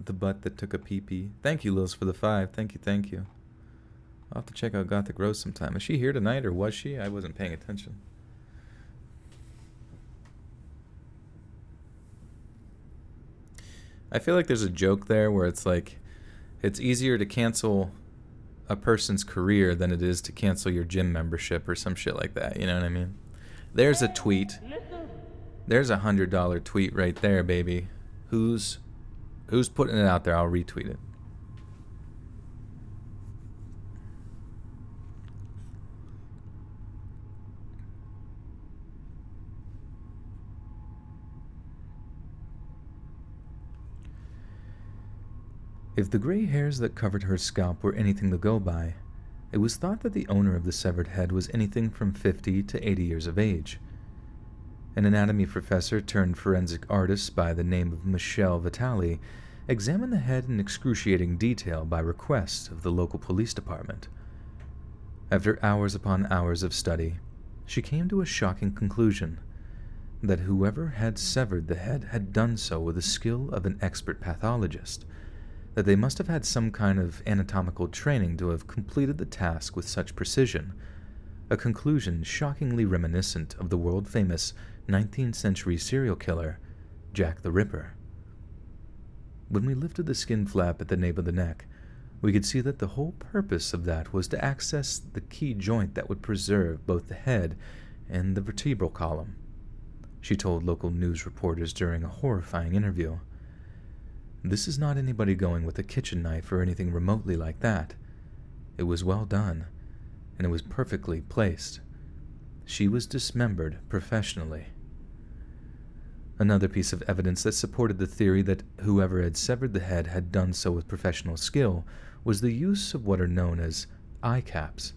The butt that took a pee-pee. Thank you, Lils, for the 5. Thank you, thank you. I'll have to check out Gothic Rose sometime. Is she here tonight, or was she? I wasn't paying attention. I feel like there's a joke there where it's like, it's easier to cancel a person's career than it is to cancel your gym membership or some shit like that. You know what I mean? There's a tweet. There's a $100 tweet right there, baby. Who's putting it out there? I'll retweet it. If the gray hairs that covered her scalp were anything to go by, it was thought that the owner of the severed head was anything from 50 to 80 years of age. An anatomy professor turned forensic artist by the name of Michelle Vitale examined the head in excruciating detail by request of the local police department. After hours upon hours of study, she came to a shocking conclusion that whoever had severed the head had done so with the skill of an expert pathologist, that they must have had some kind of anatomical training to have completed the task with such precision, a conclusion shockingly reminiscent of the world-famous 19th century serial killer, Jack the Ripper. When we lifted the skin flap at the nape of the neck, we could see that the whole purpose of that was to access the key joint that would preserve both the head and the vertebral column, she told local news reporters during a horrifying interview. This is not anybody going with a kitchen knife or anything remotely like that. It was well done, and it was perfectly placed. She was dismembered professionally. Another piece of evidence that supported the theory that whoever had severed the head had done so with professional skill was the use of what are known as eye caps.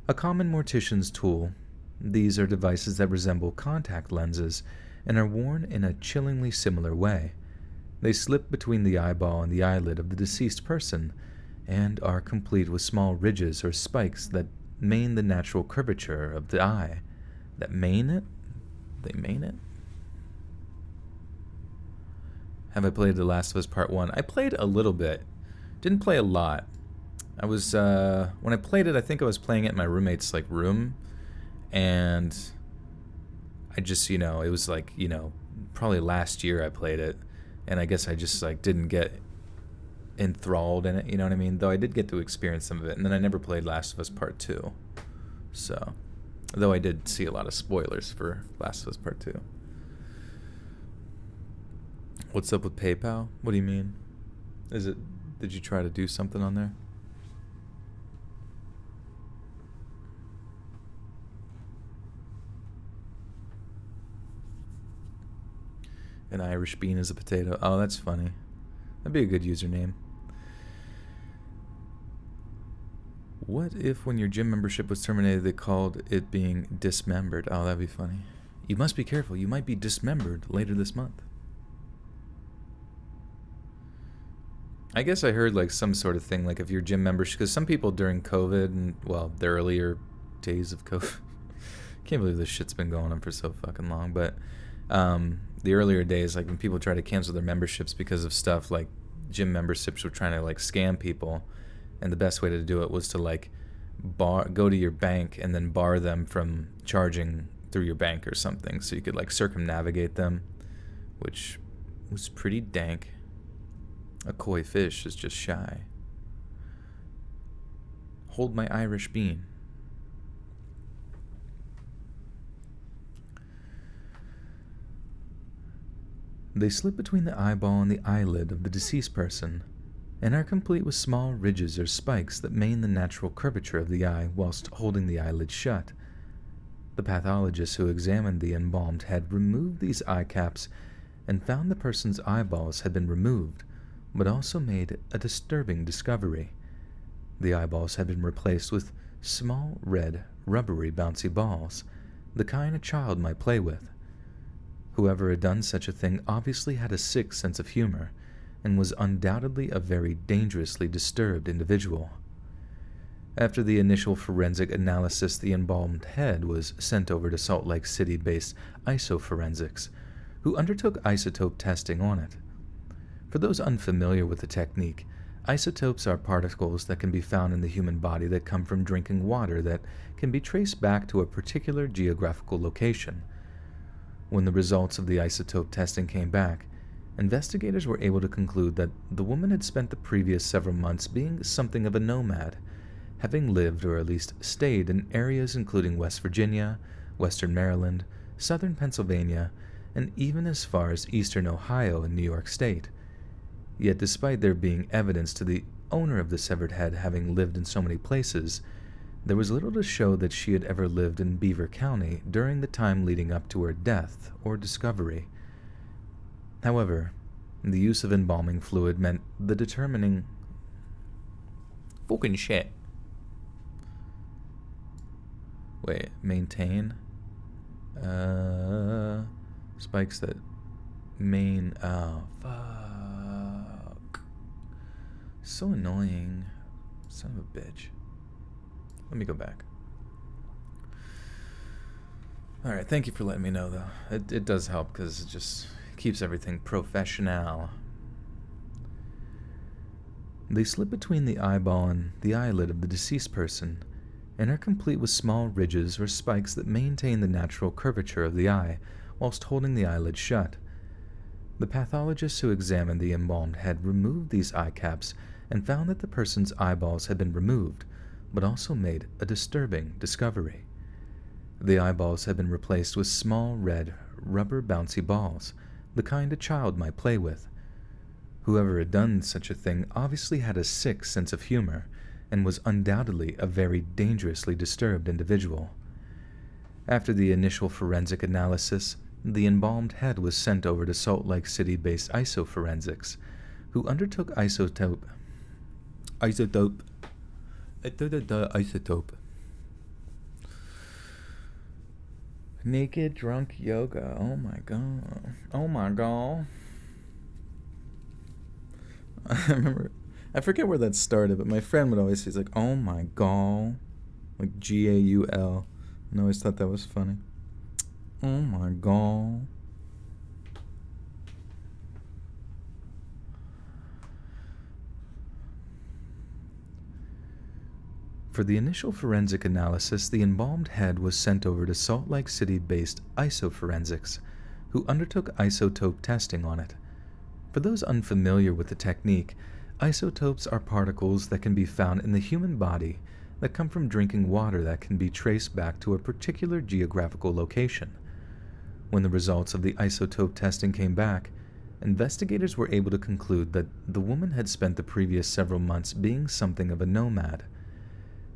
A common mortician's tool, these are devices that resemble contact lenses and are worn in a chillingly similar way. They slip between the eyeball and the eyelid of the deceased person and are complete with small ridges or spikes that main the natural curvature of the eye. That main it? They main it? Have I played The Last of Us Part 1? I played a little bit. Didn't play a lot. I was, when I played it, I think I was playing it in my roommate's, like, room. And I just, it was like, probably last year I played it. And I guess I just, like, didn't get enthralled in it, you know what I mean? Though I did get to experience some of it. And then I never played Last of Us Part 2. So, though I did see a lot of spoilers for Last of Us Part 2. What's up with PayPal? What do you mean? Did you try to do something on there? An Irish bean is a potato. Oh, that's funny. That'd be a good username. What if when your gym membership was terminated they called it being dismembered? Oh, that'd be funny. You must be careful. You might be dismembered later this month. I guess I heard like some sort of thing, like if your gym membership, because some people during COVID and, well, the earlier days of COVID, can't believe this shit's been going on for so fucking long, but the earlier days, like when people try to cancel their memberships because of stuff like gym memberships were trying to like scam people, and the best way to do it was to like go to your bank and then bar them from charging through your bank or something, so you could like circumnavigate them, which was pretty dank. A koi fish is just shy. Hold my Irish bean. They slip between the eyeball and the eyelid of the deceased person, and are complete with small ridges or spikes that main the natural curvature of the eye whilst holding the eyelid shut. The pathologist who examined the embalmed head removed these eye caps and found the person's eyeballs had been removed, but also made a disturbing discovery. The eyeballs had been replaced with small, red, rubbery, bouncy balls, the kind a child might play with. Whoever had done such a thing obviously had a sick sense of humor, and was undoubtedly a very dangerously disturbed individual. After the initial forensic analysis, the embalmed head was sent over to Salt Lake City-based isoforensics, who undertook isotope testing on it. For those unfamiliar with the technique, isotopes are particles that can be found in the human body that come from drinking water that can be traced back to a particular geographical location. When the results of the isotope testing came back, investigators were able to conclude that the woman had spent the previous several months being something of a nomad, having lived or at least stayed in areas including West Virginia, Western Maryland, Southern Pennsylvania, and even as far as Eastern Ohio and New York State. Yet despite there being evidence to the owner of the severed head having lived in so many places, there was little to show that she had ever lived in Beaver County during the time leading up to her death or discovery. However, the use of embalming fluid meant the determining fucking shit. Wait, maintain? Spikes that main. Oh, fuck. So annoying. Son of a bitch. Let me go back. Alright, thank you for letting me know, though. It does help because it just keeps everything professional. They slip between the eyeball and the eyelid of the deceased person, and are complete with small ridges or spikes that maintain the natural curvature of the eye whilst holding the eyelid shut. The pathologist who examined the embalmed head removed these eye caps and found that the person's eyeballs had been removed, but also made a disturbing discovery. The eyeballs had been replaced with small red rubber bouncy balls, the kind a child might play with. Whoever had done such a thing obviously had a sick sense of humor and was undoubtedly a very dangerously disturbed individual. After the initial forensic analysis, the embalmed head was sent over to Salt Lake City-based isoforensics, who undertook isotope. Naked drunk yoga. Oh my god. Oh my god. I remember, I forget where that started, but my friend would always say, he's like, oh my god. Like Gaul. And I always thought that was funny. Oh my god. For the initial forensic analysis, the embalmed head was sent over to Salt Lake City-based isoforensics, who undertook isotope testing on it. For those unfamiliar with the technique, isotopes are particles that can be found in the human body that come from drinking water that can be traced back to a particular geographical location. When the results of the isotope testing came back, investigators were able to conclude that the woman had spent the previous several months being something of a nomad,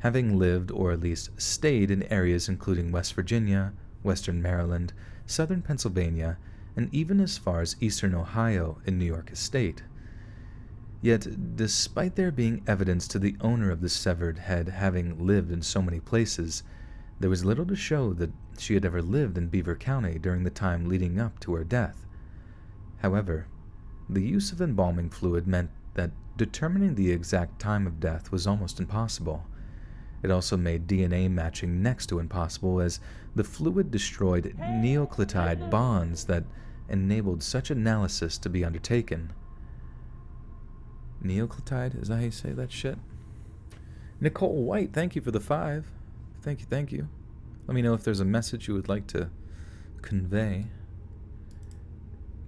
having lived or at least stayed in areas including West Virginia, Western Maryland, Southern Pennsylvania, and even as far as Eastern Ohio in New York State. Yet, despite there being evidence to the owner of the severed head having lived in so many places, there was little to show that she had ever lived in Beaver County during the time leading up to her death. However, the use of embalming fluid meant that determining the exact time of death was almost impossible. It also made DNA matching next to impossible, as the fluid destroyed nucleotide bonds that enabled such analysis to be undertaken. Nucleotide? Is that how you say that shit? Nicole White, thank you for the 5. Thank you. Let me know if there's a message you would like to convey.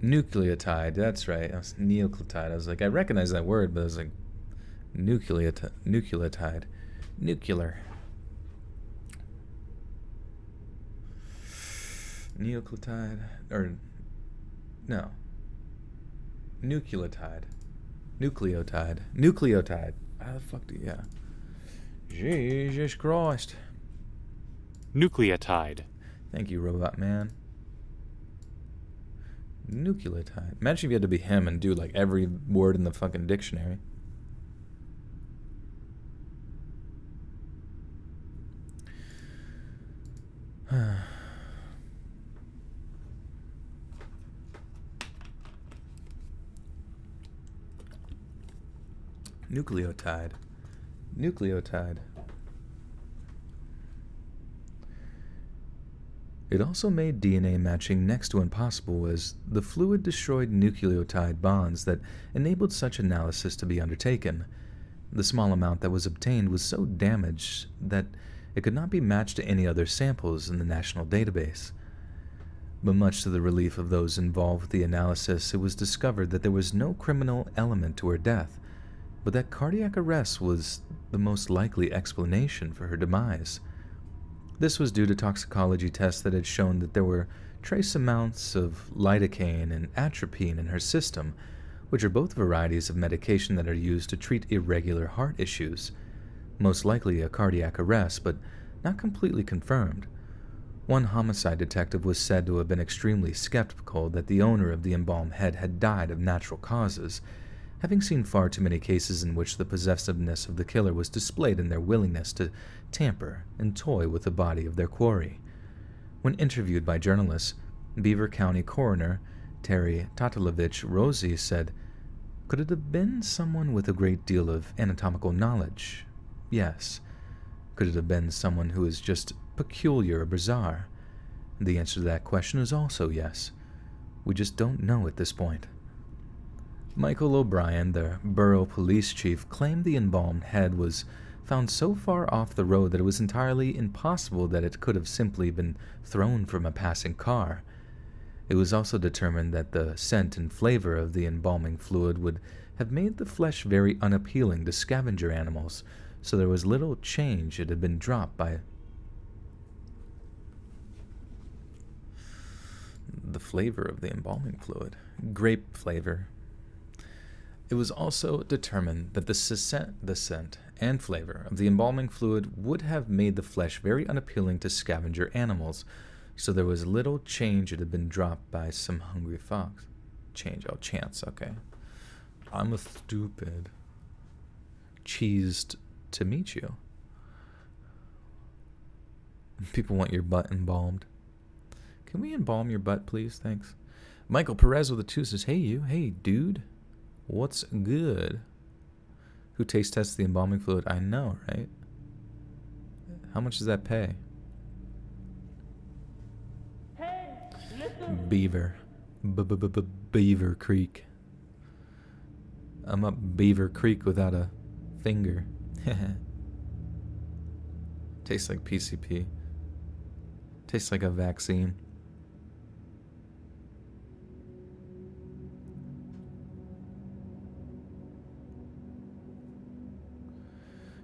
Nucleotide, that's right. Nucleotide. I was like, I recognize that word, but I was like, nucleotide. Nuclear. Nucleotide. Or, no. Nucleotide. Nucleotide. How the fuck do you, yeah. Jesus Christ. Nucleotide. Thank you, Robot Man. Nucleotide. Imagine if you had to be him and do like every word in the fucking dictionary. Nucleotide. Nucleotide. It also made DNA matching next to impossible as the fluid destroyed nucleotide bonds that enabled such analysis to be undertaken. The small amount that was obtained was so damaged that it could not be matched to any other samples in the national database. But much to the relief of those involved with the analysis, it was discovered that there was no criminal element to her death, but that cardiac arrest was the most likely explanation for her demise. This was due to toxicology tests that had shown that there were trace amounts of lidocaine and atropine in her system, which are both varieties of medication that are used to treat irregular heart issues. Most likely a cardiac arrest, but not completely confirmed. One homicide detective was said to have been extremely skeptical that the owner of the embalmed head had died of natural causes, having seen far too many cases in which the possessiveness of the killer was displayed in their willingness to tamper and toy with the body of their quarry. When interviewed by journalists, Beaver County Coroner Terry Tatalovich Rosie said, "Could it have been someone with a great deal of anatomical knowledge? Yes. Could it have been someone who is just peculiar or bizarre? The answer to that question is also yes. We just don't know at this point." Michael O'Brien, the borough police chief, claimed the embalmed head was found so far off the road that it was entirely impossible that it could have simply been thrown from a passing car. It was also determined that the scent and flavor of the embalming fluid would have made the flesh very unappealing to scavenger animals, so there was little change it had been dropped by. The flavor of the embalming fluid. Grape flavor. It was also determined that the scent and flavor of the embalming fluid would have made the flesh very unappealing to scavenger animals, so there was little change it had been dropped by some hungry fox. Chance, okay. I'm a stupid. Cheesed to meet you. People want your butt embalmed. Can we embalm your butt, please? Thanks. Michael Perez with a 2 says, "Hey you, hey dude. What's good?" Who taste tests the embalming fluid? I know, right? How much does that pay? Hey, listen. Beaver. Beaver Creek. I'm up Beaver Creek without a finger. Tastes like PCP. Tastes like a vaccine.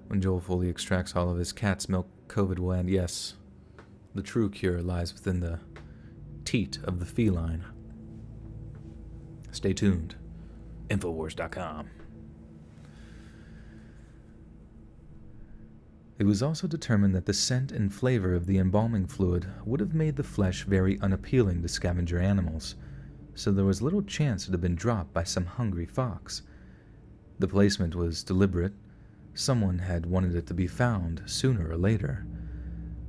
When Joel Foley extracts all of his cat's milk, COVID will end. Yes, the true cure lies within the teat of the feline. Stay tuned. Infowars.com. It was also determined that the scent and flavor of the embalming fluid would have made the flesh very unappealing to scavenger animals, so there was little chance it had been dropped by some hungry fox. The placement was deliberate. Someone had wanted it to be found sooner or later.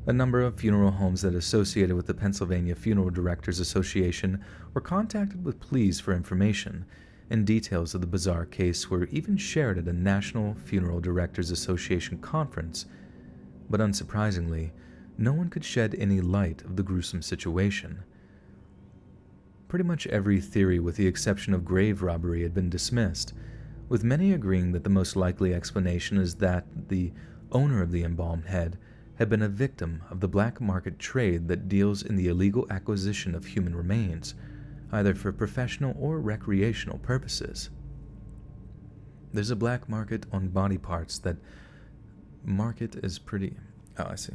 A number of funeral homes that associated with the Pennsylvania Funeral Directors Association were contacted with pleas for information, and details of the bizarre case were even shared at a National Funeral Directors Association conference. But unsurprisingly, no one could shed any light of the gruesome situation. Pretty much every theory, with the exception of grave robbery, had been dismissed, with many agreeing that the most likely explanation is that the owner of the embalmed head had been a victim of the black market trade that deals in the illegal acquisition of human remains, either for professional or recreational purposes. There's a black market on body parts. That market is pretty... Oh, I see.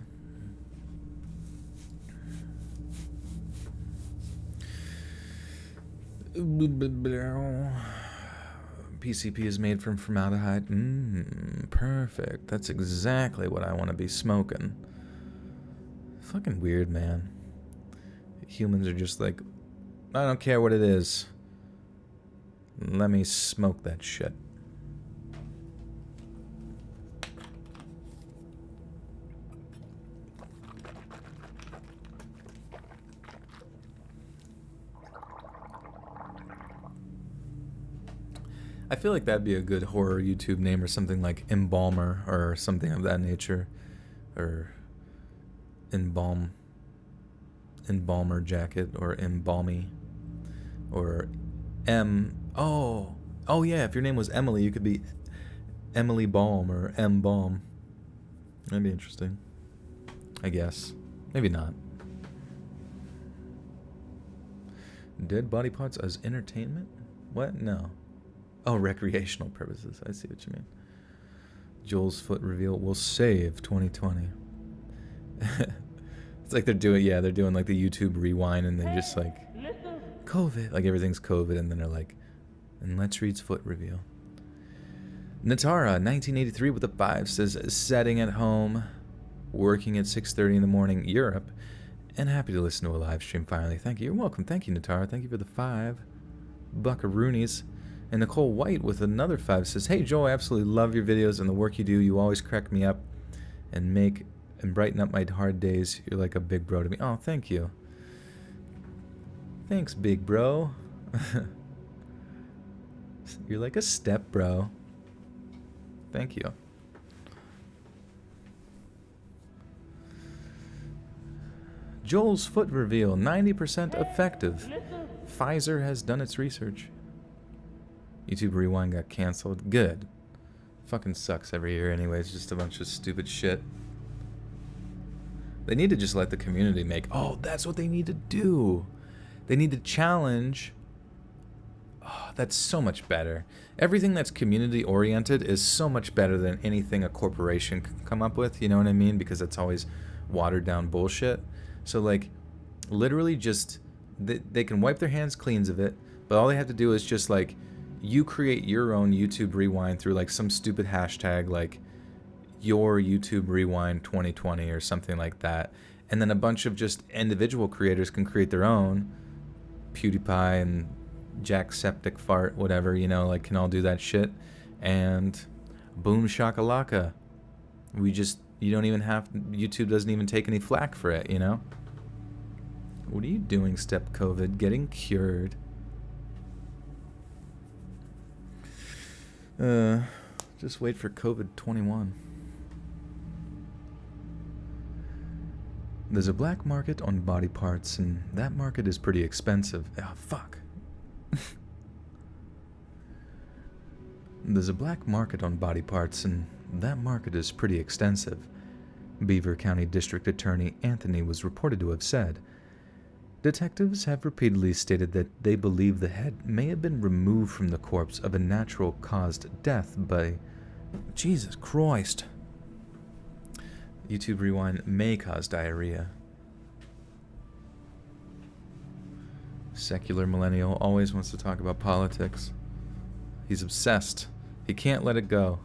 PCP is made from formaldehyde. Perfect. That's exactly what I want to be smoking. Fucking weird, man. Humans are just like, I don't care what it is. Let me smoke that shit. I feel like that'd be a good horror YouTube name or something like Embalmer or something of that nature. Or Embalmer Jacket or Embalmy. Or Oh yeah, if your name was Emily, you could be Emily Balm or M Balm. That'd be interesting. I guess. Maybe not. Dead body parts as entertainment? What? No. Oh, recreational purposes. I see what you mean. Joel's foot reveal will save 2020. It's like they're doing like the YouTube rewind and then just like COVID, like everything's COVID, and then they're like, and let's read's foot reveal. Natara 1983 with a 5 says setting at home, working at 6:30 in the morning, Europe, and happy to listen to a live stream finally. Thank you. You're welcome. Thank you, Natara. Thank you for the 5 buckaroonies. And Nicole White with another 5 says, hey Joel, I absolutely love your videos and the work you do. You always crack me up and brighten up my hard days. You're like a big bro to me. Oh, thank you. Thanks, big bro. You're like a step bro. Thank you. Joel's foot reveal, 90% effective. Pfizer has done its research. YouTube Rewind got canceled. Good. Fucking sucks every year anyway. It's just a bunch of stupid shit. They need to just let the community make... Oh, that's what they need to do. They need to challenge... Oh, that's so much better. Everything that's community-oriented is so much better than anything a corporation can come up with. You know what I mean? Because it's always watered-down bullshit. So, like, literally just... They can wipe their hands clean of it, but all they have to do is just, like... You create your own YouTube Rewind through, like, some stupid hashtag, like... Your YouTube Rewind 2020 or something like that. And then a bunch of just individual creators can create their own. PewDiePie and Jacksepticeye Fart, whatever, you know, like, can all do that shit. And boom shakalaka. You don't even have, YouTube doesn't even take any flack for it, you know? What are you doing, Step COVID? Getting cured. Just wait for COVID 21. There's a black market on body parts, and that market is pretty expensive. Oh, fuck. There's a black market on body parts, and that market is pretty extensive, Beaver County District Attorney Anthony was reported to have said. Detectives have repeatedly stated that they believe the head may have been removed from the corpse of a natural-caused death by... Jesus Christ. YouTube Rewind may cause diarrhea. Secular millennial always wants to talk about politics. He's obsessed. He can't let it go.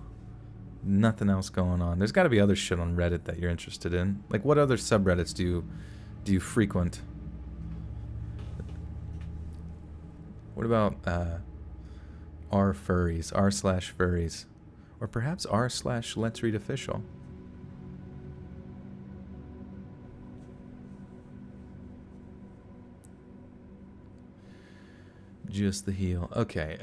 Nothing else going on. There's got to be other shit on Reddit that you're interested in. Like, what other subreddits do you frequent? What about r/furries, r/furries, or perhaps r/Let's Read Official? Just the heel. Okay.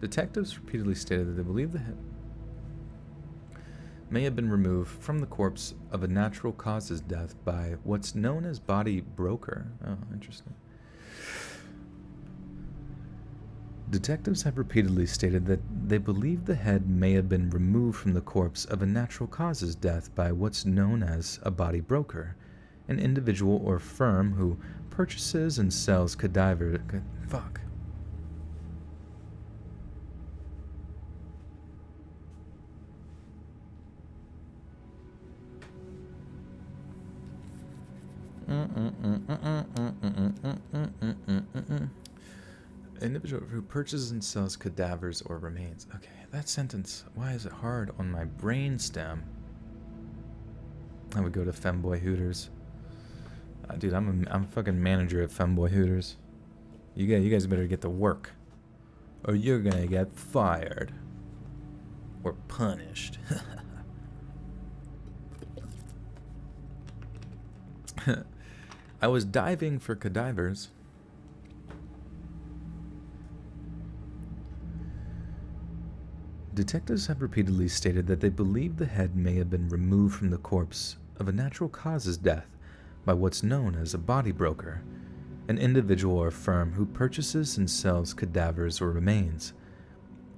Detectives repeatedly stated that they believe the head may have been removed from the corpse of a natural causes death by what's known as body broker. Oh, interesting. Detectives have repeatedly stated that they believe the head may have been removed from the corpse of a natural causes death by what's known as a body broker, an individual or firm who purchases and sells cadaver... Fuck. Individual who purchases and sells cadavers or remains. Okay, that sentence, why is it hard on my brain stem? I would go to Femboy Hooters. Dude, I'm a fucking manager at Femboy Hooters. You guys better get to work, or you're gonna get fired or punished. I was diving for cadavers. Detectives have repeatedly stated that they believe the head may have been removed from the corpse of a natural causes death by what's known as a body broker, an individual or firm who purchases and sells cadavers or remains.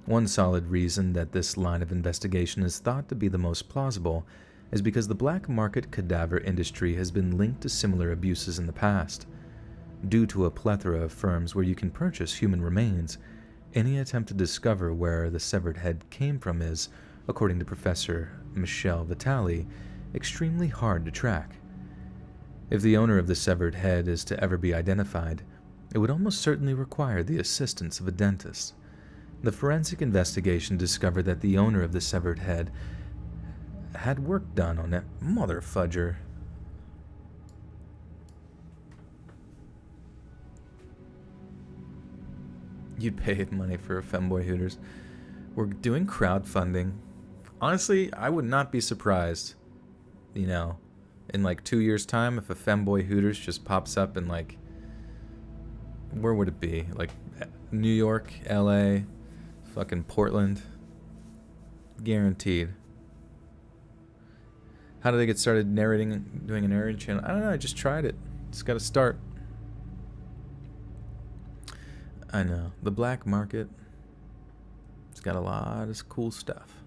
One solid reason that this line of investigation is thought to be the most plausible is because the black market cadaver industry has been linked to similar abuses in the past. Due to a plethora of firms where you can purchase human remains, any attempt to discover where the severed head came from is, according to Professor Michel Vitali, extremely hard to track. If the owner of the severed head is to ever be identified, it would almost certainly require the assistance of a dentist. The forensic investigation discovered that the owner of the severed head had work done on that motherfudger. You'd pay money for a femboy Hooters. We're doing crowdfunding. Honestly, I would not be surprised, in like 2 years' time if a femboy Hooters just pops up in like, where would it be? Like New York, LA, fucking Portland. Guaranteed. How did I get started narrating, doing a narrating channel? I don't know, I just tried it. Just gotta start. I know. The black market, it's got a lot of cool stuff.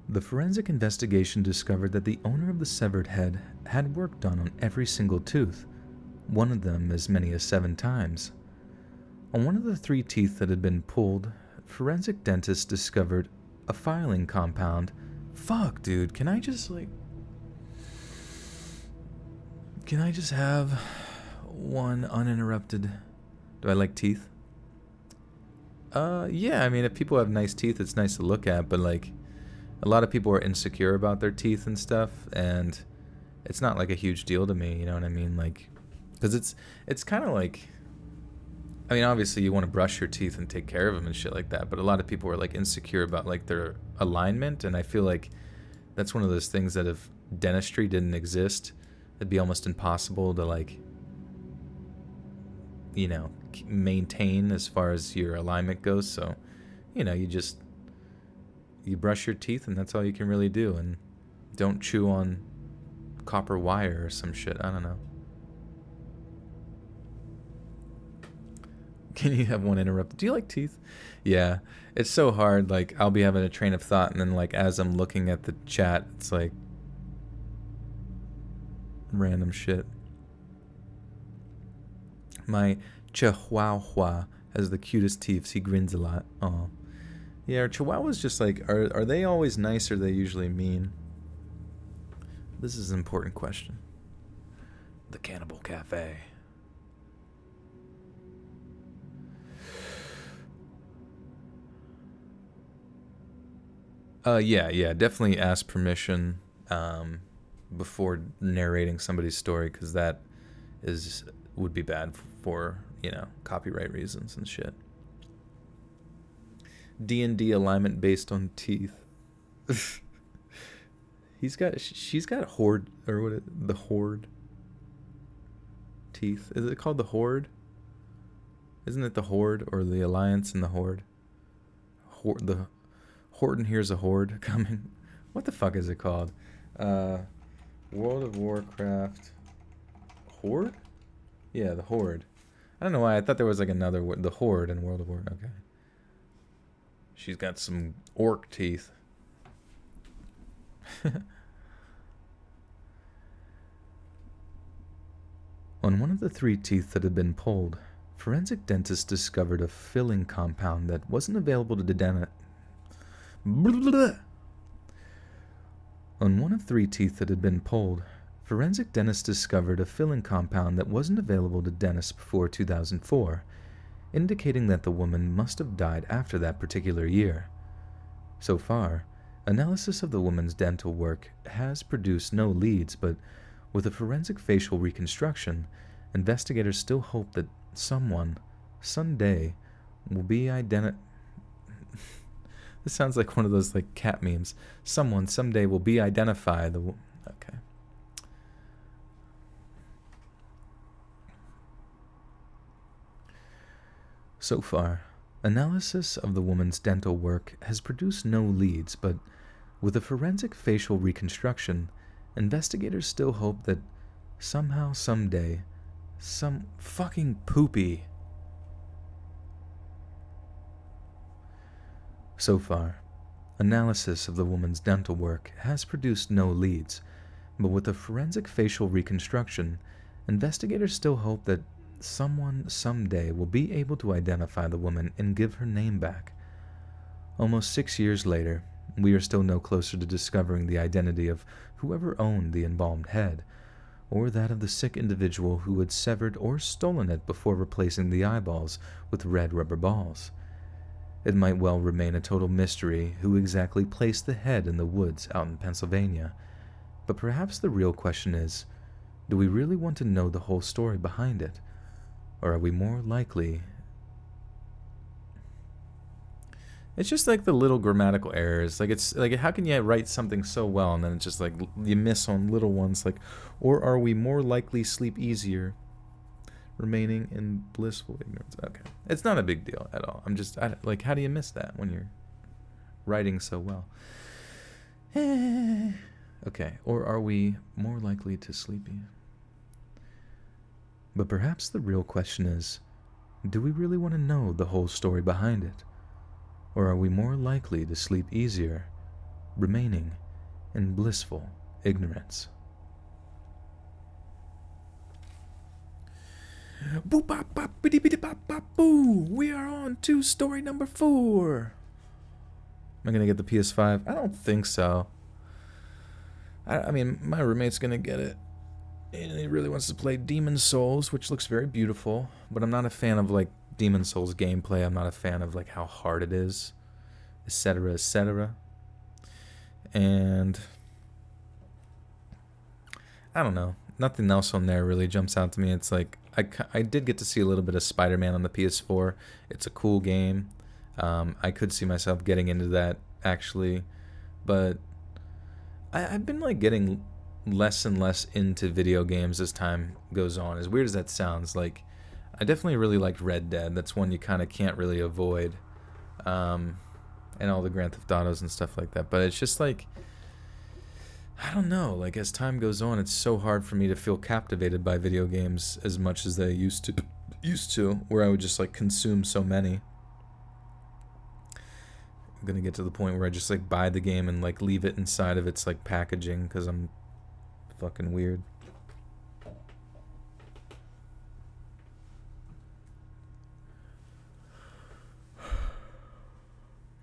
The forensic investigation discovered that the owner of the severed head had work done on every single tooth, one of them as many as 7 times. On one of the 3 teeth that had been pulled, forensic dentists discovered a filing compound. Fuck, dude, can I just have one uninterrupted... Do I like teeth? Yeah, I mean, if people have nice teeth, it's nice to look at, but like, a lot of people are insecure about their teeth and stuff, and it's not like a huge deal to me, you know what I mean? Like, because it's kind of like, I mean, obviously you want to brush your teeth and take care of them and shit like that, but a lot of people are like insecure about like their alignment, and I feel like that's one of those things that if dentistry didn't exist, it'd be almost impossible to like, maintain as far as your alignment goes. So, you brush your teeth and that's all you can really do, and don't chew on copper wire or some shit. I don't know. Can you have one interrupted? Do you like teeth? Yeah, it's so hard. Like, I'll be having a train of thought, and then like as I'm looking at the chat, it's like random shit. My Chihuahua has the cutest teeth. He grins a lot. Oh, yeah. Are Chihuahuas just like, are they always nice, or are they usually mean? This is an important question. The Cannibal Cafe. Yeah, definitely ask permission before narrating somebody's story, because that would be bad for, copyright reasons and shit. D&D alignment based on teeth. She's got horde, or the horde teeth. Is it called the horde? Isn't it the horde, or the alliance and the horde? The Horton hears a horde coming. What the fuck is it called? World of Warcraft horde? Yeah, the horde. I don't know why I thought there was like another word. The horde in World of Warcraft. Okay. She's got some orc teeth. On one of the 3 teeth that had been pulled, forensic dentists discovered a filling compound that wasn't available to On one of 3 teeth that had been pulled, forensic dentists discovered a filling compound that wasn't available to dentists before 2004, indicating that the woman must have died after that particular year. So far, analysis of the woman's dental work has produced no leads, but with a forensic facial reconstruction, investigators still hope that someone, someday, will be This sounds like one of those like cat memes. Someone someday will be identified. Okay. So far, analysis of the woman's dental work has produced no leads, but with a forensic facial reconstruction, investigators still hope that somehow, someday, some fucking poopy. So far, analysis of the woman's dental work has produced no leads, but with a forensic facial reconstruction, investigators still hope that someone someday will be able to identify the woman and give her name back. Almost 6 years later, we are still no closer to discovering the identity of whoever owned the embalmed head, or that of the sick individual who had severed or stolen it before replacing the eyeballs with red rubber balls. It might well remain a total mystery who exactly placed the head in the woods out in Pennsylvania, but perhaps the real question is, do we really want to know the whole story behind it? Or are we more likely... It's just like the little grammatical errors. Like, it's like, how can you write something so well and then it's just like you miss on little ones, like, or are we more likely sleep easier, remaining in blissful ignorance? Okay, it's not a big deal at all. I'm just like, how do you miss that when you're writing so well? Okay, or are we more likely to sleep? But perhaps the real question is, do we really want to know the whole story behind it? Or are we more likely to sleep easier, remaining in blissful ignorance? Boo bop bop bitty bitty bop bop boo! We are on to story number 4. Am I gonna get the PS5? I don't think so. I mean, my roommate's gonna get it, and he really wants to play Demon Souls, which looks very beautiful, but I'm not a fan of, like, Demon Souls gameplay. I'm not a fan of, like, how hard it is, etc., etc. And I don't know. Nothing else on there really jumps out to me. It's like, I did get to see a little bit of Spider-Man on the PS4. It's a cool game. I could see myself getting into that, actually. But I've been, like, getting less and less into video games as time goes on. As weird as that sounds, like, I definitely really liked Red Dead. That's one you kind of can't really avoid. And all the Grand Theft Autos and stuff like that. But it's just like, I don't know, like, as time goes on, it's so hard for me to feel captivated by video games as much as they used to, where I would just, like, consume so many. I'm gonna get to the point where I just, like, buy the game and, like, leave it inside of its, like, packaging because I'm fucking weird.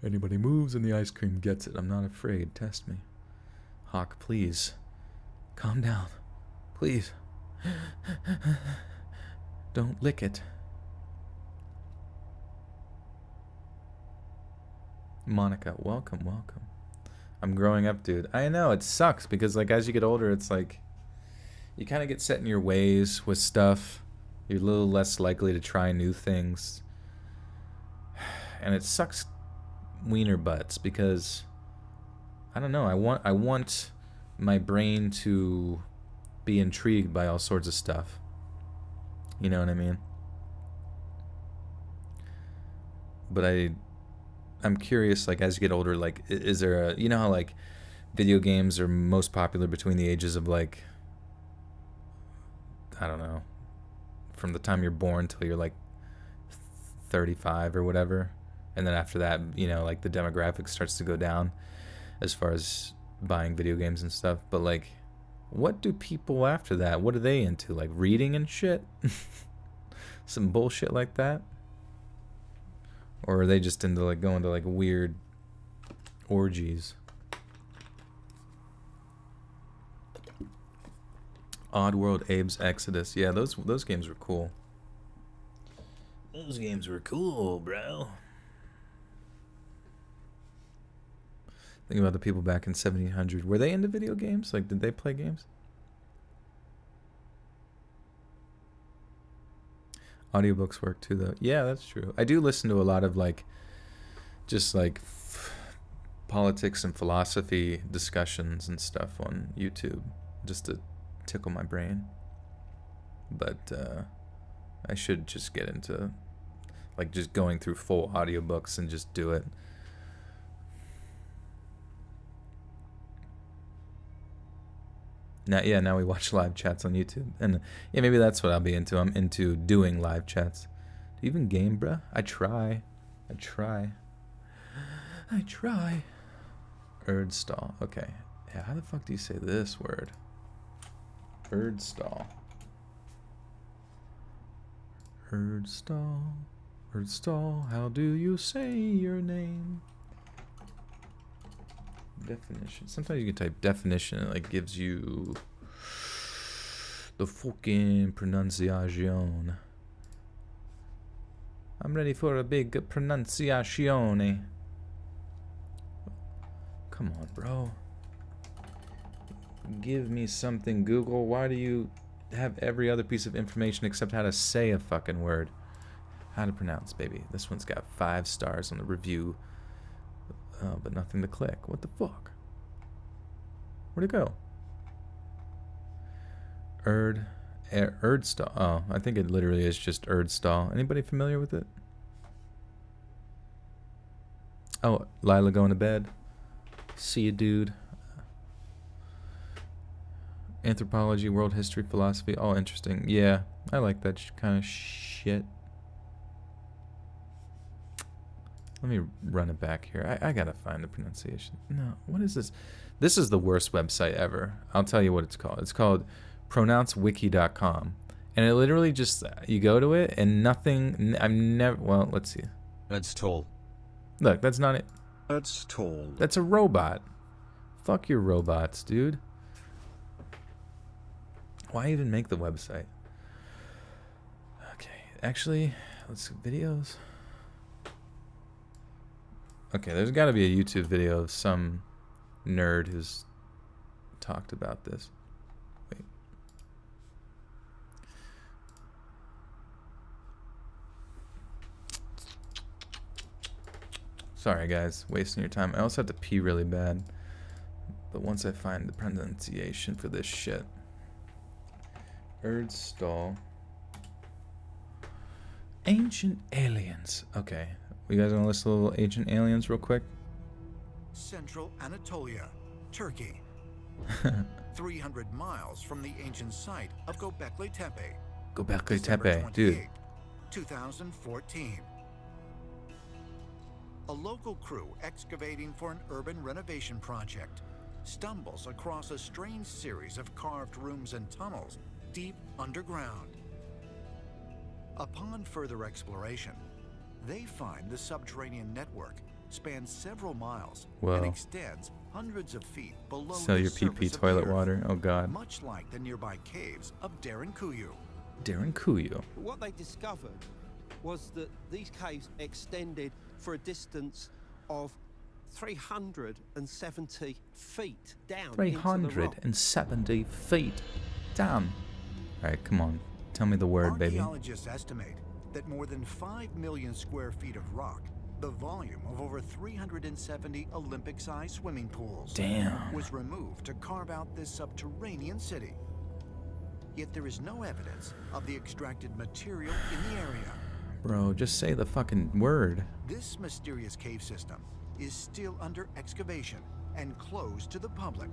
Anybody moves and the ice cream gets it. I'm not afraid. Test me. Hawk, please. Calm down. Please. Don't lick it. Monica, welcome, welcome. I'm growing up, dude. I know, it sucks because, like, as you get older, it's like you kind of get set in your ways with stuff. You're a little less likely to try new things. And it sucks wiener butts because I don't know, I want my brain to be intrigued by all sorts of stuff. You know what I mean? But I'm curious, like, as you get older, like, is there a, you know how, like, video games are most popular between the ages of, like, I don't know, from the time you're born till you're, like, 35 or whatever, and then after that, you know, like, the demographic starts to go down as far as buying video games and stuff. But, like, what do people after that, what are they into? Like, reading and shit? Some bullshit like that? Or are they just into, like, going to, like, weird orgies? Oddworld, Abe's Exodus. Yeah, those games were cool. Those games were cool, bro. Think about the people back in 1700. Were they into video games? Like, did they play games? Audiobooks work too, though. Yeah, that's true. I do listen to a lot of, like, just, like, politics and philosophy discussions and stuff on YouTube, just to tickle my brain. But I should just get into Like just going through full audiobooks and just do it. Now we watch live chats on YouTube. And yeah, maybe that's what I'll be into. I'm into doing live chats. Do you even game, bruh? I try. Erdstall. Okay. Yeah, how the fuck do you say this word? Erdstall. Erdstall, how do you say your name? Definition. Sometimes you can type definition and it like gives you the fucking pronunciation. I'm ready for a big pronunciation. Come on, bro. Give me something, Google. Why do you have every other piece of information except how to say a fucking word? How to pronounce, baby. This one's got 5 stars on the review, but nothing to click. What the fuck? Where'd it go? Erdstall. Oh, I think it literally is just Erdstall. Anybody familiar with it? Oh, Lila going to bed. See you, dude. Anthropology, world history, philosophy, all interesting. Yeah, I like that kind of shit. Let me run it back here. I gotta find the pronunciation. No, what is this? This is the worst website ever. I'll tell you what it's called. It's called pronouncewiki.com. And it literally just, you go to it and nothing, I'm never, well, let's see. That's tall. Look, that's not it. That's tall. That's a robot. Fuck your robots, dude. Why even make the website? Okay, actually, let's see, videos. Okay, there's got to be a YouTube video of some nerd who's talked about this. Wait. Sorry, guys, wasting your time. I also have to pee really bad. But once I find the pronunciation for this shit. Erdstall. Ancient aliens. Okay. You guys want to list a little ancient aliens real quick? Central Anatolia, Turkey. 300 miles from the ancient site of Göbekli Tepe. Göbekli December Tepe, dude. 28, 2014. A local crew excavating for an urban renovation project stumbles across a strange series of carved rooms and tunnels deep underground. Upon further exploration, they find the subterranean network spans several miles Whoa. and extends hundreds of feet below Sell the your surface PP of toilet the earth, water. Oh god. much like the nearby caves of Derinkuyu. Derinkuyu. What they discovered was that these caves extended for a distance of 370 feet down. 370 feet down. Alright, come on. Tell me the word, baby. Archaeologists estimate that more than 5 million square feet of rock, the volume of over 370 Olympic-sized swimming pools, Damn. was removed to carve out this subterranean city. Yet there is no evidence of the extracted material in the area. Bro, just say the fucking word. This mysterious cave system is still under excavation and closed to the public.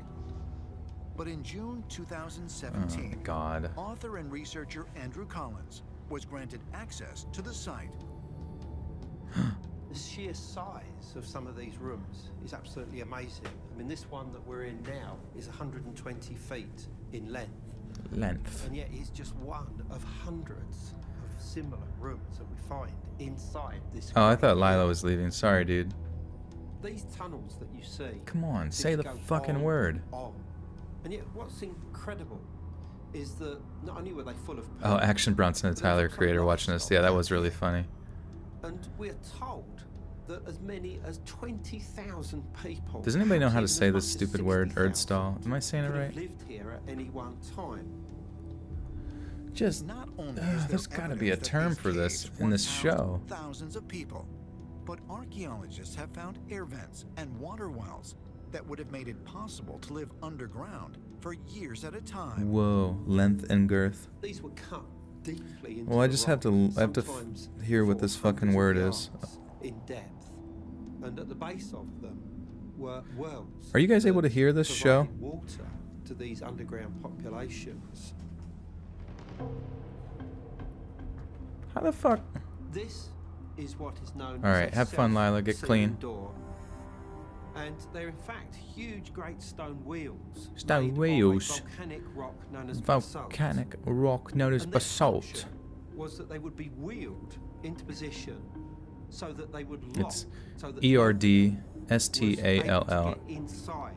But in June 2017, Oh, God. author and researcher Andrew Collins was granted access to the site. The sheer size of some of these rooms is absolutely amazing. I mean, this one that we're in now is 120 feet in length. And yet it's just one of hundreds of similar rooms that we find inside this. Oh, I thought Lila was leaving. Sorry, dude. These tunnels that you see. Come on, say the go fucking on word. and on. And yet what's incredible is that not only were they full of Oh, Action Bronson and but they're Tyler, full of creator, watching this. lifestyle Yeah, that was really activity. funny. And we're told that as many as 20,000 people. Does anybody know how to perhaps say even this as much as stupid word, 60,000, Erdstall? Am I saying it could have right? lived here at any one time. Just, Not only is there there's gotta be a evidence that term these for this caves in this once show. housed thousands of people, but archaeologists have found air vents and water wells that would have made it possible to live underground for years at a time. Whoa, length and girth. These were cut deeply into Well, I the just rock, I have to sometimes hear what for this fucking hundreds of word is. yards in depth, and at the base of them were wells. Are you guys able to that hear this show? provided water to these underground populations. How the fuck? This is what is known All as right, a have fun, Lila. Get self-sealing clean. door. And they're in fact huge, great stone wheels. Stone made of a wheels. volcanic rock known as basalt. Volcanic rock known as And their basalt. function was that they would be wheeled into position so that they would lock. It's so that ERDSTALL. was able to get inside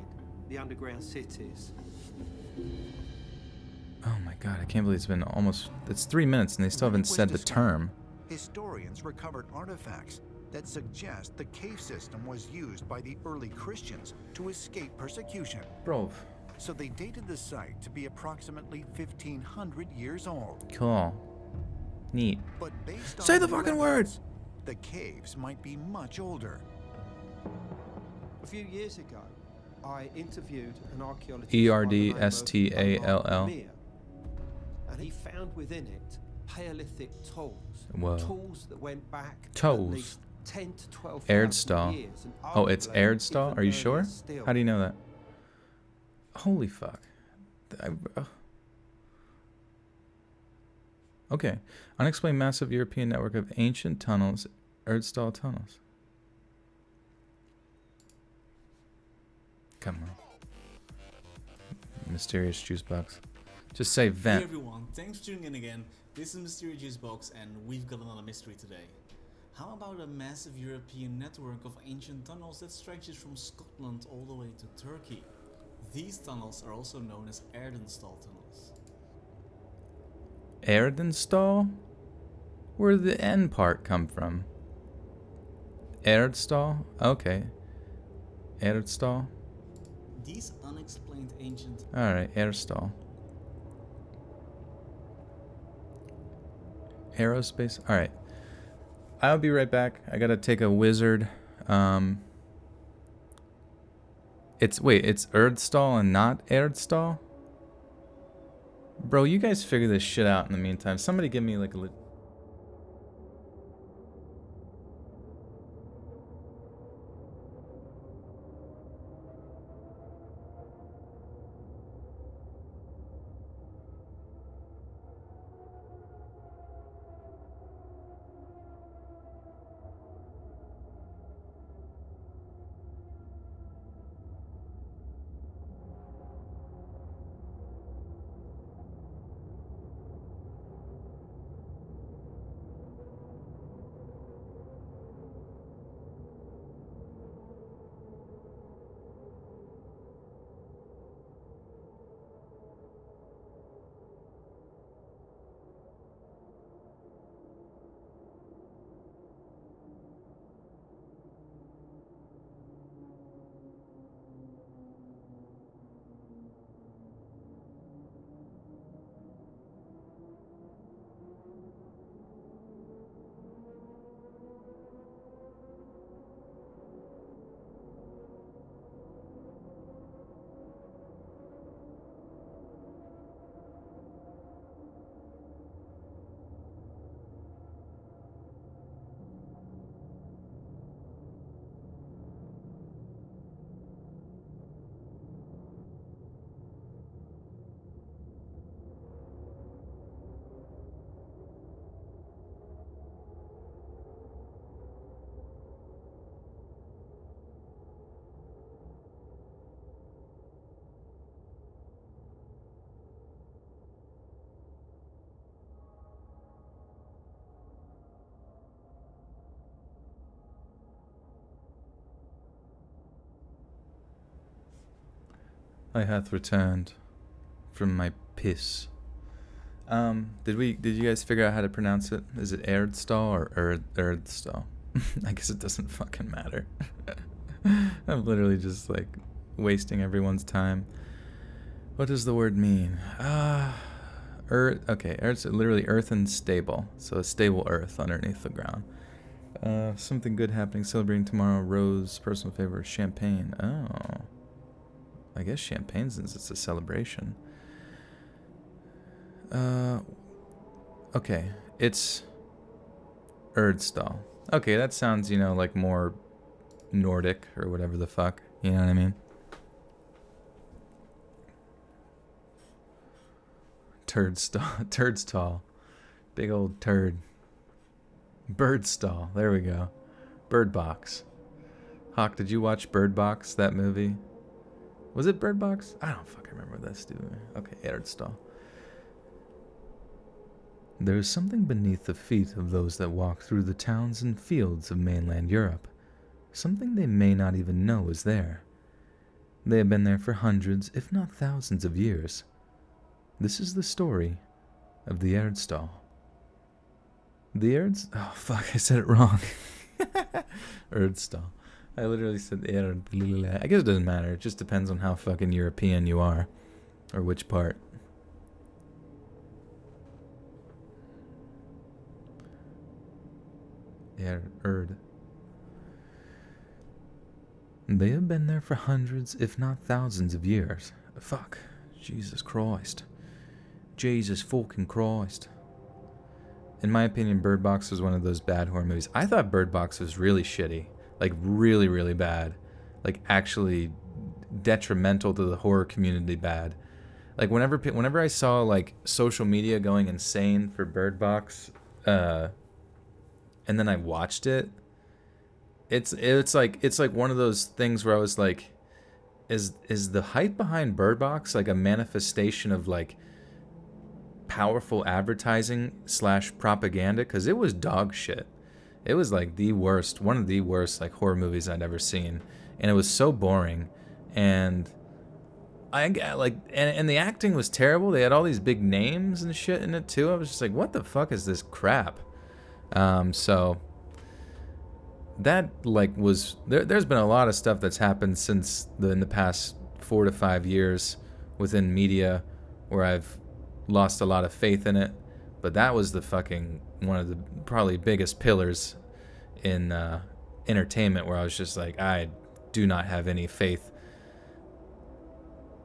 the underground cities. Oh my god, I can't believe it's been it's 3 minutes and they still When haven't it was said the discovered, term. Historians recovered artifacts that suggest the cave system was used by the early Christians to escape persecution. Bro, So they dated the site to be approximately 1,500 years old. cool. Neat. But based Say on the new fucking evidence, the caves might be much older. A few years ago, I interviewed an archaeologist ERDSTALL. and he found within it Paleolithic tools. Whoa. Tools that went back Tools. at least 10 to 12 Erdstall. years. And Oh, it's arguably Erdstall? even Are you earlier sure? still. How do you know that? Holy fuck. Okay. Unexplained massive European network of ancient tunnels, Erdstall tunnels. Come on. Mysterious juice box. Just say Hey vent. everyone, thanks for tuning in again. This is Mystery Juice Box and we've got another mystery today. How about a massive European network of ancient tunnels that stretches from Scotland all the way to Turkey? These tunnels are also known as Erdenstal tunnels. Erdenstal? Where did the N part come from? Erdstall? Okay. Erdstall? These unexplained ancient... Alright, Erdstall. Aerospace? Alright. I'll be right back. I gotta take a wizard. It's Erdstall and not Erdstall? Bro, you guys figure this shit out in the meantime. Somebody give me like a... I hath returned from my piss. Did you guys figure out how to pronounce it? Is it Erdstall or Erdstall? I guess it doesn't fucking matter. I'm literally just like wasting everyone's time. What does the word mean? Earth. Okay, Earth's literally earth and stable. So a stable earth underneath the ground. Something good happening. Celebrating tomorrow. Rose, personal favorite, champagne. Oh. I guess champagne since it's a celebration. Okay, it's Erdstall. Okay, that sounds, you know, like more Nordic or whatever the fuck. You know what I mean? Turdstall. Big old turd. Birdstall. There we go. Bird Box. Hawk, did you watch Bird Box, that movie? Was it Bird Box? I don't fucking remember that stupid. Okay, Erdstall. There is something beneath the feet of those that walk through the towns and fields of mainland Europe. Something they may not even know is there. They have been there for hundreds, if not thousands of years. This is the story of the Erdstall. The oh fuck, I said it wrong. Erdstall. I literally said Erd. I guess it doesn't matter. It just depends on how fucking European you are. Or which part. Erd. They have been there for hundreds, if not thousands of years. Fuck. Jesus Christ. Jesus fucking Christ. In my opinion, Bird Box was one of those bad horror movies. I thought Bird Box was really shitty. Like, really, really bad. Like, actually detrimental to the horror community bad. Like, whenever I saw, like, social media going insane for Bird Box, and then I watched it, it's like one of those things where I was like, is the hype behind Bird Box like a manifestation of, like, powerful advertising / propaganda? Because it was dog shit. It was like one of the worst like horror movies I'd ever seen, and it was so boring, and and the acting was terrible. They had all these big names and shit in it too. I was just like, what the fuck is this crap? So that like was there's been a lot of stuff that's happened since in the past 4 to 5 years within media where I've lost a lot of faith in it, but that was the fucking one of the probably biggest pillars in entertainment where I was just like, I do not have any faith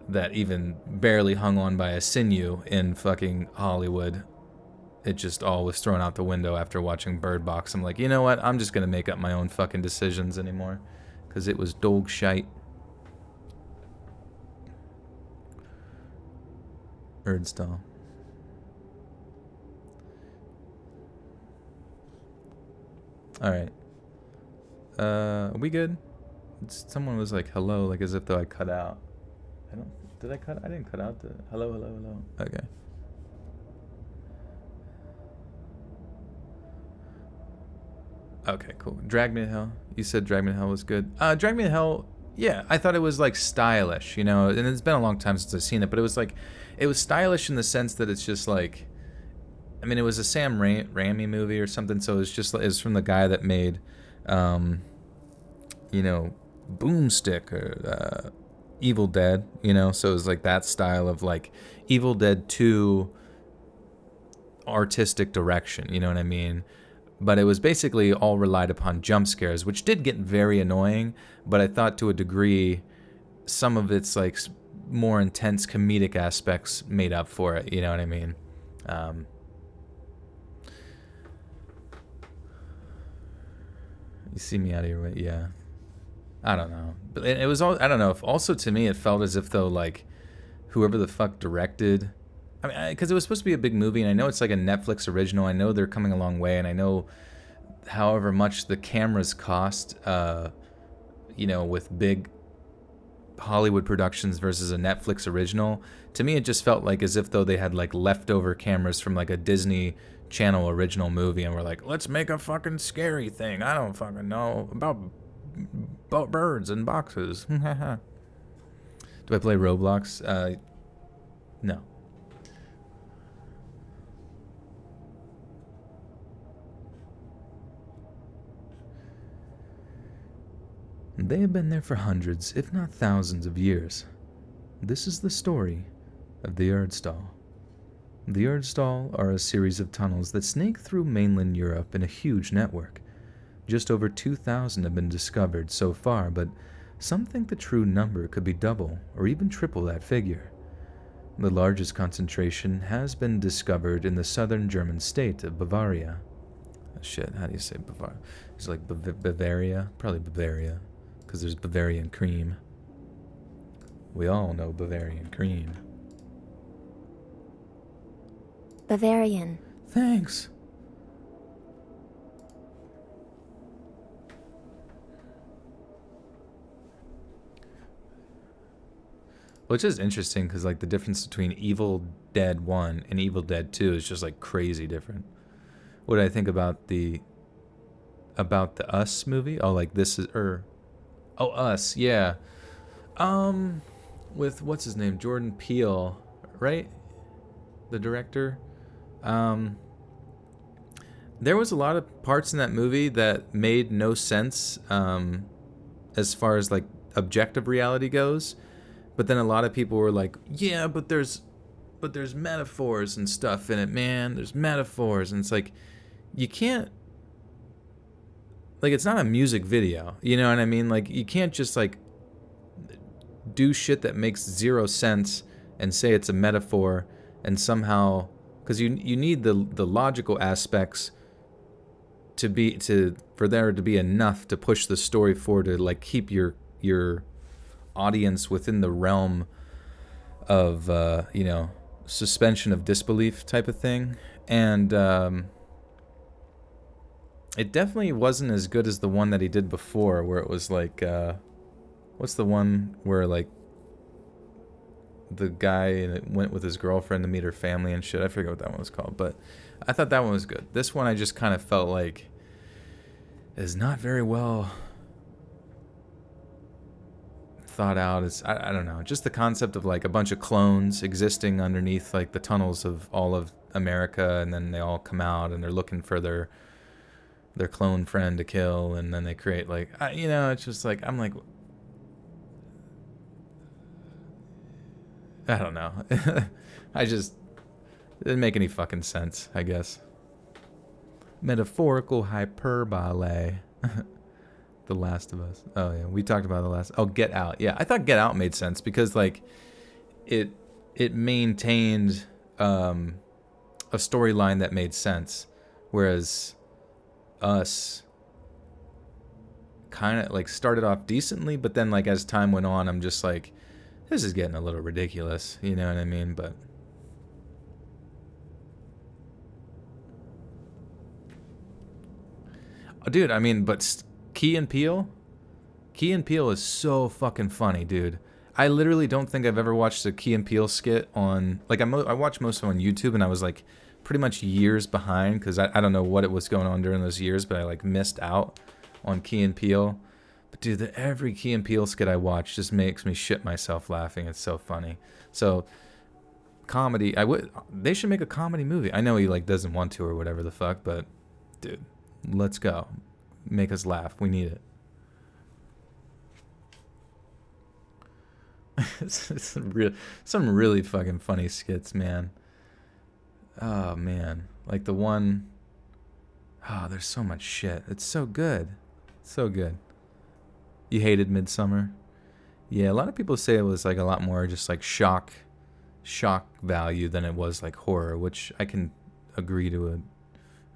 that even barely hung on by a sinew in fucking Hollywood. It just all was thrown out the window after watching Bird Box. I'm like, you know what? I'm just gonna make up my own fucking decisions anymore, because it was dog shite. Erdstall. Alright. Are we good? Someone was like, hello, like as if though I cut out. Did I cut? I didn't cut out the hello, hello, hello. Okay. Okay, cool. Drag Me to Hell. You said Drag Me to Hell was good. Drag Me to Hell, yeah, I thought it was like stylish, you know, and it's been a long time since I've seen it, but it was stylish in the sense that it's just like, I mean, it was a Sam Raimi movie or something, so it's from the guy that made, you know, Boomstick or Evil Dead, you know, so it was like that style of like Evil Dead 2 artistic direction, you know what I mean? But it was basically all relied upon jump scares, which did get very annoying, but I thought to a degree some of its like more intense comedic aspects made up for it, you know what I mean? You see me out of your way, yeah. I don't know, but it was all, I don't know. Also, to me, it felt as if though like whoever the fuck directed, I mean, because it was supposed to be a big movie, and I know it's like a Netflix original. I know they're coming a long way, and I know however much the cameras cost, you know, with big Hollywood productions versus a Netflix original. To me, it just felt like as if though they had like leftover cameras from like a Disney Channel original movie, and we're like, let's make a fucking scary thing. I don't fucking know about birds and boxes. Do I play Roblox? No. They have been there for hundreds, if not thousands of years. This is the story of the Erdstall. The Erdstall are a series of tunnels that snake through mainland Europe in a huge network. Just over 2,000 have been discovered so far, but some think the true number could be double or even triple that figure. The largest concentration has been discovered in the southern German state of Bavaria. Shit, how do you say Bavaria? It's like Bavaria? Probably Bavaria, because there's Bavarian cream. We all know Bavarian cream. Bavarian. Thanks. Which is interesting because like the difference between Evil Dead 1 and Evil Dead 2 is just like crazy different. What did I think about the Us movie? Oh, like this is Us, yeah. With what's his name? Jordan Peele, right? The director. There was a lot of parts in that movie that made no sense as far as like objective reality goes. But then a lot of people were like, yeah, but there's metaphors and stuff in it, man. There's metaphors. And it's like, you can't, like, it's not a music video. You know what I mean? Like, you can't just, like, do shit that makes zero sense and say it's a metaphor and somehow, because you need the logical aspects for there to be enough to push the story forward to, like, keep your audience within the realm of suspension of disbelief type of thing. And it definitely wasn't as good as the one that he did before, where it was like what's the one where like the guy went with his girlfriend to meet her family and shit. I forget what that one was called, but I thought that one was good. This one I just kind of felt like is not very well thought out. Is I don't know, just the concept of like a bunch of clones existing underneath like the tunnels of all of America, and then they all come out and they're looking for their clone friend to kill, and then they create like it's just like I'm like I don't know. I just it didn't make any fucking sense, I guess. Metaphorical hyperbole. The Last of Us. Oh yeah, we talked about the last. Oh, Get Out. Yeah, I thought Get Out made sense because like it maintained a storyline that made sense, whereas Us kind of like started off decently, but then like as time went on, I'm just like, this is getting a little ridiculous. You know what I mean? But dude, I mean, but. Key and Peele is so fucking funny, dude. I literally don't think I've ever watched a Key and Peele skit on, like, I watched most of them on YouTube, and I was like pretty much years behind because I don't know what it was going on during those years, but I like missed out on Key and Peele. But dude, every Key and Peele skit I watch just makes me shit myself laughing. It's so funny. So comedy, they should make a comedy movie. I know he like doesn't want to or whatever the fuck, but dude, let's go. Make us laugh. We need it. Some really fucking funny skits, man. Oh man, like the one. Oh, there's so much shit. It's so good, so good. You hated Midsummer? Yeah, a lot of people say it was like a lot more just like shock value than it was like horror, which I can agree to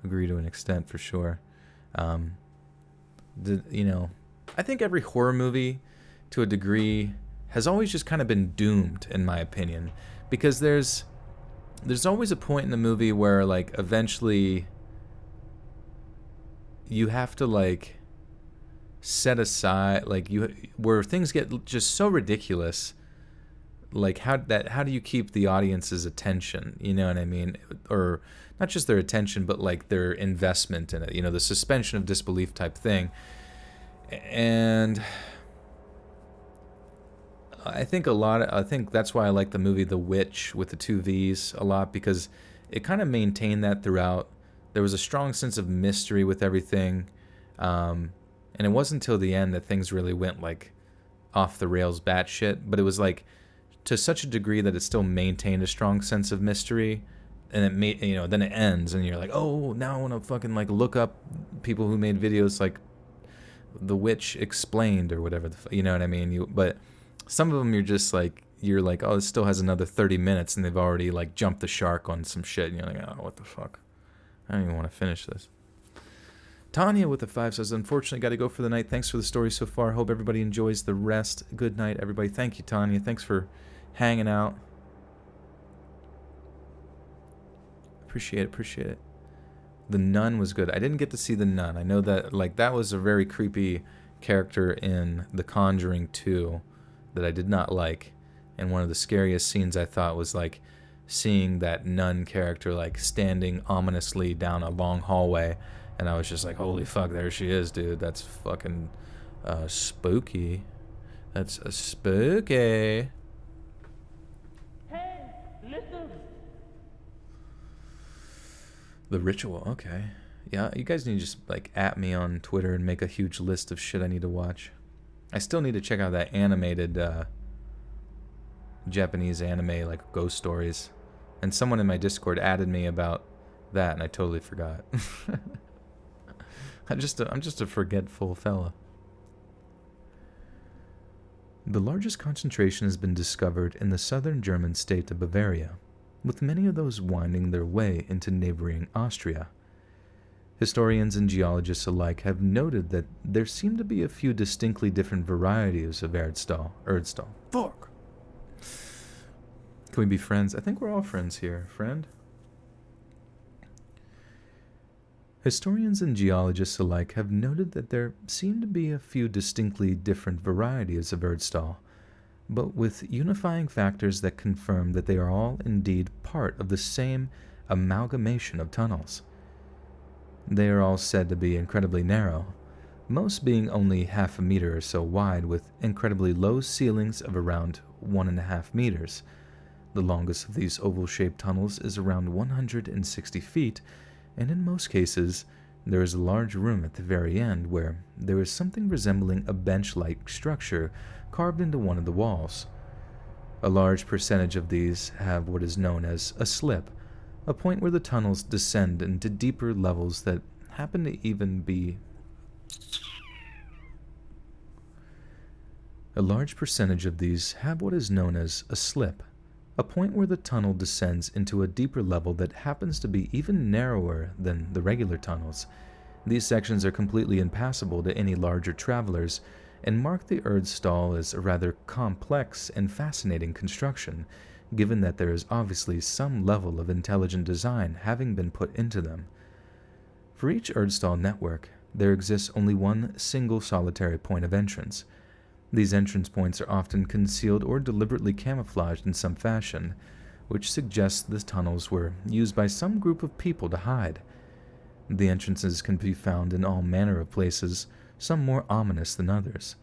an extent for sure. I think every horror movie, to a degree, has always just kind of been doomed, in my opinion, because there's always a point in the movie where like eventually you have to like set aside like where things get just so ridiculous. Like how do you keep the audience's attention? You know what I mean? Or not just their attention, but like their investment in it. The suspension of disbelief type thing. And I think that's why I like the movie The Witch with the 2 V's a lot, because it kind of maintained that throughout. There was a strong sense of mystery with everything. And it wasn't until the end that things really went like off the rails batshit, but it was like to such a degree that it still maintained a strong sense of mystery. And it made, then it ends and you're like, oh, now I want to fucking like look up people who made videos like The Witch Explained or whatever you know what I mean? But some of them you're just like, you're like, oh, it still has another 30 minutes, and they've already like jumped the shark on some shit, and you're like, oh, what the fuck? I don't even want to finish this. Tanya with the 5 says, unfortunately, got to go for the night. Thanks for the story so far. Hope everybody enjoys the rest. Good night, everybody. Thank you, Tanya. Thanks for hanging out. Appreciate it. The Nun was good. I didn't get to see the Nun. I know that like that was a very creepy character in The Conjuring 2 that I did not like. And one of the scariest scenes I thought was like seeing that nun character like standing ominously down a long hallway, and I was just like, holy fuck, there she is, dude. That's fucking spooky. That's spooky. Hey, listen. The Ritual, okay. Yeah, you guys need to just like at me on Twitter and make a huge list of shit I need to watch. I still need to check out that animated Japanese anime like ghost stories. And someone in my Discord added me about that, and I totally forgot. I'm just a forgetful fella. The largest concentration has been discovered in the southern German state of Bavaria, with many of those winding their way into neighboring Austria. Historians and geologists alike have noted that there seem to be a few distinctly different varieties of Erdstall. Fuck! Can we be friends? I think we're all friends here, friend. Historians and geologists alike have noted that there seem to be a few distinctly different varieties of Erdstall, but with unifying factors that confirm that they are all indeed part of the same amalgamation of tunnels. They are all said to be incredibly narrow, most being only half a meter or so wide, with incredibly low ceilings of around 1.5 meters. The longest of these oval-shaped tunnels is around 160 feet, and in most cases, there is a large room at the very end where there is something resembling a bench-like structure carved into one of the walls. A large percentage of these have what is known as a slip, a point where the tunnels descend into deeper levels that happen to even be... A large percentage of these have what is known as a slip, a point where the tunnel descends into a deeper level that happens to be even narrower than the regular tunnels. These sections are completely impassable to any larger travelers and mark the Erdstall as a rather complex and fascinating construction, given that there is obviously some level of intelligent design having been put into them. For each Erdstall network, there exists only one single solitary point of entrance. These entrance points are often concealed or deliberately camouflaged in some fashion, which suggests the tunnels were used by some group of people to hide. The entrances can be found in all manner of places, some more ominous than others.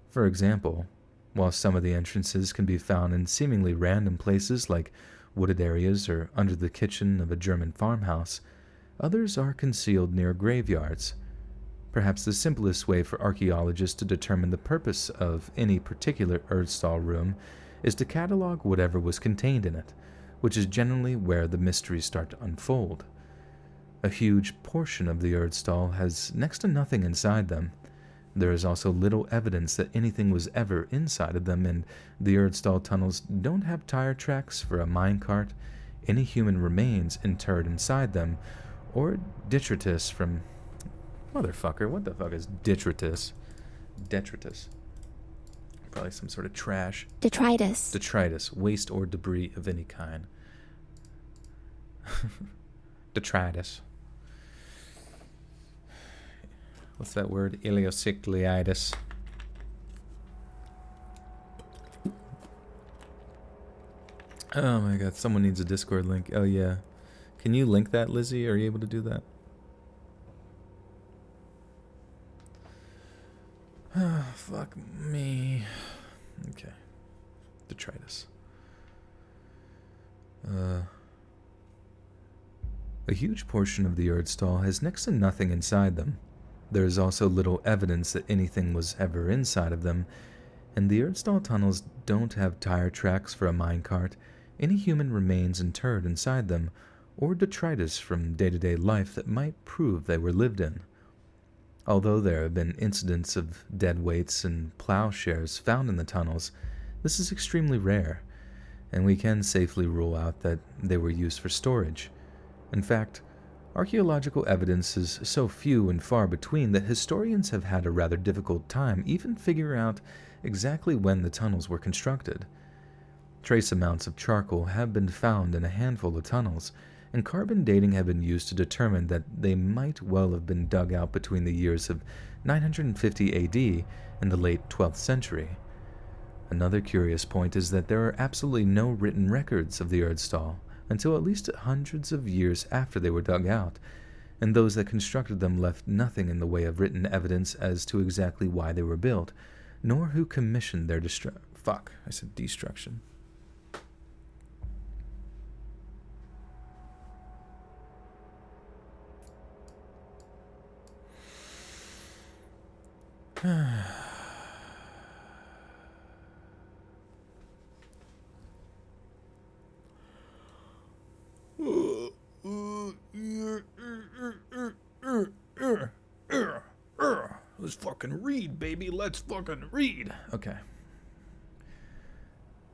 For example, while some of the entrances can be found in seemingly random places like wooded areas or under the kitchen of a German farmhouse, others are concealed near graveyards. Perhaps the simplest way for archaeologists to determine the purpose of any particular Erdstall room is to catalog whatever was contained in it, which is generally where the mysteries start to unfold. A huge portion of the Erdstall has next to nothing inside them. There is also little evidence that anything was ever inside of them, and the Erdstall tunnels don't have tire tracks for a minecart, any human remains interred inside them, or detritus from... Motherfucker, what the fuck is detritus? Detritus. Probably some sort of trash. Detritus. Detritus, waste or debris of any kind. Detritus. What's that word? Ileocycleitis. Oh my god, someone needs a Discord link. Oh yeah. Can you link that, Lizzie? Are you able to do that? Fuck me. Okay. Detritus. A huge portion of the Erdstall has next to nothing inside them. There is also little evidence that anything was ever inside of them, and the Erdstall tunnels don't have tire tracks for a minecart, any human remains interred inside them, or detritus from day-to-day life that might prove they were lived in. Although there have been incidents of dead weights and plowshares found in the tunnels, This is extremely rare, and we can safely rule out that they were used for storage. In fact, archaeological evidence is so few and far between that historians have had a rather difficult time even figuring out exactly when the tunnels were constructed. Trace amounts of charcoal have been found in a handful of tunnels, and carbon dating have been used to determine that they might well have been dug out between the years of 950 AD and the late 12th century. Another curious point is that there are absolutely no written records of the Erdstall until at least hundreds of years after they were dug out, and those that constructed them left nothing in the way of written evidence as to exactly why they were built, nor who commissioned their destruction. Let's fucking read, baby. Let's fucking read. Okay.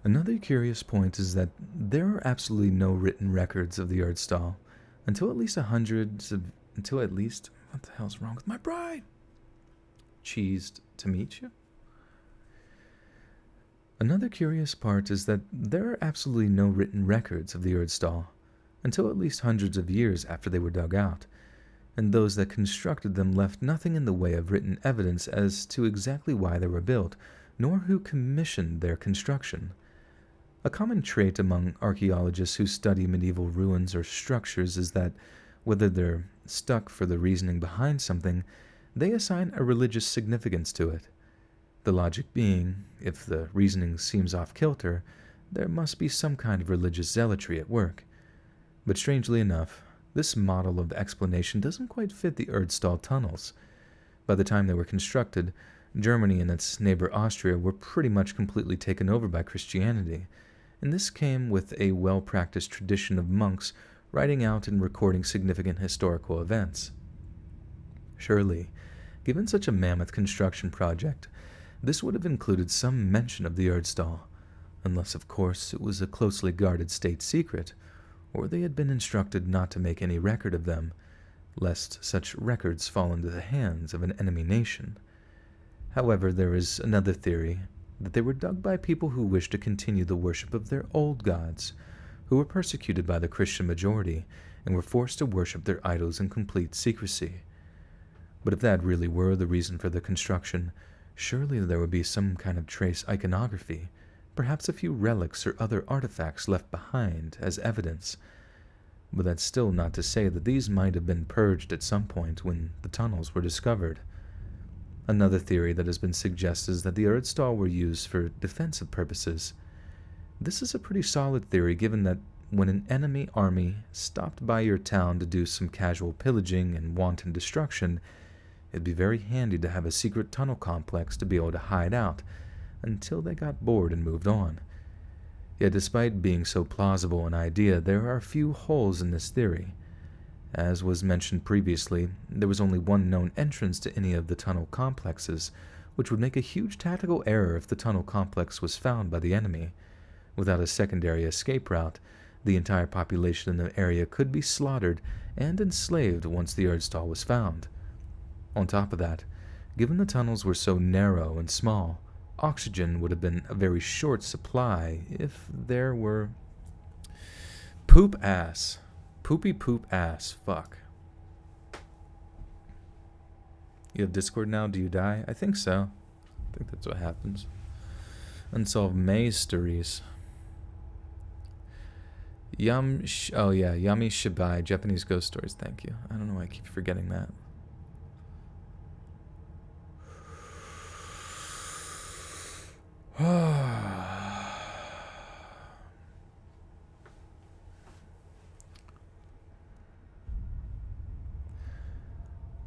Another curious point is that there are absolutely no written records of the Erdstall until at least what the hell's wrong with my bride? Cheesed to meet you? Another curious part is that there are absolutely no written records of the Erdstall until at least hundreds of years after they were dug out, and those that constructed them left nothing in the way of written evidence as to exactly why they were built, nor who commissioned their construction. A common trait among archaeologists who study medieval ruins or structures is that, whether they're stuck for the reasoning behind something, they assign a religious significance to it. The logic being, if the reasoning seems off-kilter, there must be some kind of religious zealotry at work. But strangely enough, this model of explanation doesn't quite fit the Erdstall tunnels. By the time they were constructed, Germany and its neighbor Austria were pretty much completely taken over by Christianity, and this came with a well-practiced tradition of monks writing out and recording significant historical events. Surely, given such a mammoth construction project, this would have included some mention of the Erdstall, unless of course it was a closely guarded state secret, or they had been instructed not to make any record of them, lest such records fall into the hands of an enemy nation. However, there is another theory, that they were dug by people who wished to continue the worship of their old gods, who were persecuted by the Christian majority and were forced to worship their idols in complete secrecy. But if that really were the reason for the construction, surely there would be some kind of trace iconography, perhaps a few relics or other artifacts left behind as evidence. But that's still not to say that these might have been purged at some point when the tunnels were discovered. Another theory that has been suggested is that the Erdstall were used for defensive purposes. This is a pretty solid theory given that when an enemy army stopped by your town to do some casual pillaging and wanton destruction, it'd be very handy to have a secret tunnel complex to be able to hide out until they got bored and moved on. Yet despite being so plausible an idea, there are a few holes in this theory. As was mentioned previously, there was only one known entrance to any of the tunnel complexes, which would make a huge tactical error if the tunnel complex was found by the enemy. Without a secondary escape route, the entire population in the area could be slaughtered and enslaved once the Erdstall was found. On top of that, given the tunnels were so narrow and small, oxygen would have been a very short supply if there were... Poopy poop ass. Fuck. You have Discord now? Do you die? I think so. I think that's what happens. Unsolved mysteries. Yami Shibai, Japanese ghost stories. Thank you. I don't know why I keep forgetting that.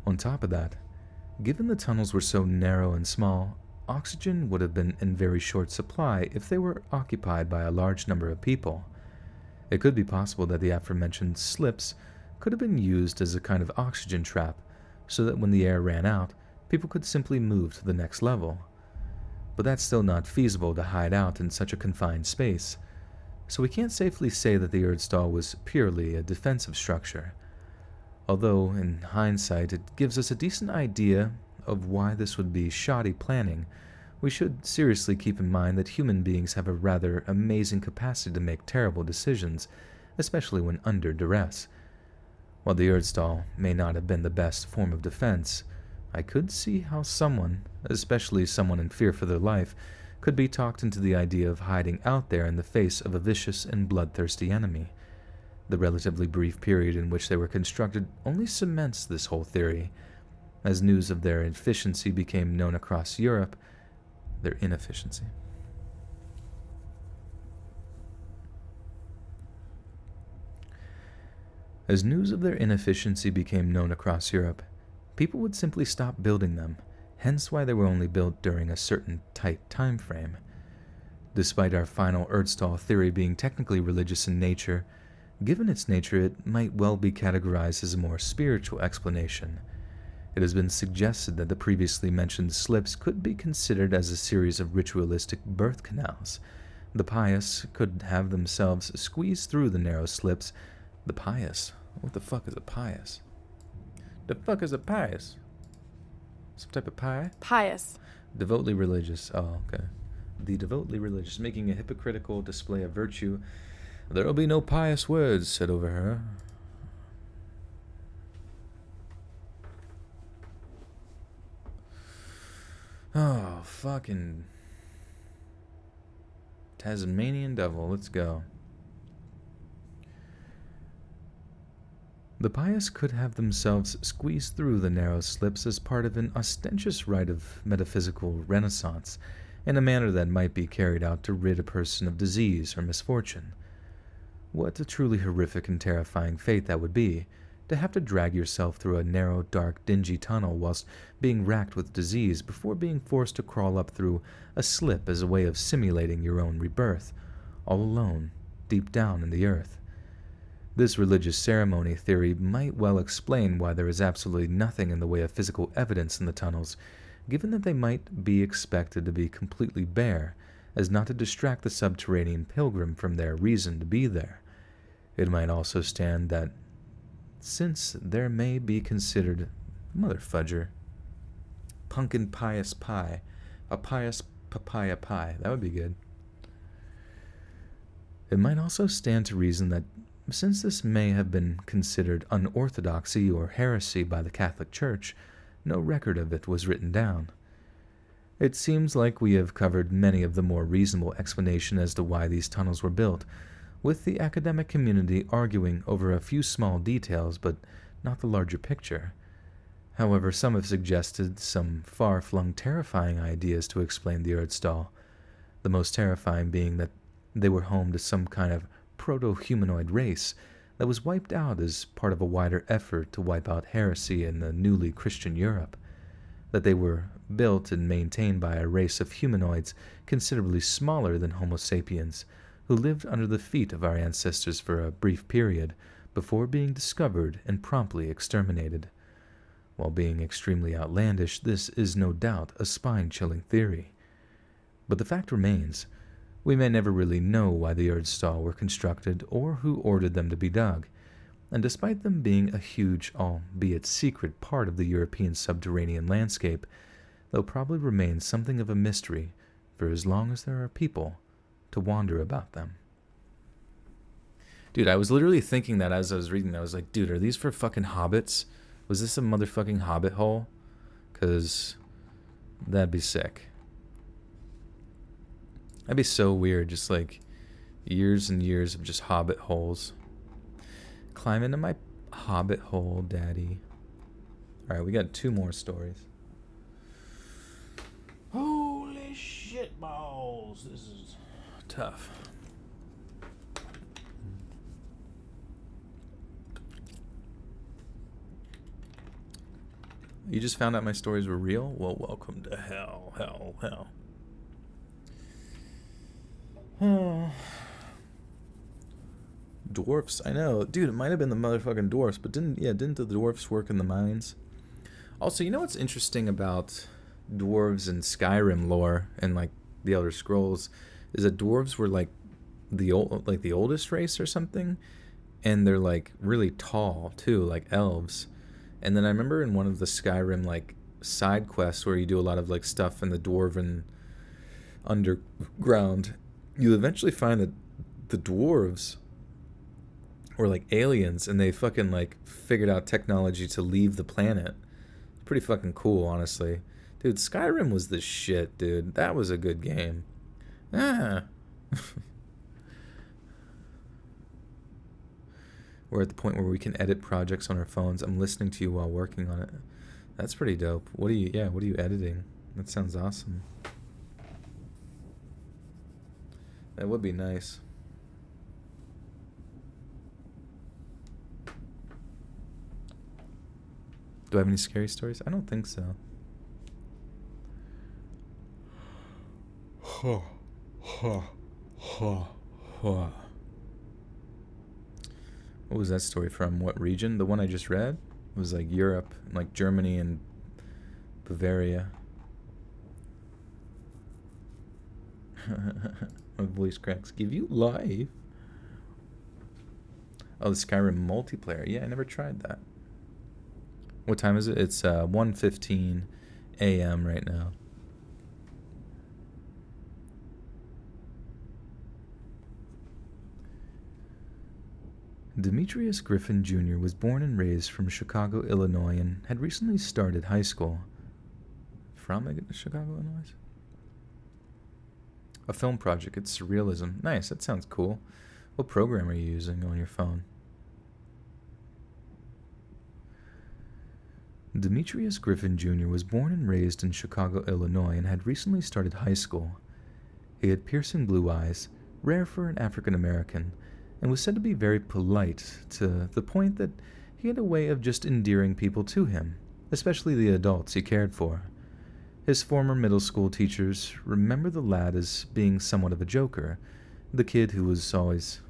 On top of that, given the tunnels were so narrow and small, oxygen would have been in very short supply if they were occupied by a large number of people. It could be possible that the aforementioned slips could have been used as a kind of oxygen trap, so that when the air ran out, people could simply move to the next level. but that's still not feasible to hide out in such a confined space, so we can't safely say that the Erdstall was purely a defensive structure. Although, in hindsight, it gives us a decent idea of why this would be shoddy planning, we should seriously keep in mind that human beings have a rather amazing capacity to make terrible decisions, especially when under duress. While the Erdstall may not have been the best form of defense, I could see how someone, especially someone in fear for their life, could be talked into the idea of hiding out there in the face of a vicious and bloodthirsty enemy. The relatively brief period in which they were constructed only cements this whole theory. As news of their efficiency became known across Europe, their inefficiency. As news of their inefficiency became known across Europe, people would simply stop building them, hence why they were only built during a certain tight time frame. Despite our final Erdstall theory being technically religious in nature, given its nature it might well be categorized as a more spiritual explanation. It has been suggested that the previously mentioned slips could be considered as a series of ritualistic birth canals. The pious could have themselves squeeze through the narrow slips. The pious? What the fuck is a pious? The fuck is a pious? Some type of pie? Pious. Devotedly religious. Oh, okay. The devotedly religious, making a hypocritical display of virtue. There will be no pious words said over her. Oh, fucking Tasmanian devil. Let's go. The pious could have themselves squeezed through the narrow slips as part of an ostentatious rite of metaphysical renaissance, in a manner that might be carried out to rid a person of disease or misfortune. What a truly horrific and terrifying fate that would be, to have to drag yourself through a narrow, dark, dingy tunnel whilst being racked with disease before being forced to crawl up through a slip as a way of simulating your own rebirth, all alone, deep down in the earth. This religious ceremony theory might well explain why there is absolutely nothing in the way of physical evidence in the tunnels, given that they might be expected to be completely bare, as not to distract the subterranean pilgrim from their reason to be there. It might also stand that, since there may be considered motherfudger, pumpkin pious pie, a pious papaya pie, that would be good. It might also stand to reason that since this may have been considered unorthodoxy or heresy by the Catholic Church, no record of it was written down. It seems like we have covered many of the more reasonable explanations as to why these tunnels were built, with the academic community arguing over a few small details but not the larger picture. However, some have suggested some far-flung terrifying ideas to explain the Erdstall, the most terrifying being that they were home to some kind of proto-humanoid race that was wiped out as part of a wider effort to wipe out heresy in the newly Christian Europe, that they were built and maintained by a race of humanoids considerably smaller than Homo sapiens, who lived under the feet of our ancestors for a brief period before being discovered and promptly exterminated. While being extremely outlandish, this is no doubt a spine-chilling theory. But the fact remains, we may never really know why the Erdstall were constructed or who ordered them to be dug, and despite them being a huge, albeit secret part of the European subterranean landscape, they'll probably remain something of a mystery for as long as there are people to wander about them. Dude, I was literally thinking that as I was reading that. I was like, dude, are these for fucking hobbits? Was this a motherfucking hobbit hole? Because that'd be sick. That'd be so weird, just like years and years of just hobbit holes. Climb into my hobbit hole, daddy. Alright, we got 2 more stories. Holy shit balls. This is tough. You just found out my stories were real? Well, welcome to hell, hell, hell. Dwarfs, I know. Dude, it might have been the motherfucking dwarfs, but didn't the dwarfs work in the mines? Also, you know what's interesting about dwarves and Skyrim lore and like the Elder Scrolls is that dwarves were like the oldest race or something, and they're like really tall too, like elves. And then I remember in one of the Skyrim like side quests where you do a lot of like stuff in the dwarven underground, you eventually find that the dwarves were like aliens and they fucking like figured out technology to leave the planet. Pretty fucking cool, honestly. Dude, Skyrim was the shit, dude. That was a good game. Ah. We're at the point where we can edit projects on our phones. I'm listening to you while working on it. That's pretty dope. What are you editing? That sounds awesome. That would be nice. Do I have any scary stories? I don't think so. What was that story from? What region? The one I just read? It was like Europe, like Germany and Bavaria. My voice cracks. Give you life. Oh, the Skyrim multiplayer. Yeah, I never tried that. What time is it? It's 1:15 a.m. right now. Demetrius Griffin Jr. was born and raised from Chicago, Illinois, and had recently started high school. From Chicago, Illinois? A film project. It's surrealism. Nice, that sounds cool. What program are you using on your phone? Demetrius Griffin Jr. was born and raised in Chicago, Illinois, and had recently started high school. He had piercing blue eyes, rare for an African American, and was said to be very polite, to the point that he had a way of just endearing people to him, especially the adults he cared for. His former middle school teachers remember the lad as being somewhat of a joker, the kid who was always...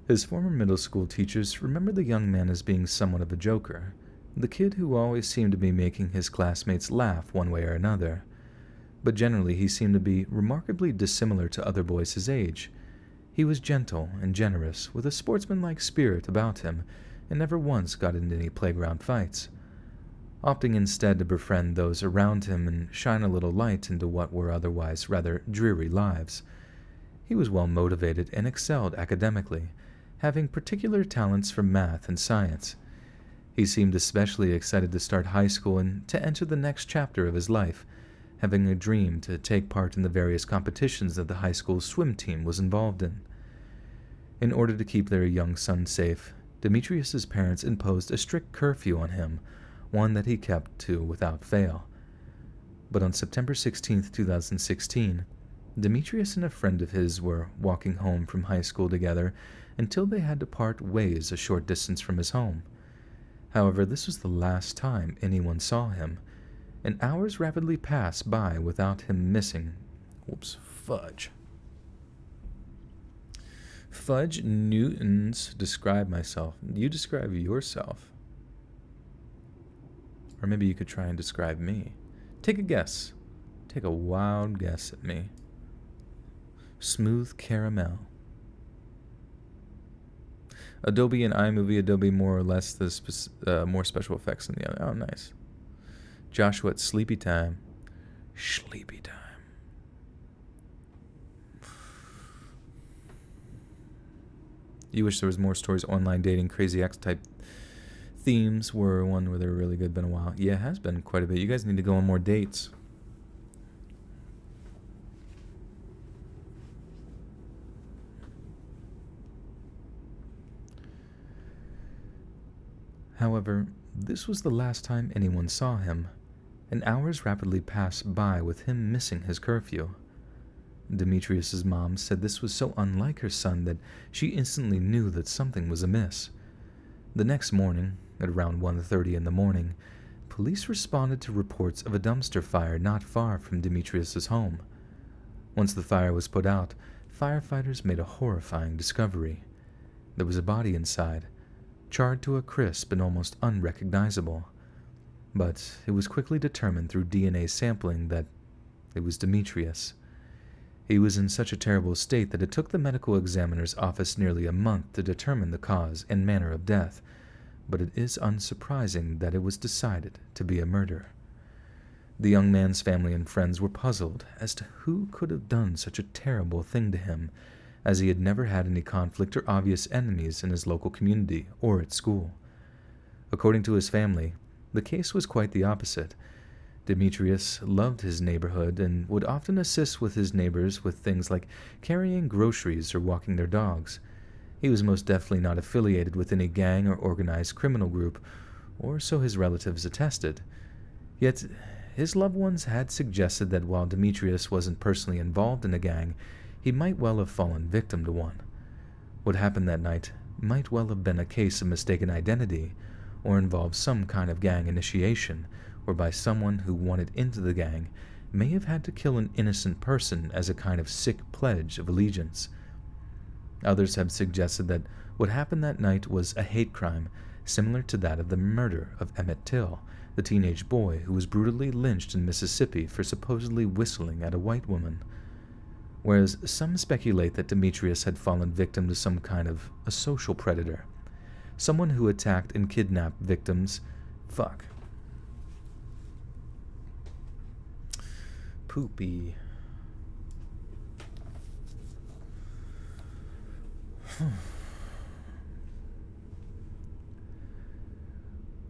His former middle school teachers remember the young man as being somewhat of a joker, the kid who always seemed to be making his classmates laugh one way or another. But generally he seemed to be remarkably dissimilar to other boys his age. He was gentle and generous, with a sportsmanlike spirit about him, and never once got into any playground fights, opting instead to befriend those around him and shine a little light into what were otherwise rather dreary lives. He was well motivated and excelled academically, having particular talents for math and science. He seemed especially excited to start high school and to enter the next chapter of his life, having a dream to take part in the various competitions that the high school swim team was involved in. In order to keep their young son safe, Demetrius's parents imposed a strict curfew on him, one that he kept to without fail. But on September 16, 2016, Demetrius and a friend of his were walking home from high school together until they had to part ways a short distance from his home. However, this was the last time anyone saw him, and hours rapidly passed by without him missing. Fudge. Fudge Newtons describe myself. You describe yourself. Or maybe you could try and describe me. Take a guess. Take a wild guess at me. Smooth caramel. Adobe and iMovie, Adobe more or less the more special effects than the other. Oh, nice. Joshua at Sleepy Time. Sleepy Time. You wish there was more stories, online dating, crazy X type themes were one where they were really good. Been a while. Yeah, it has been quite a bit. You guys need to go on more dates. However, this was the last time anyone saw him, and hours rapidly passed by with him missing his curfew. Demetrius's mom said this was so unlike her son that she instantly knew that something was amiss. The next morning, at around 1:30 in the morning, police responded to reports of a dumpster fire not far from Demetrius's home. Once the fire was put out, firefighters made a horrifying discovery. There was a body inside, charred to a crisp and almost unrecognizable. But it was quickly determined through DNA sampling that it was Demetrius. He was in such a terrible state that it took the medical examiner's office nearly a month to determine the cause and manner of death, but it is unsurprising that it was decided to be a murder. The young man's family and friends were puzzled as to who could have done such a terrible thing to him, as he had never had any conflict or obvious enemies in his local community or at school. According to his family, the case was quite the opposite. Demetrius loved his neighborhood and would often assist with his neighbors with things like carrying groceries or walking their dogs. He was most definitely not affiliated with any gang or organized criminal group, or so his relatives attested. Yet, his loved ones had suggested that while Demetrius wasn't personally involved in a gang, he might well have fallen victim to one. What happened that night might well have been a case of mistaken identity, or involved some kind of gang initiation, whereby someone who wanted into the gang may have had to kill an innocent person as a kind of sick pledge of allegiance. Others have suggested that what happened that night was a hate crime, similar to that of the murder of Emmett Till, the teenage boy who was brutally lynched in Mississippi for supposedly whistling at a white woman. Whereas some speculate that Demetrius had fallen victim to some kind of a social predator, someone who attacked and kidnapped victims. Poopy.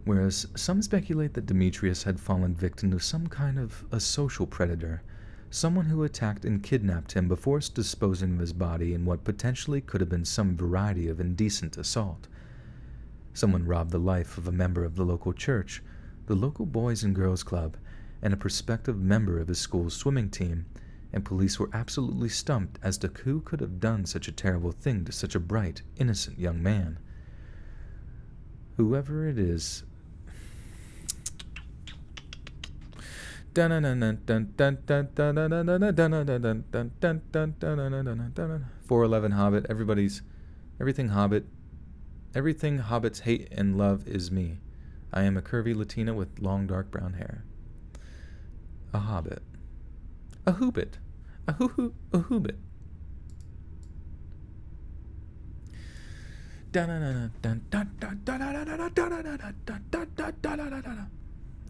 Whereas some speculate that Demetrius had fallen victim to some kind of a social predator, someone who attacked and kidnapped him before disposing of his body in what potentially could have been some variety of indecent assault. Someone robbed the life of a member of the local church, the local Boys and Girls Club, and a prospective member of his school's swimming team, and police were absolutely stumped as to who could have done such a terrible thing to such a bright, innocent young man. Whoever it is... 411 Hobbit, everything Hobbit. Everything hobbits hate and love is me. I am a curvy Latina with long dark brown hair. A hobbit. A hoobit. A hoobit.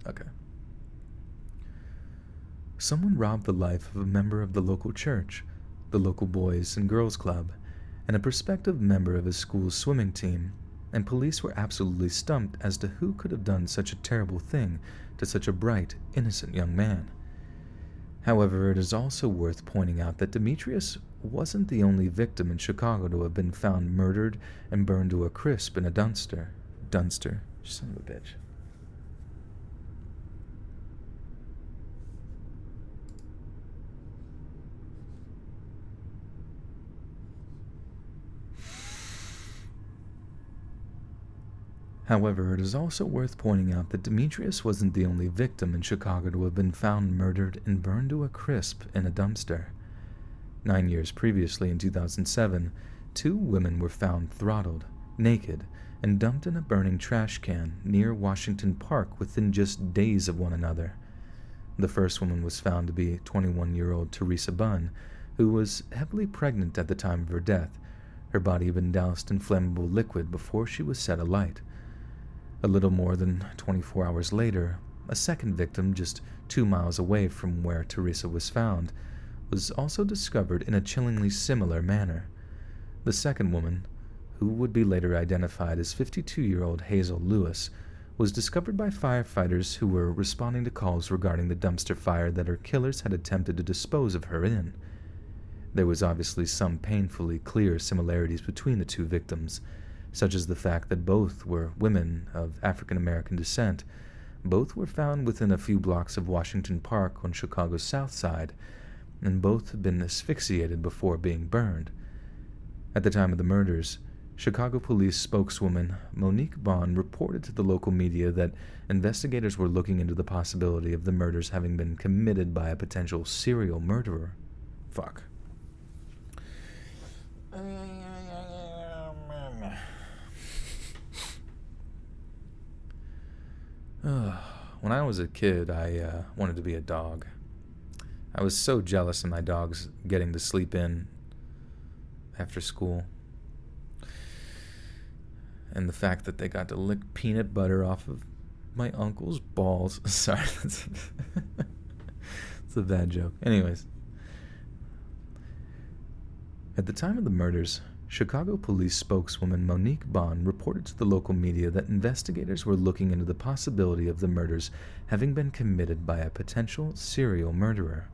Okay. Someone robbed the life of a member of the local church, the local Boys and Girls Club, and a prospective member of his school's swimming team, and police were absolutely stumped as to who could have done such a terrible thing to such a bright, innocent young man. However, it is also worth pointing out that Demetrius wasn't the only victim in Chicago to have been found murdered and burned to a crisp in a Dunster. Son of a bitch. However, it is also worth pointing out that Demetrius wasn't the only victim in Chicago to have been found murdered and burned to a crisp in a dumpster. 9 years previously, in 2007, 2 women were found throttled, naked, and dumped in a burning trash can near Washington Park within just days of one another. The first woman was found to be 21-year-old Teresa Bunn, who was heavily pregnant at the time of her death. Her body had been doused in flammable liquid before she was set alight. A little more than 24 hours later, a second victim, just 2 miles away from where Teresa was found, was also discovered in a chillingly similar manner. The second woman, who would be later identified as 52-year-old Hazel Lewis, was discovered by firefighters who were responding to calls regarding the dumpster fire that her killers had attempted to dispose of her in. There was obviously some painfully clear similarities between the 2 victims, such as the fact that both were women of African American descent. Both were found within a few blocks of Washington Park on Chicago's south side, and both had been asphyxiated before being burned. At the time of the murders, Chicago police spokeswoman Monique Bond reported to the local media that investigators were looking into the possibility of the murders having been committed by a potential serial murderer. Fuck. When I was a kid, I wanted to be a dog. I was so jealous of my dogs getting to sleep in after school. And the fact that they got to lick peanut butter off of my uncle's balls. Sorry, that's a bad joke. Anyways. At the time of the murders, Chicago police spokeswoman Monique Bond reported to the local media that investigators were looking into the possibility of the murders having been committed by a potential serial murderer.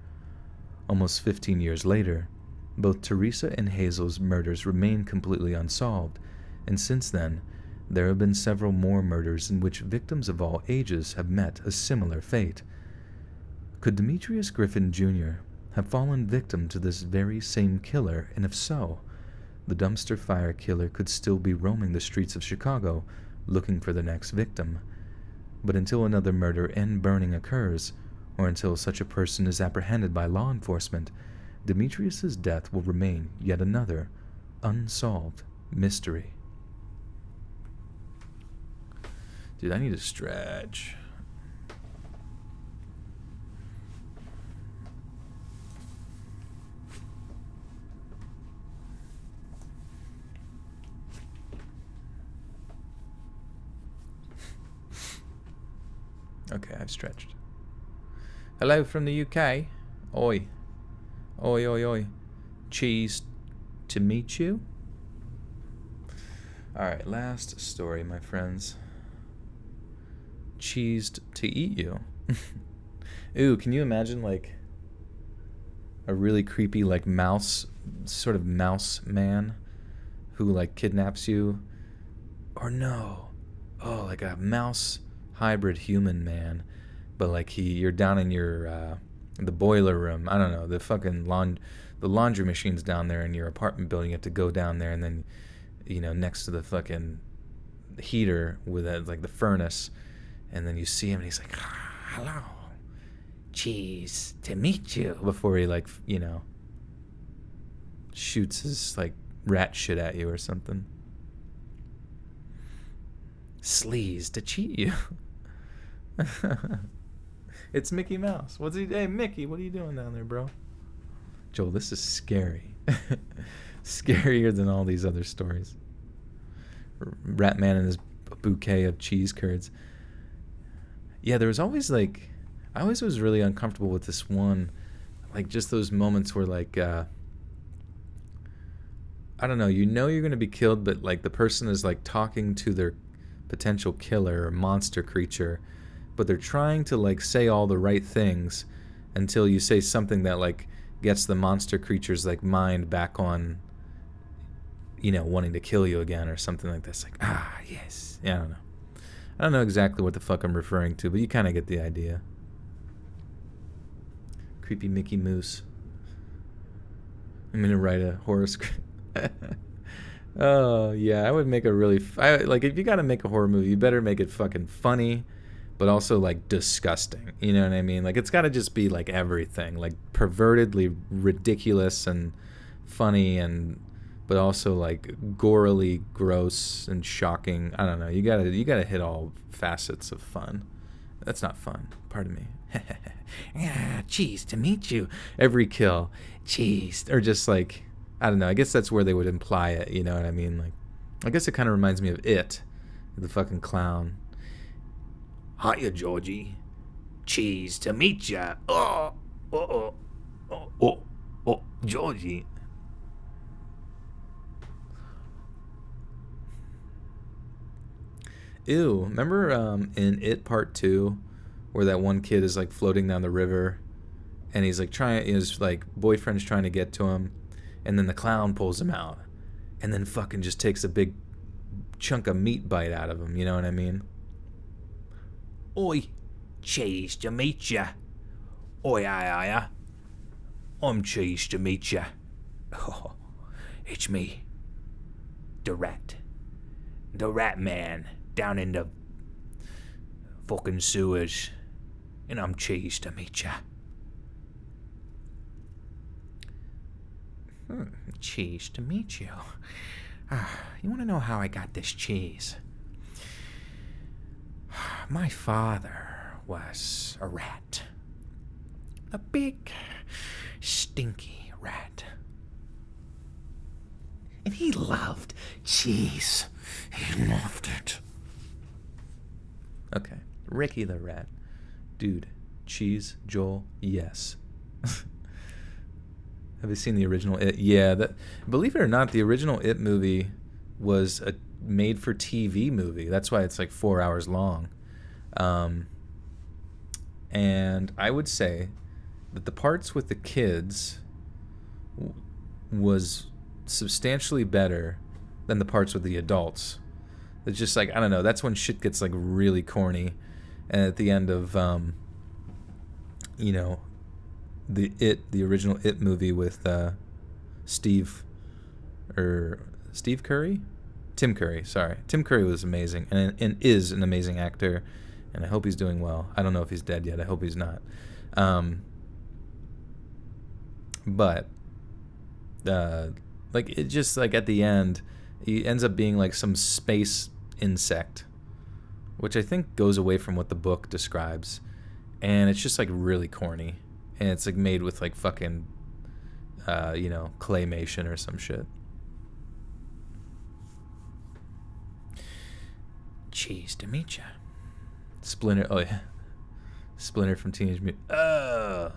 Almost 15 years later, both Teresa and Hazel's murders remain completely unsolved, and since then, there have been several more murders in which victims of all ages have met a similar fate. Could Demetrius Griffin Jr. have fallen victim to this very same killer, and if so, the dumpster fire killer could still be roaming the streets of Chicago looking for the next victim. But until another murder and burning occurs, or until such a person is apprehended by law enforcement, Demetrius's death will remain yet another unsolved mystery. Dude, I need to stretch. Okay, I've stretched. Hello from the UK. Oi. Oi, oi, oi. Cheese to meet you. Alright, last story, my friends. Cheesed to eat you. Ooh, can you imagine, like, a really creepy, like, mouse, sort of mouse man who, like, kidnaps you? Or no. Oh, like a mouse hybrid human man. But, like, you're down in your, the boiler room. I don't know, the fucking the laundry machine's down there in your apartment building. You have to go down there, and then, you know, next to the fucking heater with, like, the furnace. And then you see him, and he's like, hello, cheese to meet you. Before he, like, you know, shoots his, like, rat shit at you or something. Sleaze to cheat you. It's Mickey Mouse. Hey, Mickey, what are you doing down there, bro? Joel, this is scary. Scarier than all these other stories. Ratman and his bouquet of cheese curds. Yeah, there was always, like, I always was really uncomfortable with this one, like, just those moments where, like, I don't know, you know you're going to be killed, but, like, the person is, like, talking to their potential killer or monster creature, but they're trying to, like, say all the right things until you say something that, like, gets the monster creature's, like, mind back on, you know, wanting to kill you again or something like this. Like, yes. Yeah, I don't know. I don't know exactly what the fuck I'm referring to, but you kind of get the idea. Creepy Mickey Mouse. I'm going to write a horror script. Oh, yeah, I would make a really... like, if you got to make a horror movie, you better make it fucking funny, but also, like, disgusting. You know what I mean? Like, it's got to just be, like, everything. Like, pervertedly ridiculous and funny and... but also, like, gorily gross and shocking. I don't know. You gotta hit all facets of fun. That's not fun. Pardon me. Yeah, cheese to meet you. Every kill, cheese. Or just, like, I don't know. I guess that's where they would imply it. You know what I mean? Like, I guess it kind of reminds me of It, the fucking clown. Hiya, Georgie. Cheese to meet ya. Oh, Georgie. Ew, remember in It Part 2 where that one kid is, like, floating down the river and he's, like, his, like, boyfriend's trying to get to him, and then the clown pulls him out and then fucking just takes a big chunk of meat bite out of him, you know what I mean? Oi, cheese to meet ya. Oi, aye. I'm cheese to meet ya. Oh, it's me, the rat man. Down in the fucking sewers, and I'm cheese to meet ya. Cheese to meet you. You want to know how I got this cheese? My father was a rat. A big, stinky rat. And he loved cheese. He loved it. Okay. Ricky the rat. Dude, cheese, Joel, yes. Have you seen the original It? Yeah, that. Believe it or not, the original It movie was a made-for-TV movie. That's why it's like 4 hours long. And I would say that the parts with the kids was substantially better than the parts with the adults. It's just like, I don't know, that's when shit gets like really corny. And at the end of, the original It movie with Steve Curry? Tim Curry, sorry. Tim Curry was amazing and is an amazing actor, and I hope he's doing well. I don't know if he's dead yet. I hope he's not. But like it just like at the end, he ends up being like some space insect, which I think goes away from what the book describes, and it's just like really corny, and it's like made with like fucking claymation or some shit. Cheese to meet ya. Splinter, oh yeah, Splinter from Teenage Mutant. Ooga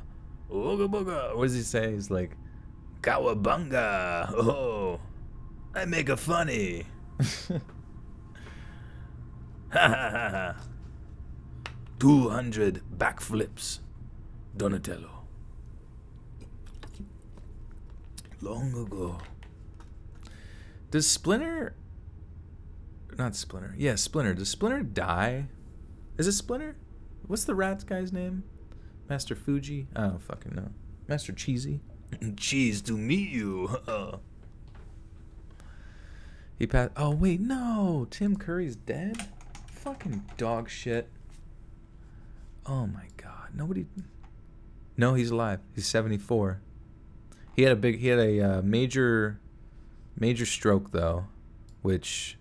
booga. What does he say? He's like, Cowabunga. Oh, I make a funny. Ha ha ha ha. 200 backflips, Donatello. Long ago. Does Splinter... Not Splinter. Yeah, Splinter. Does Splinter die? Is it Splinter? What's the rat guy's name? Master Fuji? I don't fucking know. Master Cheesy? Cheese to meet you. He passed... Oh, wait, no. Tim Curry's dead? Fucking dog shit. Oh, my God. Nobody... No, he's alive. He's 74. He had a major stroke, though, which...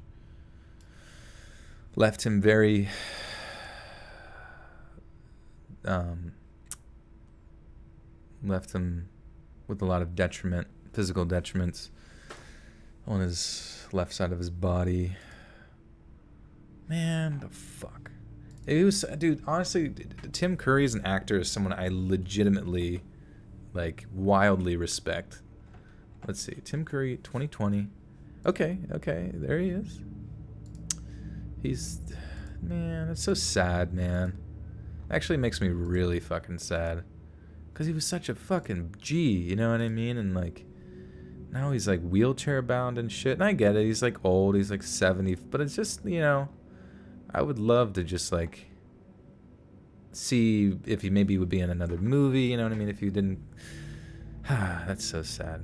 left him very left him with a lot of physical detriments on his left side of his body. Man, the fuck. Dude, honestly, Tim Curry as an actor is someone I legitimately, like, wildly respect. Let's see, Tim Curry, 2020. Okay, there he is. Man, it's so sad, man. Actually makes me really fucking sad. Because he was such a fucking G, you know what I mean? And like, now he's like wheelchair bound and shit. And I get it, he's like old, he's like 70. But it's just, I would love to just like see if he maybe would be in another movie, you know what I mean? If you didn't... That's so sad.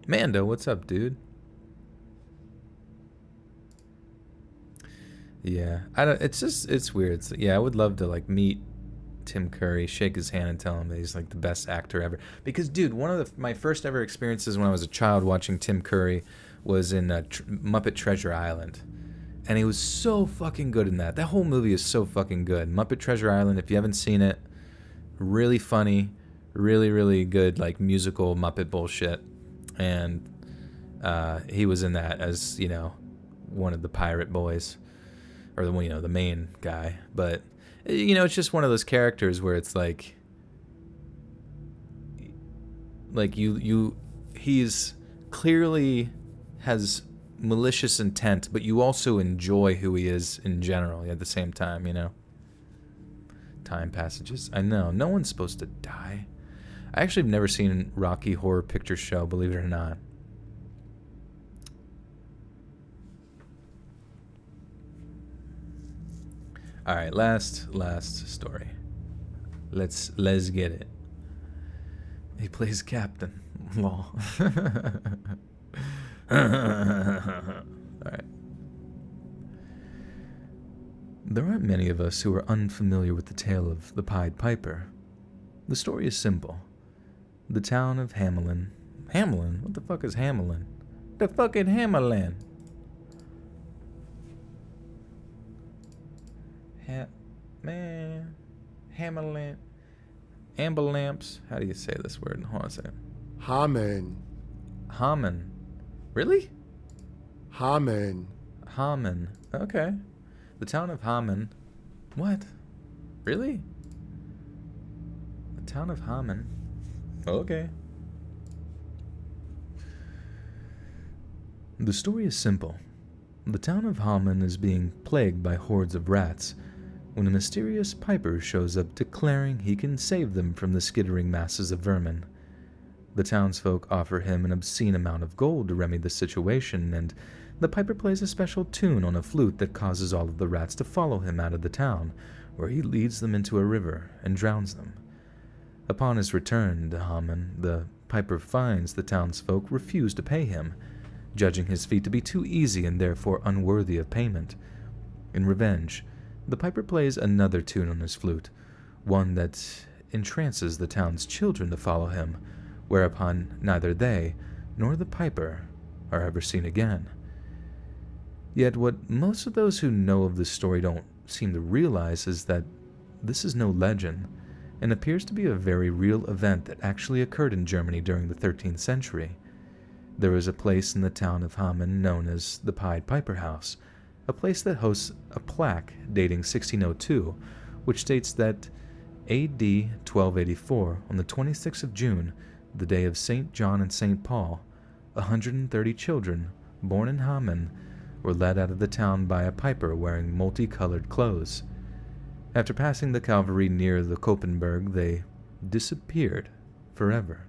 Mando, what's up, dude? Yeah, it's weird. I would love to like meet Tim Curry, shake his hand, and tell him that he's like the best actor ever. Because, dude, one of my first ever experiences when I was a child watching Tim Curry was in Muppet Treasure Island, and he was so fucking good in that. That whole movie is so fucking good. Muppet Treasure Island, if you haven't seen it, really funny, really, really good, like musical Muppet bullshit, and he was in that as one of the pirate boys. Or the main guy, but it's just one of those characters where it's like he's clearly has malicious intent, but you also enjoy who he is in general at the same time, Time passages. I know, no one's supposed to die. I actually have never seen Rocky Horror Picture Show, believe it or not. All right, last story. Let's get it. He plays Captain. Lol. All right. There aren't many of us who are unfamiliar with the tale of the Pied Piper. The story is simple. The town of Hamelin. Hamelin? What the fuck is Hamelin? The fucking Hamelin. Hammer amber lamps. How do you say this word? Hold on a second. Hamen. Hamen. Really? Hamen. Hamen. Okay. The town of Hamen. What? Really? The town of Hamen. Okay. The story is simple. The town of Hamen is being plagued by hordes of rats when a mysterious piper shows up declaring he can save them from the skittering masses of vermin. The townsfolk offer him an obscene amount of gold to remedy the situation, and the piper plays a special tune on a flute that causes all of the rats to follow him out of the town, where he leads them into a river and drowns them. Upon his return to Hamen, the piper finds the townsfolk refuse to pay him, judging his feat to be too easy and therefore unworthy of payment. In revenge, the piper plays another tune on his flute, one that entrances the town's children to follow him, whereupon neither they nor the piper are ever seen again. Yet what most of those who know of this story don't seem to realize is that this is no legend, and appears to be a very real event that actually occurred in Germany during the 13th century. There is a place in the town of Hameln known as the Pied Piper House, a place that hosts a plaque dating 1602, which states that A.D. 1284, on the 26th of June, the day of St. John and St. Paul, 130 children, born in Hameln, were led out of the town by a piper wearing multicolored clothes. After passing the Calvary near the Koppenberg, they disappeared forever.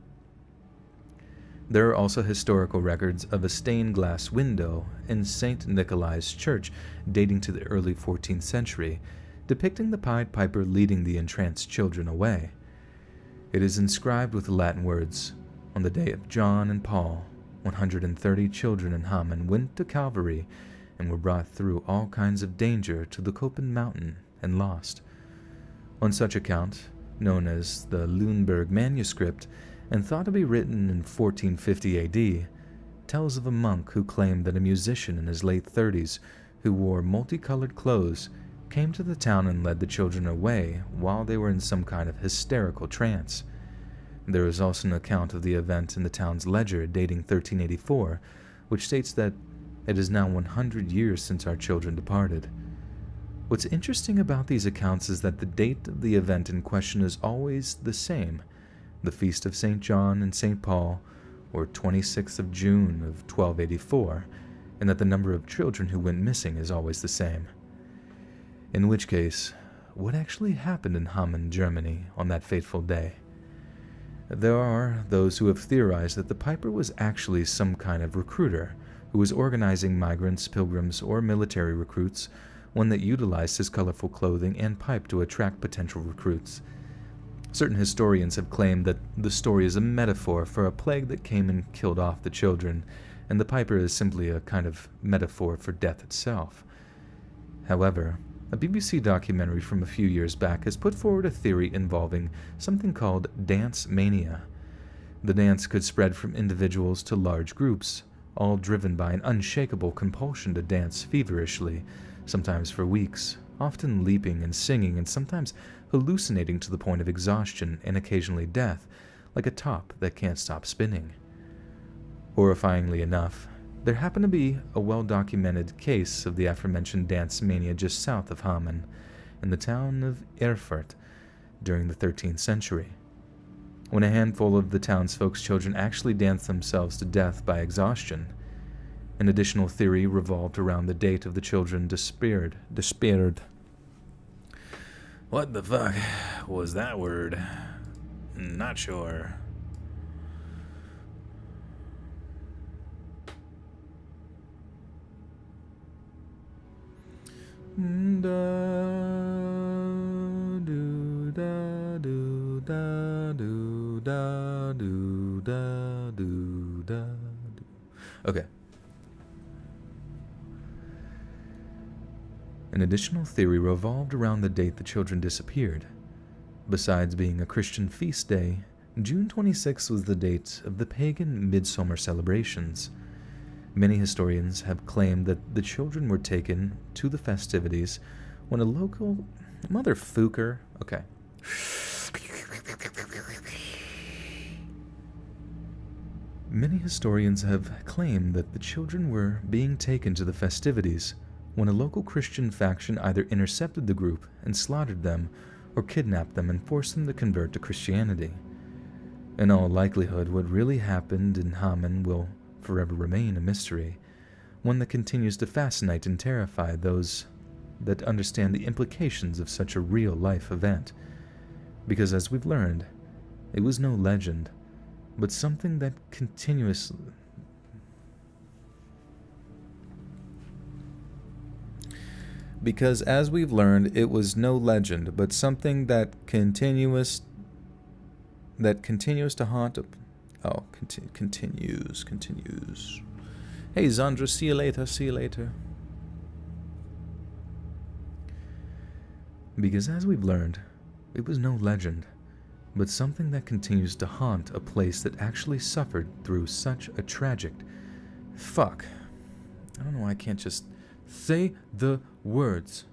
There are also historical records of a stained glass window in St. Nikolai's Church dating to the early 14th century, depicting the Pied Piper leading the entranced children away. It is inscribed with the Latin words, "On the day of John and Paul, 130 children in Hameln went to Calvary and were brought through all kinds of danger to the Koppen mountain and lost." On such account, known as the Lüneburg manuscript, and thought to be written in 1450 AD, tells of a monk who claimed that a musician in his late 30s who wore multicolored clothes came to the town and led the children away while they were in some kind of hysterical trance. There is also an account of the event in the town's ledger dating 1384, which states that it is now 100 years since our children departed. What's interesting about these accounts is that the date of the event in question is always the same, the feast of St. John and St. Paul, or 26th of June of 1284, and that the number of children who went missing is always the same. In which case, what actually happened in Hameln, Germany, on that fateful day? There are those who have theorized that the piper was actually some kind of recruiter who was organizing migrants, pilgrims, or military recruits, one that utilized his colorful clothing and pipe to attract potential recruits. Certain historians have claimed that the story is a metaphor for a plague that came and killed off the children, and the piper is simply a kind of metaphor for death itself. However, a BBC documentary from a few years back has put forward a theory involving something called dance mania. The dance could spread from individuals to large groups, all driven by an unshakable compulsion to dance feverishly, sometimes for weeks, often leaping and singing and sometimes hallucinating to the point of exhaustion and occasionally death, like a top that can't stop spinning. Horrifyingly enough, there happened to be a well-documented case of the aforementioned dance mania just south of Hameln, in the town of Erfurt, during the 13th century, when a handful of the townsfolk's children actually danced themselves to death by exhaustion. An additional theory revolved around the date of the children disappeared. What the fuck was that word? Not sure. Okay. An additional theory revolved around the date the children disappeared. Besides being a Christian feast day, June 26th was the date of the pagan midsummer celebrations. Many historians have claimed that the children were taken to the festivities when a local motherfucker. Okay. Many historians have claimed that the children were being taken to the festivities when a local Christian faction either intercepted the group and slaughtered them or kidnapped them and forced them to convert to Christianity. In all likelihood, what really happened in Haman will forever remain a mystery, one that continues to fascinate and terrify those that understand the implications of such a real-life event. Because as we've learned, it was no legend, but something that continuously... Because as we've learned, it was no legend, but something that continues to haunt... continues. Hey, Zandra, see you later. Because as we've learned, it was no legend, but something that continues to haunt a place that actually suffered through such a tragic... Fuck. I don't know why I can't just say the words.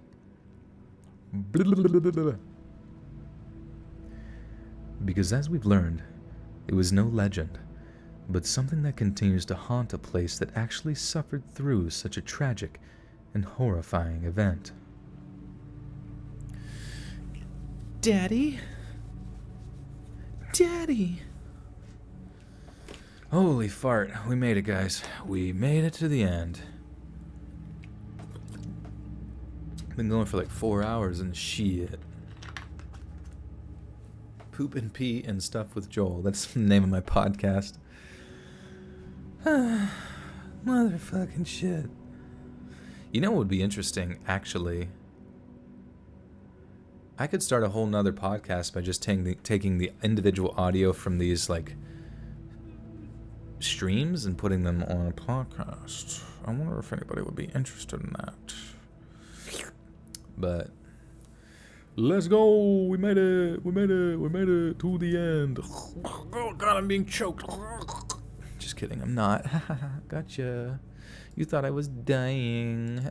Because as we've learned, it was no legend, but something that continues to haunt a place that actually suffered through such a tragic and horrifying event. Daddy? Holy fart, we made it, guys. We made it to the end. Been going for like 4 hours and shit. Poop and pee and stuff with Joel. That's the name of my podcast. Motherfucking shit. You know what would be interesting, actually? I could start a whole nother podcast by just taking the individual audio from these, like, streams and putting them on a podcast. I wonder if anybody would be interested in that. But let's go. We made it to the end. Oh god, I'm being choked. Just kidding, I'm not. Gotcha. You thought I was dying.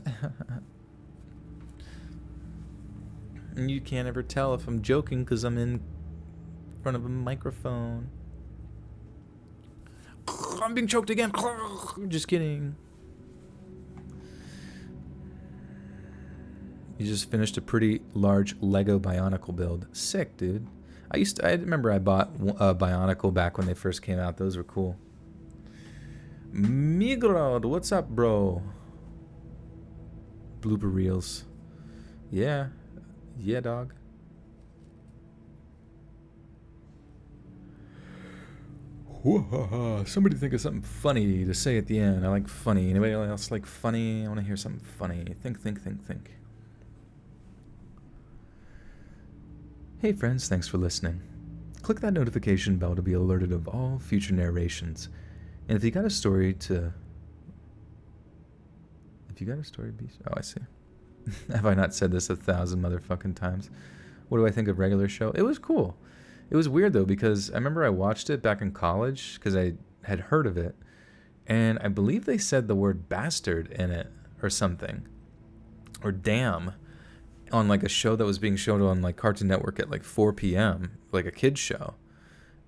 And you can't ever tell if I'm joking because I'm in front of a microphone. I'm being choked again. Just kidding. You just finished a pretty large Lego Bionicle build. Sick, dude. I remember I bought a Bionicle back when they first came out. Those were cool. Migrod, what's up, bro? Blooper reels. Yeah, dog. Somebody think of something funny to say at the end. I like funny. Anybody else like funny? I want to hear something funny. Think. Hey friends, thanks for listening. Click that notification bell to be alerted of all future narrations. And if you got a story to... Oh, I see. Have I not said this 1,000 motherfucking times? What do I think of regular show? It was cool. It was weird though, because I remember I watched it back in college because I had heard of it. And I believe they said the word bastard in it or something. Or damn. On like a show that was being shown on like Cartoon Network at like 4 p.m. like a kid's show.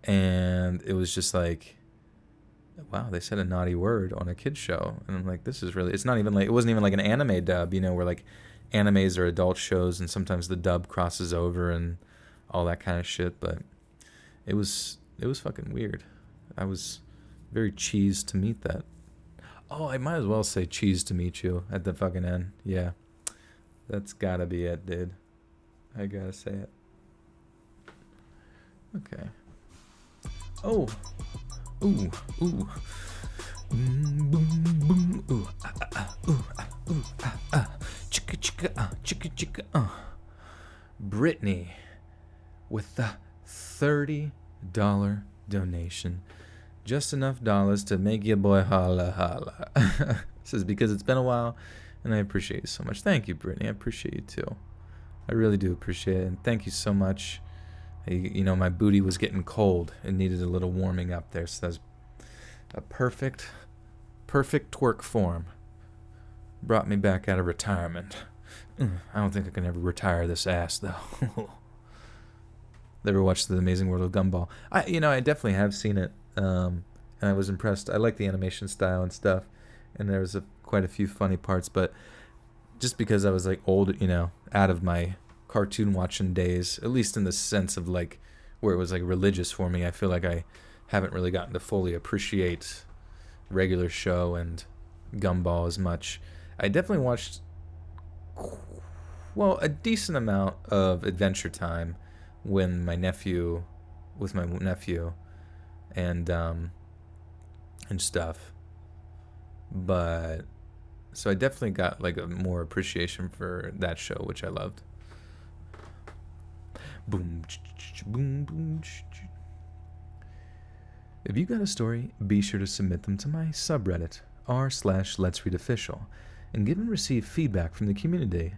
And it was just like, wow, they said a naughty word on a kid's show. And I'm like, this is really, it's not even like, it wasn't even like an anime dub, you know, where like animes are adult shows and sometimes the dub crosses over and all that kind of shit. But it was fucking weird. I was very cheesed to meet that. Oh, I might as well say cheesed to meet you at the fucking end. Yeah. That's gotta be it, dude. I gotta say it. Okay. Oh. Ooh. Ooh. Boom, boom. Ooh. Ooh. Ooh. Chicka, chicka, chicka, chicka, Brittany with the $30 donation. Just enough dollars to make your boy holla holla. This is because it's been a while. And I appreciate you so much. Thank you, Brittany. I appreciate you too. I really do appreciate it. And thank you so much. You know, my booty was getting cold. It needed a little warming up there. So that's a perfect twerk form. Brought me back out of retirement. I don't think I can ever retire this ass though. Ever watched The Amazing World of Gumball? I definitely have seen it, and I was impressed. I like the animation style and stuff, and there was quite a few funny parts. But just because I was like old, out of my cartoon watching days, at least in the sense of like where it was like religious for me, I feel like I haven't really gotten to fully appreciate regular show and Gumball as much. I definitely watched, well, a decent amount of Adventure Time with my nephew and stuff. But so I definitely got like a more appreciation for that show, which I loved. Boom, boom, boom. If you got a story, be sure to submit them to my subreddit r/Let'sReadOfficial and give and receive feedback from the community.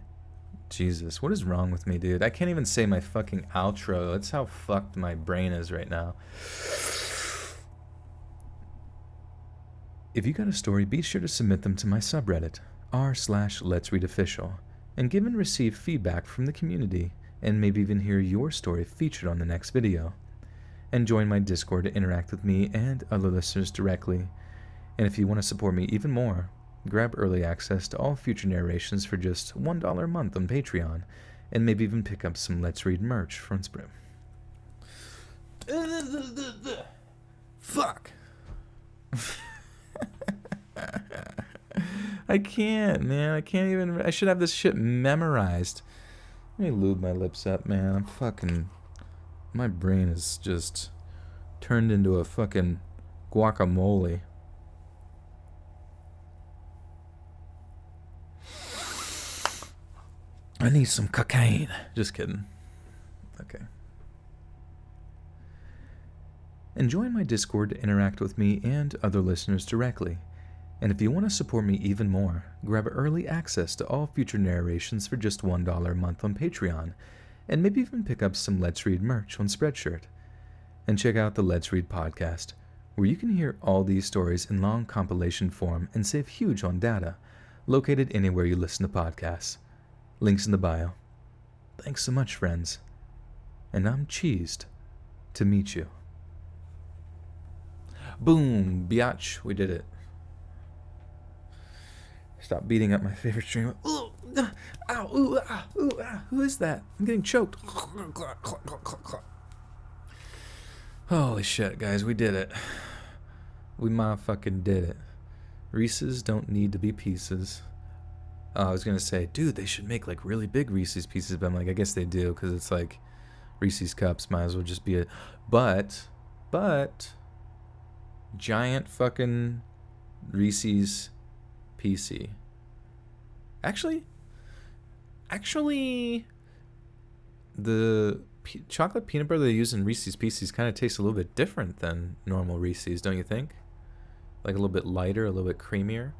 Jesus, what is wrong with me, dude? I can't even say my fucking outro. That's how fucked my brain is right now. If you got a story, be sure to submit them to my subreddit r/Let'sReadOfficial and give and receive feedback from the community, and maybe even hear your story featured on the next video. And join my Discord to interact with me and other listeners directly. And if you want to support me even more, grab early access to all future narrations for just $1 a month on Patreon, and maybe even pick up some Let's Read merch from Sprim. Fuck. I can't, man. I can't even. I should have this shit memorized. Let me lube my lips up, man. I'm fucking. My brain is just turned into a fucking guacamole. I need some cocaine. Just kidding. Okay. And join my Discord to interact with me and other listeners directly. And if you want to support me even more, grab early access to all future narrations for just $1 a month on Patreon, and maybe even pick up some Let's Read merch on Spreadshirt. And check out the Let's Read podcast, where you can hear all these stories in long compilation form and save huge on data, located anywhere you listen to podcasts. Links in the bio. Thanks so much, friends. And I'm cheesed to meet you. Boom, biatch, we did it. Stop beating up my favorite streamer. Ooh, ow, ooh, ah, ooh, ah. Who is that? I'm getting choked. Holy shit, guys, we did it. We motherfucking did it. Reese's don't need to be pieces. I was gonna say, dude, they should make like really big Reese's pieces, but I'm like, I guess they do, because it's like Reese's cups might as well just be a. But giant fucking Reese's PC. Actually, the chocolate peanut butter they use in Reese's Pieces kind of tastes a little bit different than normal Reese's, don't you think? Like a little bit lighter, a little bit creamier.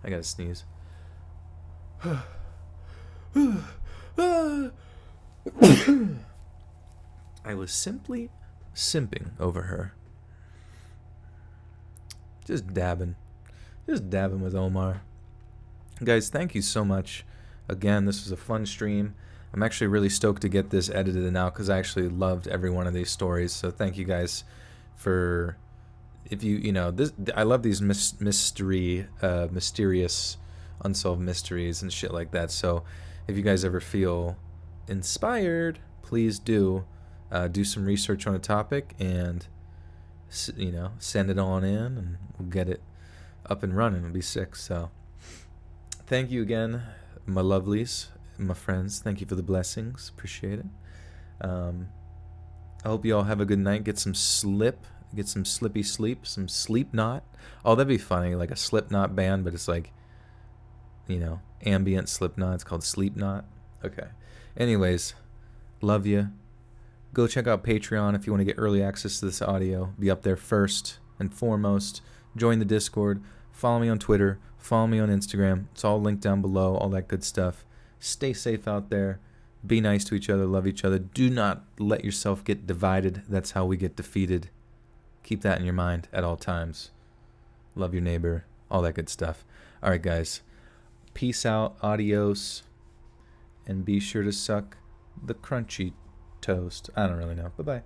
I gotta sneeze. I was simply simping over her. Just dabbing with Omar. Guys, thank you so much. Again, this was a fun stream. I'm actually really stoked to get this edited and out because I actually loved every one of these stories. So thank you guys for, if you know, this. I love these mysterious unsolved mysteries and shit like that. So if you guys ever feel inspired, please do some research on a topic and send it on in, and we'll get it up and running. It'll be sick. So thank you again, my lovelies, my friends. Thank you for the blessings. Appreciate it. I hope you all have a good night. Get some slippy sleep, some sleep knot. Oh, that'd be funny, like a Slipknot band, but it's like, ambient Slipknot. It's called Sleep Knot. Okay. Anyways, love you. Go check out Patreon if you want to get early access to this audio. Be up there first and foremost. Join the Discord. Follow me on Twitter. Follow me on Instagram. It's all linked down below. All that good stuff. Stay safe out there. Be nice to each other. Love each other. Do not let yourself get divided. That's how we get defeated. Keep that in your mind at all times. Love your neighbor. All that good stuff. All right, guys. Peace out. Adios. and be sure to suck the crunchy toast. I don't really know. Bye-bye.